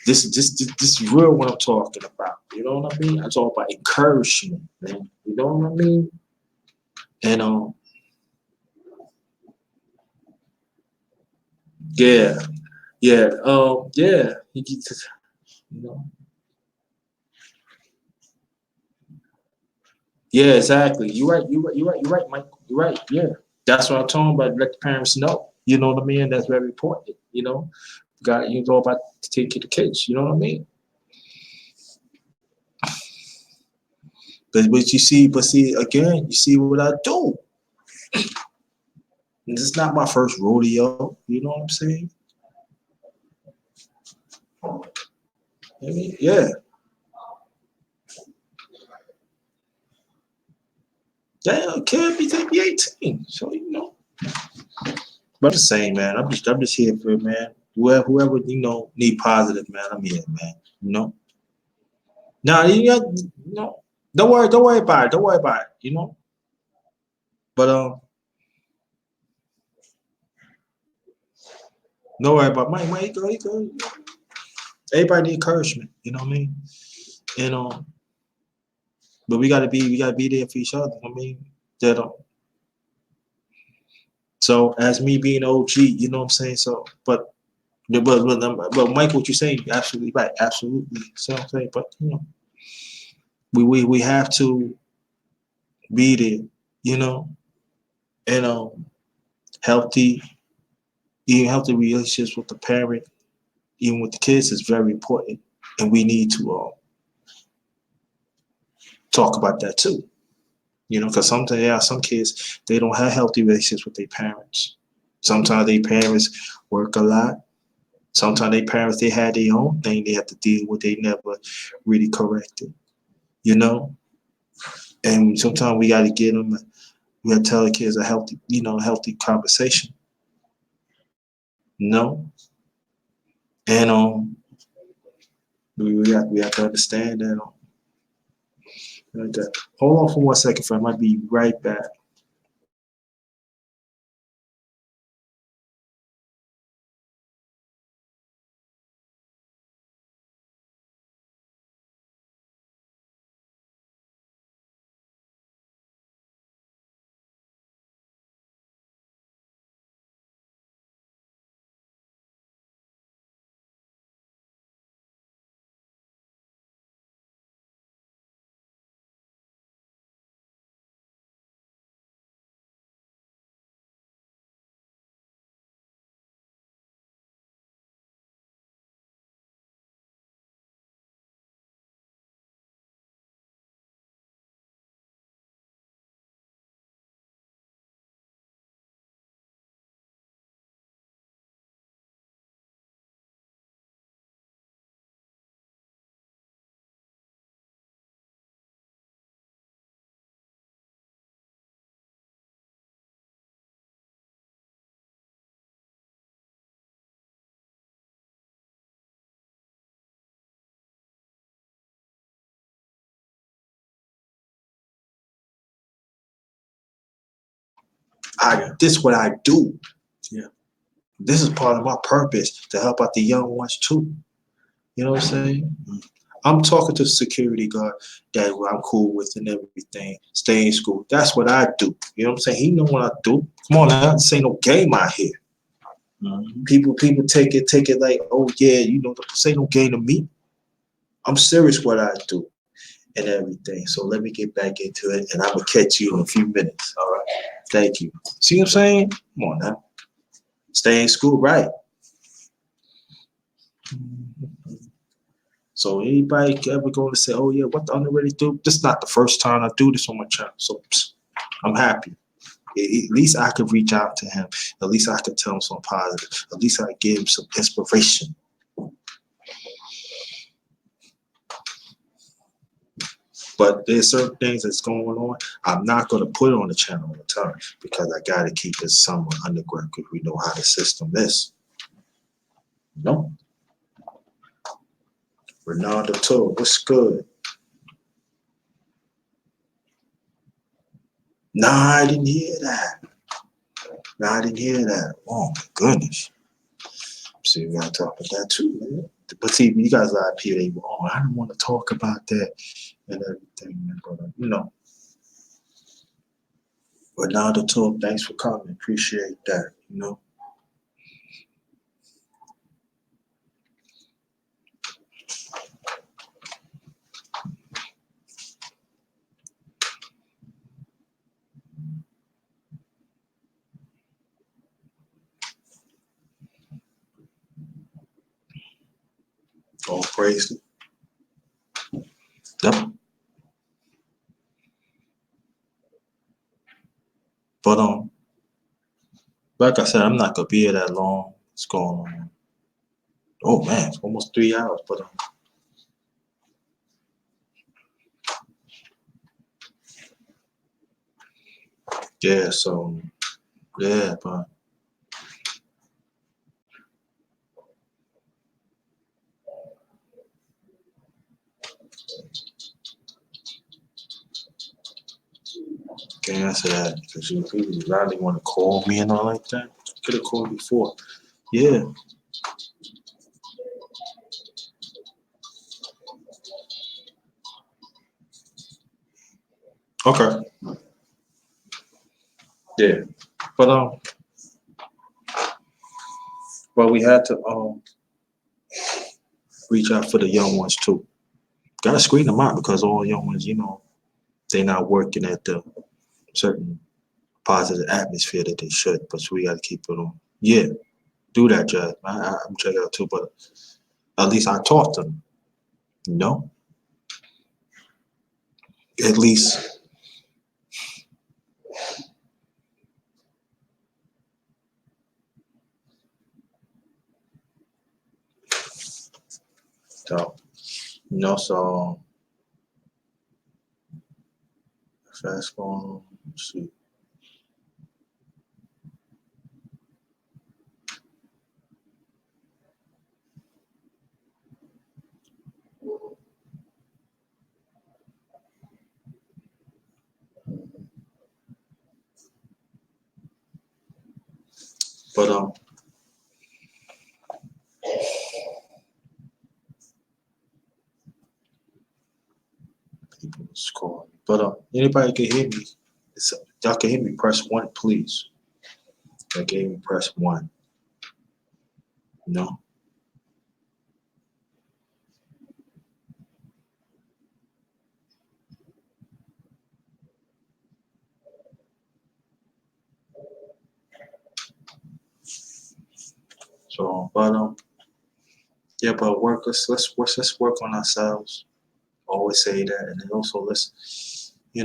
This is real what I'm talking about. You know what I mean? I talk about encouragement, man. You know what I mean? And yeah, yeah. He gets, you know. Yeah, exactly. You're right. You're right, Mike. You're right. Yeah, that's what I'm talking about. Let the parents know. You know what I mean? That's very important. You know, you know about to take care of the kids. You know what I mean? But see again, you see what I do. This is not my first rodeo. You know what I'm saying? I mean, yeah, yeah. Can't be 18. So you know. But I'm just saying, man. I'm just here for it, man. Whoever you know need positive, man. I'm here, man. You know. Nah, no. Don't worry about it. Don't worry about it. You know. But don't worry about Mike. He go. Everybody need encouragement. You know what I mean? And but we gotta be there for each other. I mean, that so as me being OG, you know what I'm saying. So, but Mike, what you're saying, you're absolutely right. Absolutely. So I'm saying, but you know, we have to be there. You know, and healthy, even healthy relationships with the parent, even with the kids, is very important, and we need to talk about that too. You know, because sometimes some kids they don't have healthy relationships with their parents. Sometimes their parents work a lot. Sometimes their parents they had their own thing they have to deal with. They never really corrected. You know, and sometimes we got to get them. We got to tell the kids a healthy, healthy conversation. You know, and we have to understand that. Like that. Hold on for 1 second, fam. I might be right back. This is what I do. Yeah. This is part of my purpose to help out the young ones too. You know what I'm saying? I'm talking to security guard that I'm cool with and everything. Stay in school. That's what I do. You know what I'm saying? He know what I do. Come on now, this ain't no game out here. People take it like, oh yeah, this ain't no game to me. I'm serious what I do and everything. So let me get back into it, and I'm gonna catch you in a few minutes. All right. Thank you. See what I'm saying? Come on now. Stay in school, right? So anybody ever going to say, "Oh yeah, what the underrated do?" This is not the first time I do this on my channel, so I'm happy. At least I could reach out to him. At least I could tell him something positive. At least I give him some inspiration. But there's certain things that's going on. I'm not going to put it on the channel all the time because I got to keep it somewhat underground because we know how the system is. No. Ronaldo Toro, what's good? Nah, I didn't hear that. Nah, I didn't hear that. Oh my goodness. See, we gotta talk about that too, man. but see, you guys are people. They, oh, I don't want to talk about that and everything. But but now the talk. Thanks for coming. Appreciate that. All praise. Yep. But like I said, I'm not gonna be here that long. It's going on. Oh man, it's almost 3 hours. But yeah, so yeah, but can't answer that because you really really want to call me and all like that. Could have called before. Yeah. Okay. Yeah. But well, we had to reach out for the young ones too. Gotta screen them out because all young ones, they're not working at the certain positive atmosphere that they should. But we gotta keep it on. Yeah, do that, Judge. I'm checking out too, but at least I taught them. At least. So, so fast forward. Let's see. But people was calling. But anybody can hear me. Y'all can hear me. Press 1, please. Y'all can hear me. Press 1. No. So, but yeah, but let's work on ourselves. Always say that, and then also let's, I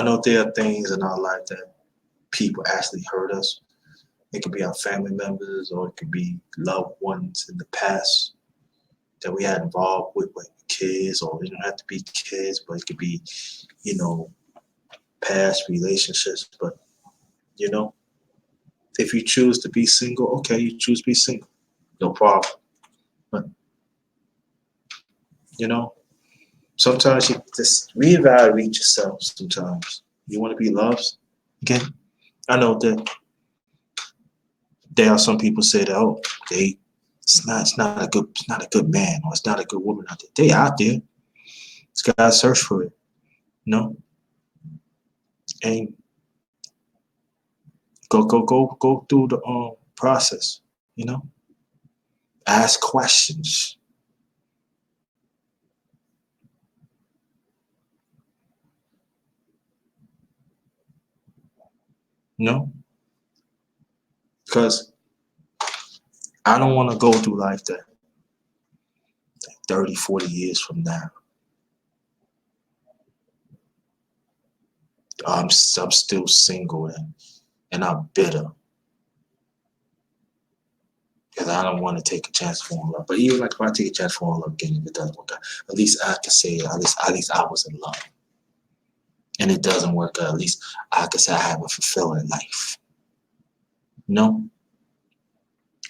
know there are things in our life that people actually hurt us. It could be our family members, or it could be loved ones in the past that we had involved with, like kids, or it don't have to be kids, but it could be, past relationships. But if you choose to be single, okay, you choose to be single, no problem. But sometimes you just reevaluate yourself. Sometimes you want to be loved again. I know that there are some people say that, oh, it's not a good man, or it's not a good woman out there. They out there. Just gotta search for it, and go through the process. Ask questions. Because I don't want to go through life that 30, 40 years from now. I'm still single and I'm bitter because I don't want to take a chance for love. But even like if I take a chance for love again, if it doesn't work out, at least I can say at least I was in love. And it doesn't work out, at least I can say I have a fulfilling life.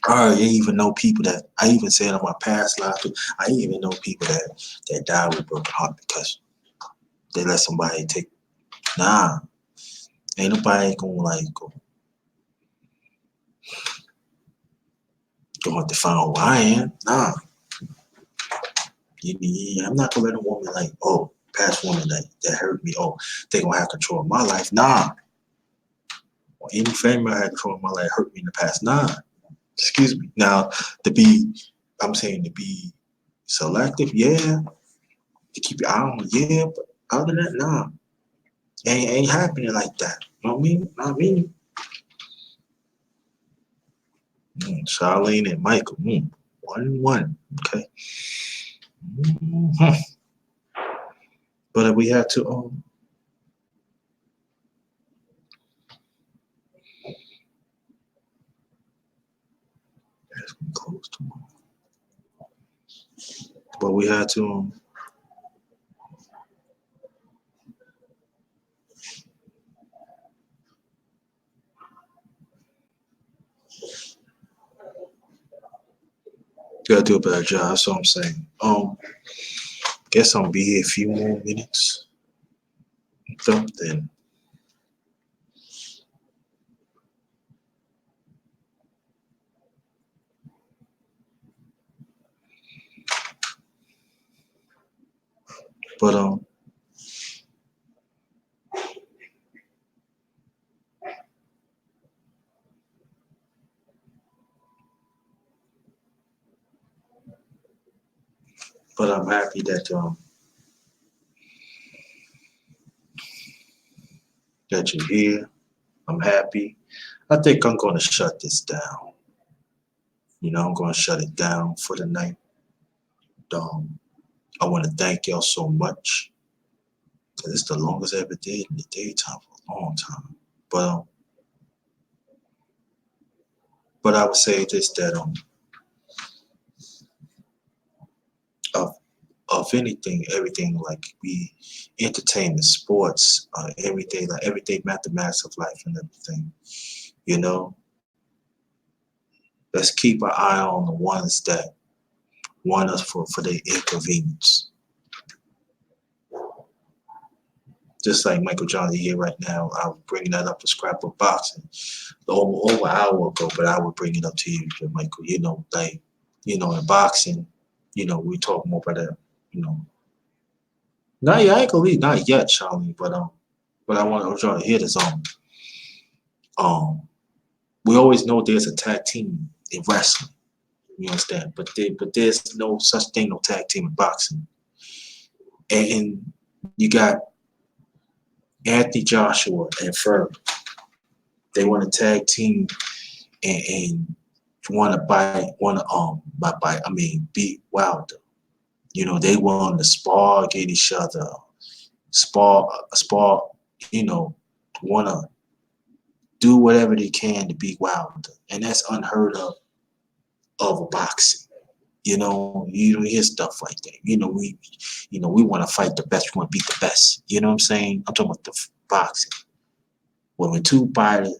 I even know people that I even said in my past life. I even know people that died with broken heart because they let somebody take. Nah, ain't nobody gonna go. Don't define who I am. Nah. I'm not gonna let a woman like, oh, past woman that hurt me, oh, they gonna have control of my life. Nah. Or any family I had control of my life hurt me in the past. Nah. Excuse me. Now I'm saying to be selective, yeah. To keep your eye on, yeah, but other than that, nah. Ain't happening like that. You know what I mean? Not me. Charlene and Michael. 1-1. Okay. Mhm. But we had to that's close tomorrow. But we had to gotta do a better job. That's what I'm saying. Guess I'm gonna be here a few more minutes. Then but I'm happy that that you're here. I'm happy. I think I'm gonna shut this down. I'm gonna shut it down for the night. I want to thank y'all so much because it's the longest I ever did in the daytime for a long time. But I would say this that of anything, everything like we entertainment, sports, everything like everyday mathematics of life and everything. Let's keep our eye on the ones that want us for their inconvenience. Just like Michael Johnson here right now, I was bringing that up to scrapbook boxing over an hour ago, but I would bring it up to you, Michael. In boxing, we talk more about that. Not yet, I ain't gonna leave, not yet, Charlie. But I want y'all to hear this. We always know there's a tag team in wrestling. You understand? But there's no such thing, no tag team in boxing. And you got Anthony Joshua and Ferg. They want to tag team and want to beat Wilder. They want to spar against each other, spar. Want to do whatever they can to beat Wilder, and that's unheard of a boxing. You don't hear stuff like that. We want to fight the best. We want to beat the best. You know what I'm saying? I'm talking about the boxing. When two fighters,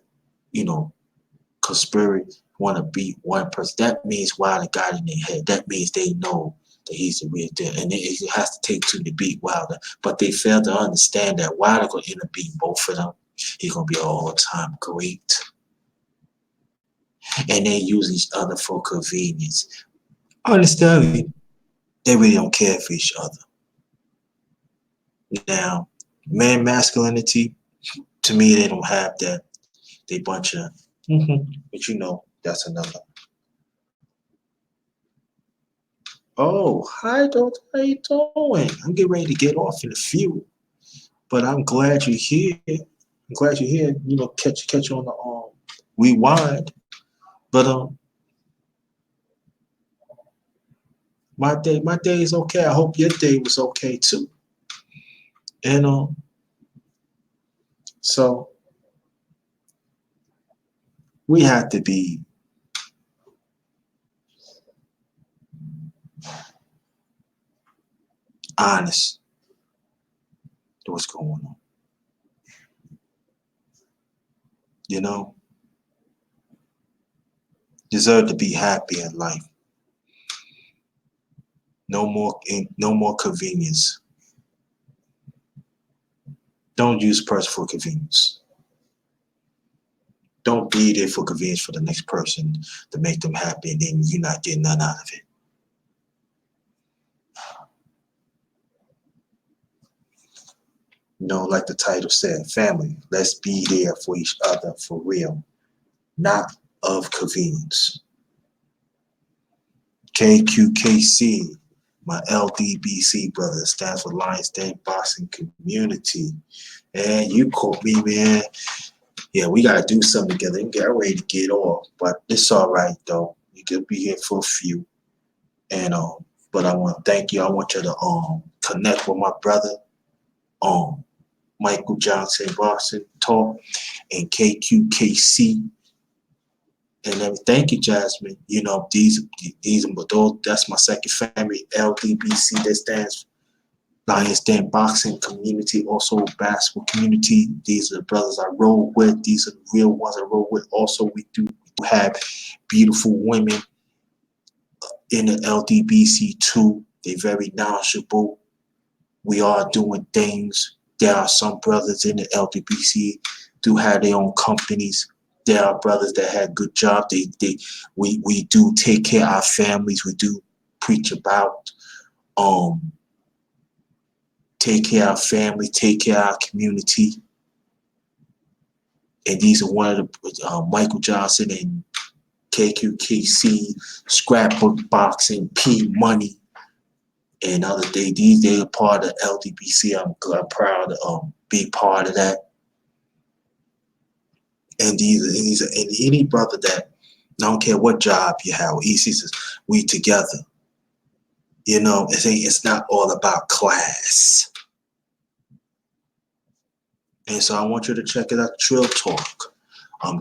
conspire want to beat one person, that means Wilder got in their head. That means they know that he's the real deal, and it has to take two to beat Wilder. But they fail to understand that Wilder going to end up beating both of them. He's going to be an all-time great. And they use each other for convenience. Honestly, they really don't care for each other. Now, man masculinity, to me, they don't have that. They bunch of, but that's another. Oh, hi, Doctor. How you doing? I'm getting ready to get off in a few, but I'm glad you're here. I'm glad you're here. Catch on the rewind. But my day is okay. I hope your day was okay too. And so we have to be honest to what's going on. Deserve to be happy in life. No more convenience. Don't use person for convenience. Don't be there for convenience for the next person to make them happy, and then you're not getting none out of it. You know, like the title said, family, let's be there for each other for real, not of convenience. KQKC, my LDBC brother, stands for Lions Den Boxing Community. And you caught me, man. Yeah, we gotta do something together and get ready to get off. But it's all right though. You could be here for a few. And but I want to thank you. I want you to connect with my brother, Michael Johnson Boxing Talk and KQKC. And then thank you, Jasmine. You know, these those, that's my second family, LDBC, that stands for Lions Den Boxing Community, also basketball community. These are the brothers I roll with. These are the real ones I roll with. Also, we do have beautiful women in the LDBC too. They're very knowledgeable. We are doing things. There are some brothers in the LDBC do have their own companies. There are brothers that had good jobs. We do take care of our families. We do preach about take care of our family, take care of our community. And these are one of the Michael Johnson and KQKC, Scrapbook Boxing, P Money, and other things. They are part of LDBC. I'm proud to be part of that. And these are any brother that, I don't care what job you have, we together. You know, it's not all about class. And so I want you to check it out. Trill Talk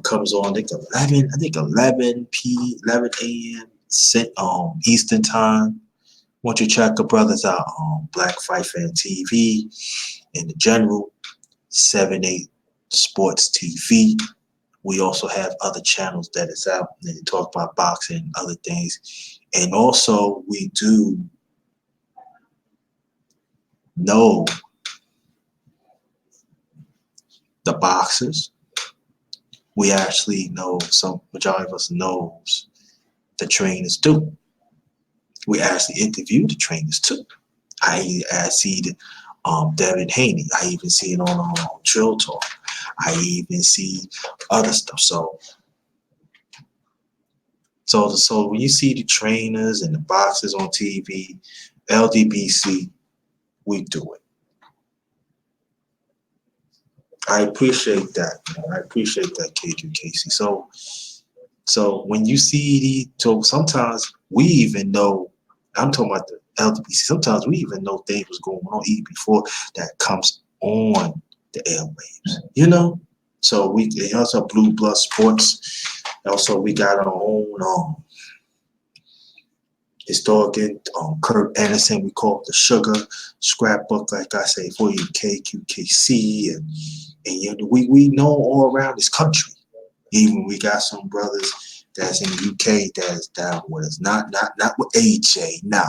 comes on, I think 11 a.m. Eastern time. Want you to check the brothers out on Black Fight Fan TV and the general 7-8 Sports TV. We also have other channels that is out and they talk about boxing and other things. And also we do know the boxers. We actually know, some majority of us knows the trainers too. We actually interview the trainers too. I see Devin Haney. I even see it on Trill Talk. I even see other stuff. So when you see the trainers and the boxers on TV, LDBC, we do it. I appreciate that. I appreciate that, KQKC. So when you see sometimes we even know, I'm talking about the LDBC, sometimes we even know things was going on even before that comes on the airwaves, you know? So we also Blue Blood Sports. Also, we got our own historian, Kurt Anderson. We call it the Sugar Scrapbook, like I say, for you, KQKC, and we know all around this country. Even we got some brothers that's in the UK that's down with us. Not with AJ. Nah,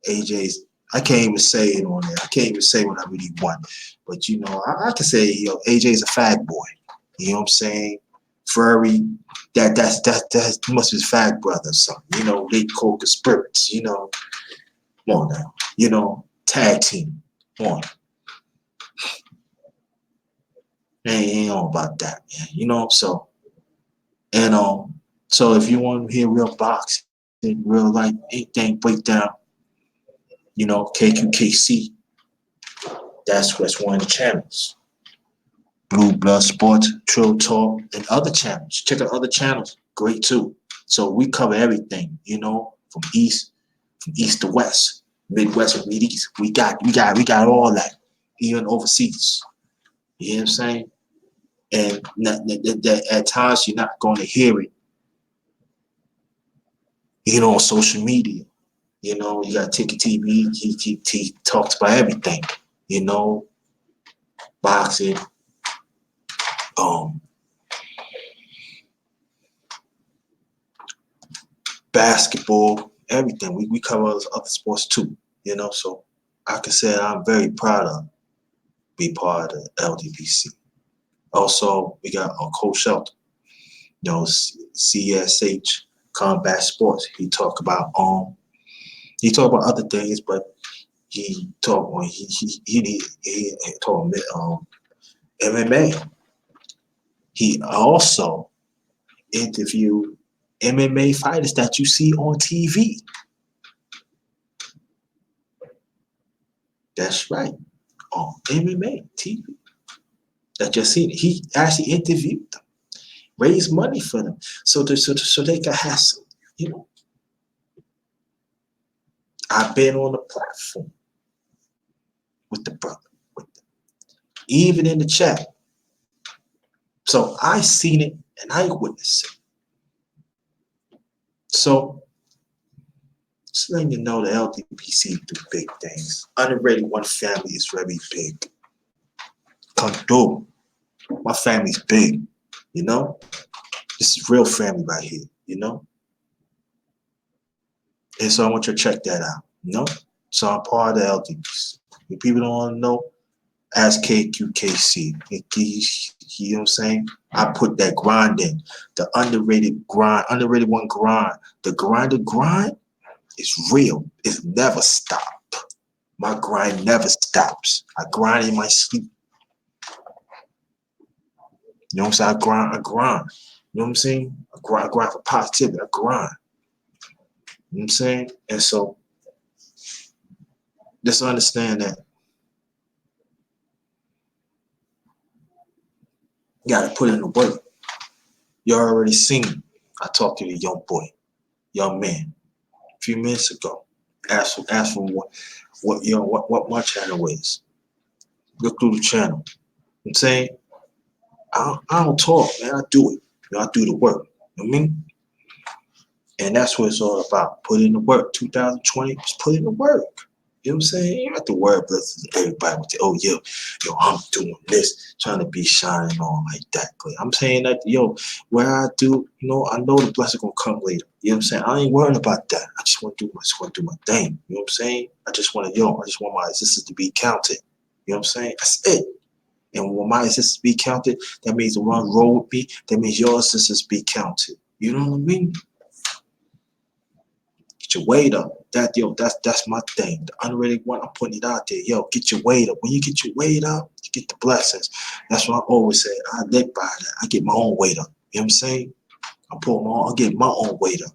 AJ's. I can't even say it on there. I can't even say what I really want. But you know, I can say, you know, AJ's a fag boy. You know what I'm saying? Furry. That must be his fag brother or something. You know, they coca spirits. You know, come on now. You know, tag team. Come on. Ain't all about that, man. You know, so if you want to hear real boxing, real life anything breakdown, you know, KQKC, that's one of the channels. Blue Blood Sports, Trill Talk, and other channels. Check out other channels, great too. So we cover everything, you know, from east to west, Midwest and Mid East. We got all that, even overseas. You know what I'm saying? And that at times you're not going to hear it, you know, on social media. You know, you got Ticket TV, he talks about everything, you know, boxing, basketball, everything. We cover other sports too, you know. So I can say I'm very proud of be part of LDBC. Also, we got Coach Shelton. you know, CSH Combat Sports. He talk about other things, but he talk he talk MMA. He also interviewed MMA fighters that you see on TV. That's right, on MMA TV. That you see, he actually interviewed them, raised money for them, so they can have some, you know. I've been on the platform with the brother, even in the chat. So I seen it and I witnessed it. So just letting you know the LDPC do big things. Underrated One Family is very big. Come through. My family's big, you know? This is real family right here, you know? And so I want you to check that out, you know? So I'm part of the LDPC. If people don't know, ask KQKC. You know what I'm saying? I put that grind in. The underrated one grind. The grind is real. It's never stopped. My grind never stops. I grind in my sleep. You know what I'm saying? I grind. You know what I'm saying? I grind for positivity. I grind. You know what I'm saying? And so just understand that you gotta put in the work. You already seen. I talked to the young man, a few minutes ago. Ask for what my channel is. Look through the channel. I'm saying I don't talk, man. I do it. You know, I do the work. You know what I mean? And that's what it's all about. Put in the work. 2020, just put in the work. You know what I'm saying? You don't have to worry about everybody with the, oh, yo, I'm doing this, trying to be shining on like that. But I'm saying that, where I do, I know the blessing gonna come later. You know what I'm saying? I ain't worried about that. I just want to do my thing. You know what I'm saying? I just want my existence to be counted. You know what I'm saying? That's it. And when my existence be counted, that means the one roll with me, that means your existence be counted. You know what I mean? Get your weight up. That's my thing. The underrated one, I'm putting it out there. Get your weight up. When you get your weight up, you get the blessings. That's what I always say. I live by that. I get my own weight up. You know what I'm saying? I get my own weight up.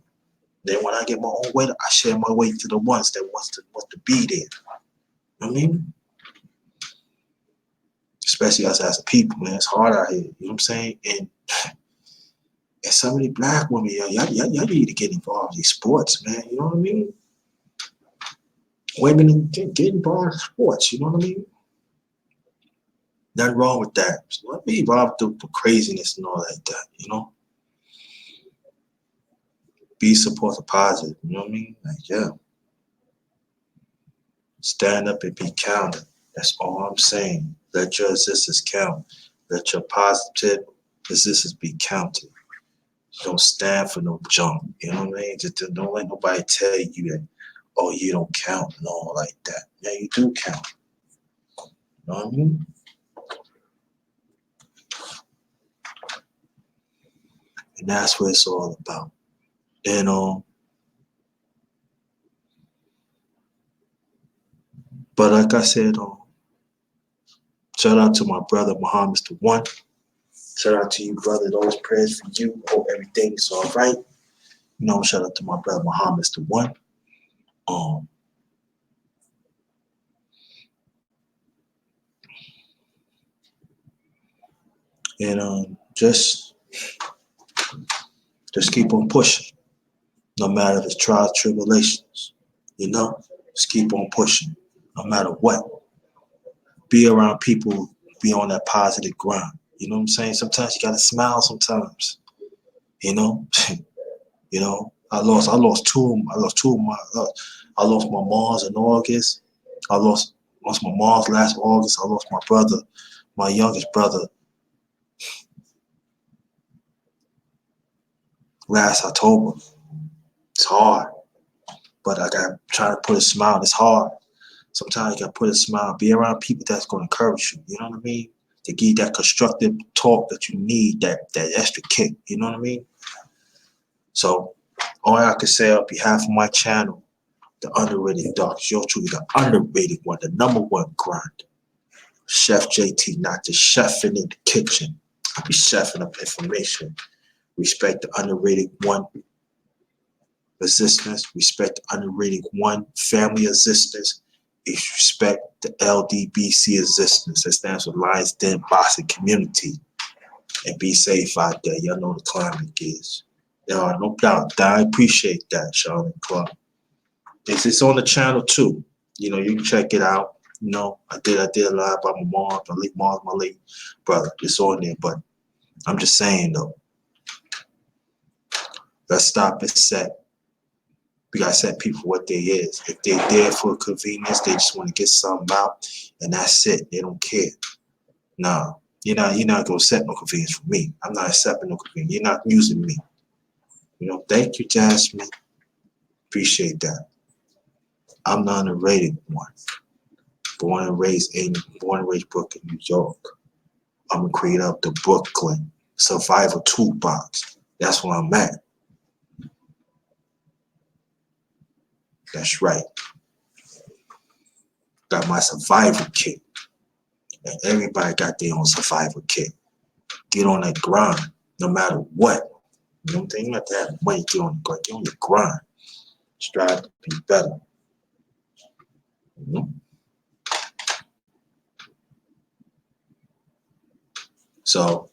Then when I get my own weight up, I share my weight to the ones that wants to be there. You know what I mean? Especially us as a people, man. It's hard out here. You know what I'm saying? And some of the black women, y'all need to get involved in these sports, man. You know what I mean? Women get involved in sports. You know what I mean? Nothing wrong with that. So let me involved with the craziness and all like that. You know? Be supportive, positive. You know what I mean? Stand up and be counted. That's all I'm saying. Let your existence count. Let your positive existence be counted. Don't stand for no junk. You know what I mean? Just don't let nobody tell you that, oh, you don't count and all like that. Yeah, you do count. You know what I mean? And that's what it's all about. And but like I said, shout out to my brother Muhammad the One. Shout out to you, brother. Those prayers for you. Hope everything's all right. Shout out to my brother Muhammad the One. And just keep on pushing. No matter if it's trials, tribulations. Just keep on pushing. No matter what. Be around people, be on that positive grind. You know what I'm saying? Sometimes you gotta smile sometimes. I lost two of my I lost my mom's in August. I lost my mom's last August. I lost my brother, my youngest brother, last October. It's hard. But I gotta try to put a smile. It's hard. Sometimes you gotta put a smile. Be around people that's gonna encourage you. You know what I mean? to give you that constructive talk that you need, that extra kick. You know what I mean? So all I can say on behalf of my channel, the underrated docs, you're truly the underrated one, the #1 grind. Chef JT, not just chefing in the kitchen. I be chefing up information. Respect the underrated one resistance. Respect the underrated one family resistance. Respect the LDBC resistance. That stands for Lions Den Boxing Community. And be safe out there. Y'all know the climate is. There are no doubt. I appreciate that, Charlotte Club. It's on the channel too. You know, you can check it out. You know, I did a live by my mom, my late brother. It's on there, but I'm just saying though. Let's stop and set. We gotta set people what they is. If they're there for convenience, they just want to get something out, and that's it. They don't care. Nah, you're not gonna set no convenience for me. I'm not accepting no convenience. You're not using me. You know, thank you, Jasmine. Appreciate that. I'm the underrated one. Born and raised Brooklyn, New York. I'm a creator of the Brooklyn Survival Toolbox. That's where I'm at. That's right. Got my survival kit. And everybody got their own survival kit. Get on that grind, no matter what. You know what I'm saying? You have to have money to get on the grind. Get on your grind. Strive to be better. So,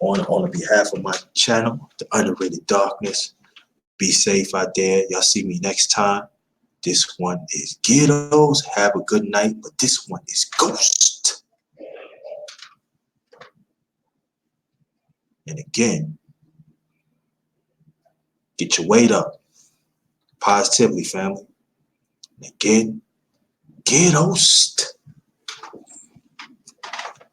on behalf of my channel, The Underrated Darkness, be safe out there. Y'all see me next time. This one is Ghettos. Have a good night. But this one is Ghost. And again, get your weight up. Positively, family. And again, Ghettos.